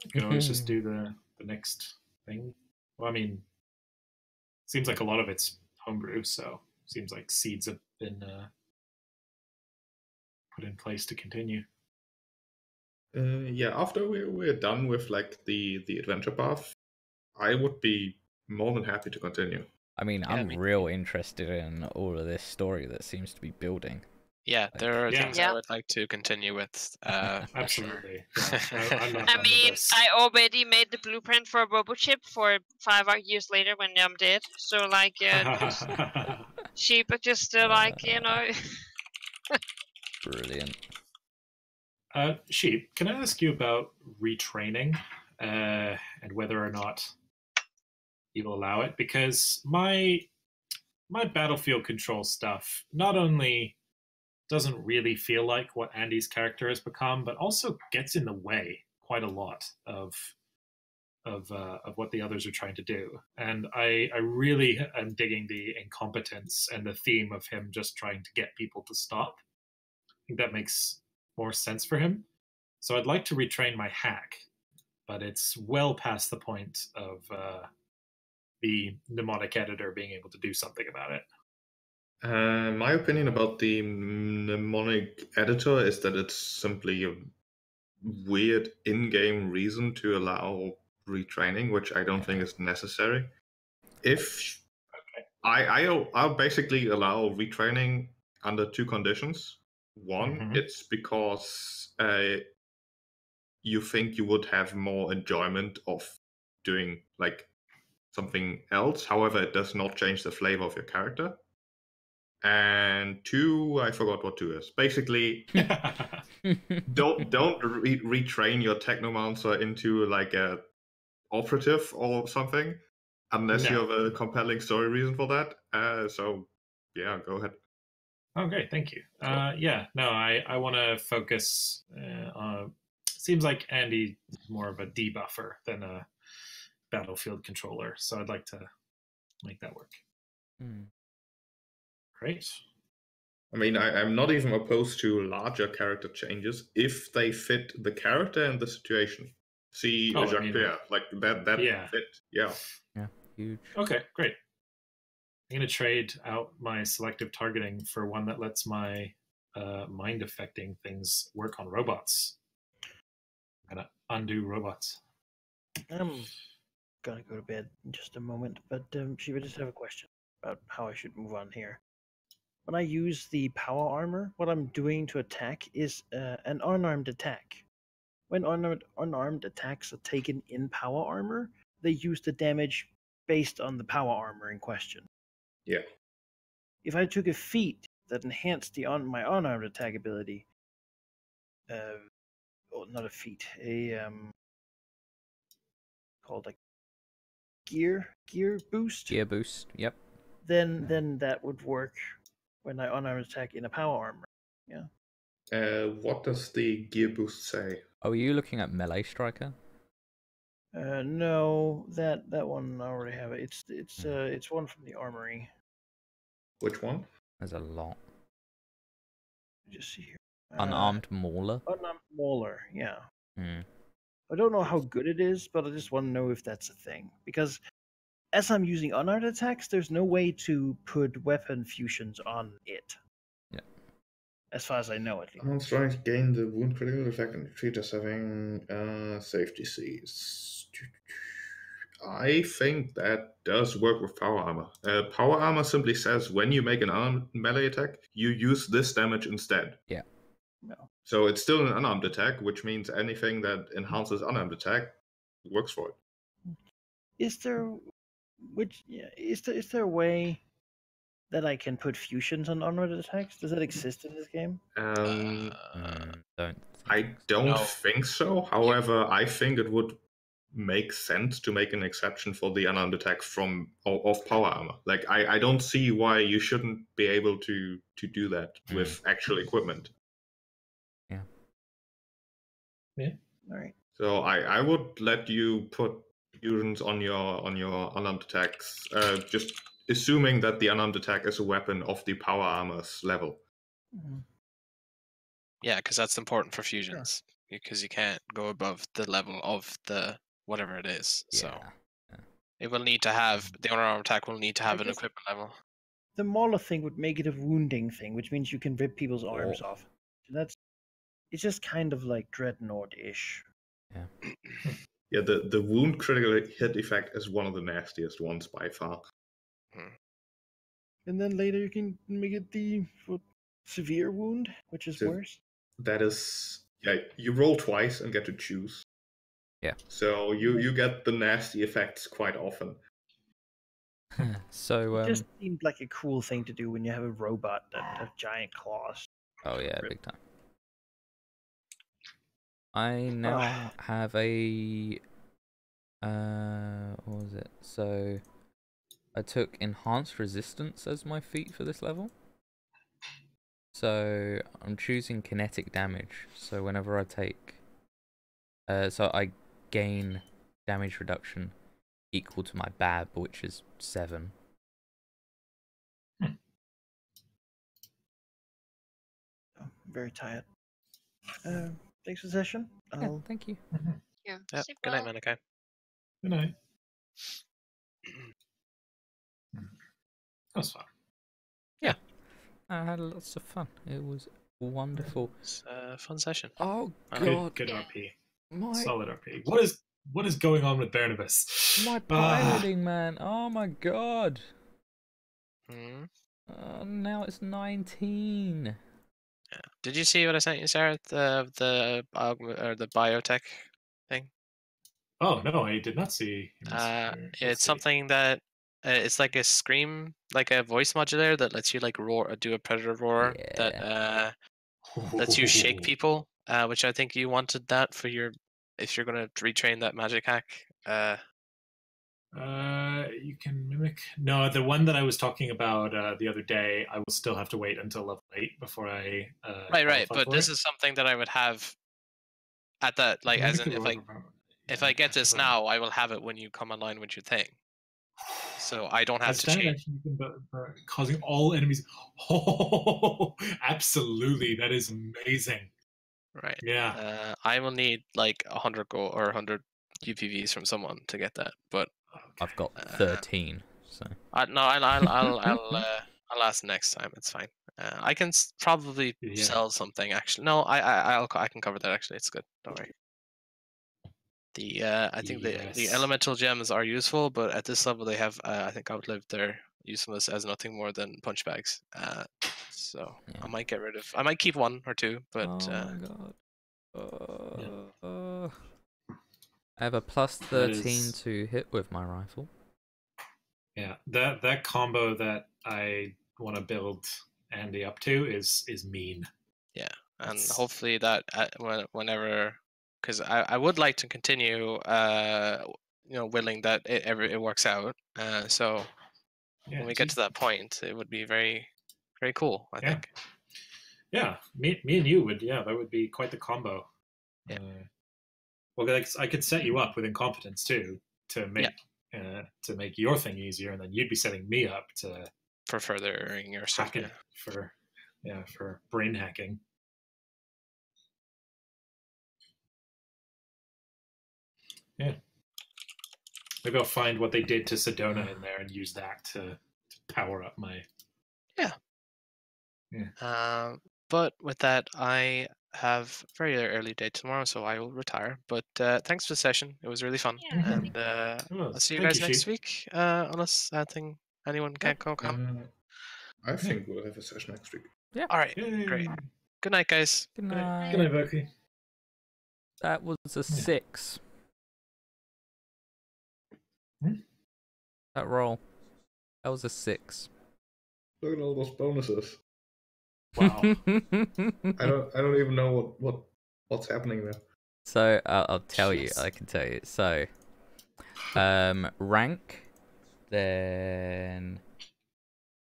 You can always just do the next thing. Well, I mean, seems like a lot of it's homebrew, so seems like seeds have been put in place to continue. Yeah, after we're done with like the adventure path, I would be more than happy to continue. I mean, Yeah, I'm me real interested in all of this story that seems to be building. Yeah, there are Yeah. things Yeah. I would like to continue with. For sure. Absolutely. Yeah, I'm not I done with mean, this. I already made the blueprint for a RoboChip for 5 years later when I'm dead. So, like, sheep are just still, like, you know. Brilliant. Sheep, can I ask you about retraining and whether or not you'll allow it? Because my battlefield control stuff not only doesn't really feel like what Andy's character has become, but also gets in the way quite a lot of what the others are trying to do. And I really am digging the incompetence and the theme of him just trying to get people to stop. I think that makes more sense for him. So I'd like to retrain my hack, but it's well past the point of the mnemonic editor being able to do something about it. My opinion about the mnemonic editor is that it's simply a weird in-game reason to allow retraining, which I don't think is necessary. If I'll basically allow retraining under 2 conditions. One, Mhm. it's because you think you would have more enjoyment of doing like something else. However, it does not change the flavor of your character. And 2, I forgot what 2 is. Basically, don't retrain your technomancer into like a operative or something, unless you No. have a compelling story reason for that. So yeah, go ahead. Oh, great, thank you. Cool. Yeah, no, I want to focus on. Seems like Andy is more of a debuffer than a battlefield controller, so I'd like to make that work. Great. I mean, I'm not even opposed to larger character changes if they fit the character and the situation. See Oh, I Jacques mean, Pierre, like that yeah. fit. Yeah. Yeah, huge. Okay, great. I'm going to trade out my selective targeting for one that lets my mind affecting things work on robots. I'm going to undo robots. I'm gonna go to bed in just a moment, but Shiva, just have a question about how I should move on here. When I use the power armor, what I'm doing to attack is an unarmed attack. When unarmed attacks are taken in power armor, they use the damage based on the power armor in question. Yeah. If I took a feat that enhanced my unarmed attack ability, well, not a feat, called like gear boost. Gear boost, yep. Then that would work when I unarmed attack in a power armor. Yeah. What does the gear boost say? Oh, are you looking at melee striker? No, that one I already have it. It's one from the armory. Which one? There's a lot. Just see here. Unarmed mauler. Unarmed mauler. Yeah. Hmm. I don't know how good it is, but I just want to know if that's a thing. Because as I'm using unarmed attacks, there's no way to put weapon fusions on it. Yeah. As far as I know, at least. I'm trying to gain the wound critical effect and treat as having safety Cs. I think that does work with power armor. Power armor simply says when you make an unarmed melee attack, you use this damage instead. Yeah. No. So it's still an unarmed attack, which means anything that enhances unarmed attack works for it. Is there a way that I can put fusions on unarmed attacks? Does that exist in this game? Don't. I think so. don't No. think so. However, I think it would make sense to make an exception for the unarmed attacks from of power armor. Like I don't see why you shouldn't be able to do that with actual equipment. Yeah. All right. So I would let you put fusions on your unarmed attacks, just assuming that the unarmed attack is a weapon of the power armor's level. Mhm. Yeah, because that's important for fusions. Because you can't go above the level of the whatever it is. So Yeah. it will need to have the unarmed attack will need to have an guess- equipment level. The Mauler thing would make it a wounding thing, which means you can rip people's arms off. So it's just kind of like Dreadnought-ish. Yeah, the wound critical hit effect is one of the nastiest ones by far. And then later you can make it the severe wound, which is So- worse. That is, yeah, you roll twice and get to choose. Yeah. So you get the nasty effects quite often. So It just seemed like a cool thing to do when you have a robot that has giant claws. oh yeah, big time. I now have a what was it? So I took enhanced resistance as my feat for this level. So I'm choosing kinetic damage. So whenever I take so I gain damage reduction equal to my BAB, which is 7. Oh, I'm very tired. Thanks for the session. Yeah, thank you. Yeah. Yep. sleep Good night, well. Manikai. Good night. That was fun. I had lots of fun. It was wonderful. It's a fun session. Oh Good, god, good RP. my Solid RP. What is going on with Barnabas? my piloting, man. Oh my god. Hmm. Now it's 19. Yeah. Did you see what I sent you, Sarah? The biotech thing. Oh no, I did not see. Let's It's see. something that it's like a scream, like a voice modulator that lets you like roar, do a predator roar that lets you shake people. Which I think you wanted that for your if you're gonna retrain that magic hack. You can mimic. No, the one that I was talking about the other day, I will still have to wait until level 8 before I. Right. qualify But for this it. is something that I would have at that, like, as in if I get this now, I will have it when you come online with your thing. So I don't have to standard change. action, you can causing all enemies. Oh, absolutely! That is amazing. Right. Yeah. I will need like 100 gold or 100 UPVs from someone to get that, but I've got 13. So no, I'll ask next time. It's fine. I can probably Yeah. sell something. Actually, no, I can cover that. Actually, it's good. Don't worry. I think the Yes. elemental gems are useful, but at this level they have I think outlived their usefulness as nothing more than punch bags. So Yeah. I might get rid of. I might keep one or two, but oh my god. I have a plus 13 to hit with my rifle. Yeah, that combo that I want to build Andy up to is mean. yeah, and hopefully that whenever, because I would like to continue, willing that it works out. So when we get to that point, it would be very, very cool. I think. Yeah, me and you would. Yeah, that would be quite the combo. Yeah. Well, like, I could set you up with incompetence too to make your thing easier, and then you'd be setting me up to for furthering your stuff. hack it for brain hacking. Yeah. Maybe I'll find what they did to Sedona in there and use that to power up my. Yeah. But with that, I have a very early day tomorrow, so I will retire. But thanks for the session; it was really fun, Yeah, and I'll see you Thank guys you, next Sheep. week. Unless anyone can't come. I think we'll have a session next week. Yeah. All right, Yay. great. Good night, guys. Good night. Good night, Bucky. That was a 6. Hmm? That roll. That was a 6. Look at all those bonuses. Wow. I don't even know what's happening there. So I'll tell you. Jeez. I can tell you. So, rank, then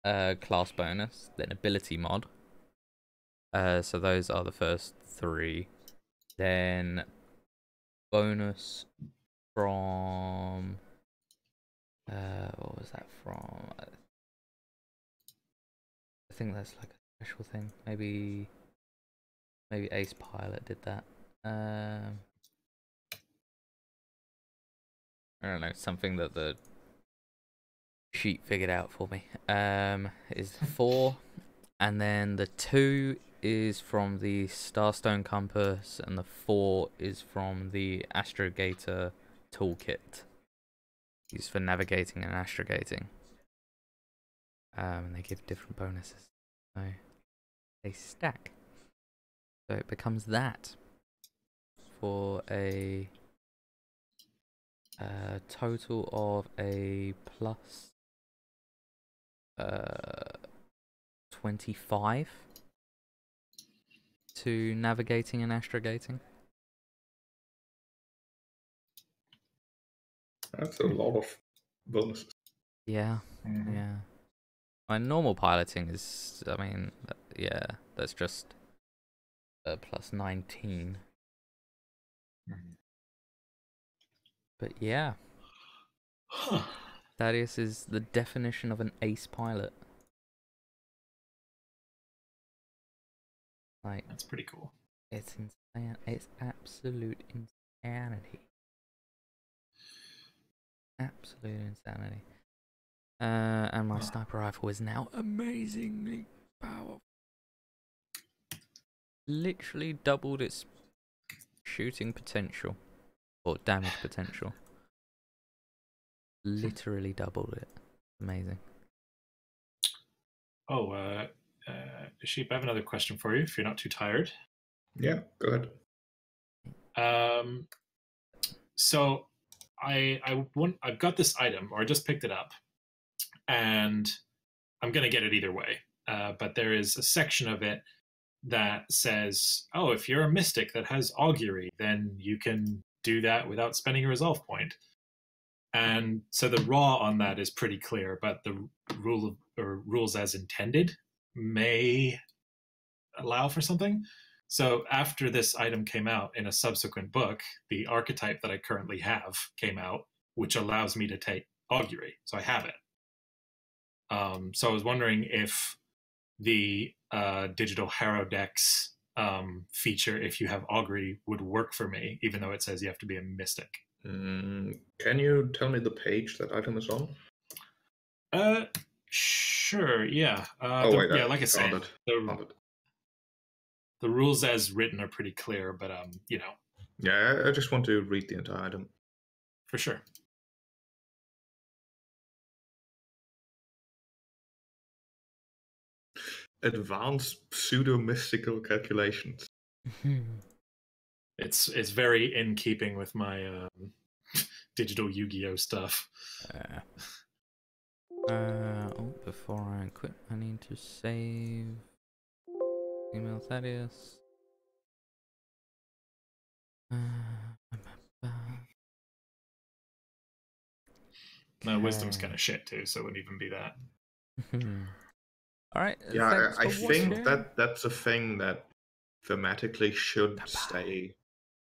class bonus, then ability mod. So those are the first three. Then bonus from what was that from? I think that's like a special thing. Maybe Ace Pilot did that. I don't know, something that the sheet figured out for me. Is 4, and then the 2 is from the Starstone Compass, and the 4 is from the Astrogator toolkit, used for navigating and astrogating. And they give different bonuses, so they stack. So it becomes that for a total of a plus 25 to navigating and astrogating. That's a lot of bonuses. Yeah, Mhm. yeah. My normal piloting is, I mean, yeah, that's just plus 19. Mhm. But yeah, Huh. Thaddeus is the definition of an ace pilot. Like, That's pretty cool. it's insane. It's absolute insanity. Absolute insanity. And my sniper rifle is now amazingly powerful. Literally doubled its shooting potential. Or damage potential. Literally doubled it. Amazing. Oh, Sheep, I have another question for you if you're not too tired. Yeah, go ahead. So I've got this item, or I just picked it up, and I'm gonna get it either way. But there is a section of it that says, "Oh, if you're a mystic that has augury, then you can do that without spending a resolve point." And so the raw on that is pretty clear, but the rules as intended may allow for something. So after this item came out in a subsequent book, the archetype that I currently have came out, which allows me to take augury. So I have it. So I was wondering if the digital Harrow-Dex feature, if you have augury, would work for me, even though it says you have to be a mystic. Can you tell me the page that item is on? Sure, yeah. Wait, yeah, like I said, found it. The rules as written are pretty clear, but Yeah, I just want to read the entire item. for sure. Advanced pseudo-mystical calculations. It's very in keeping with my digital Yu-Gi-Oh stuff. Before I quit, I need to save email Thaddeus. My wisdom's kind of shit too, so it wouldn't even be that. All right. Yeah, I for think watching. that's a thing that thematically should stay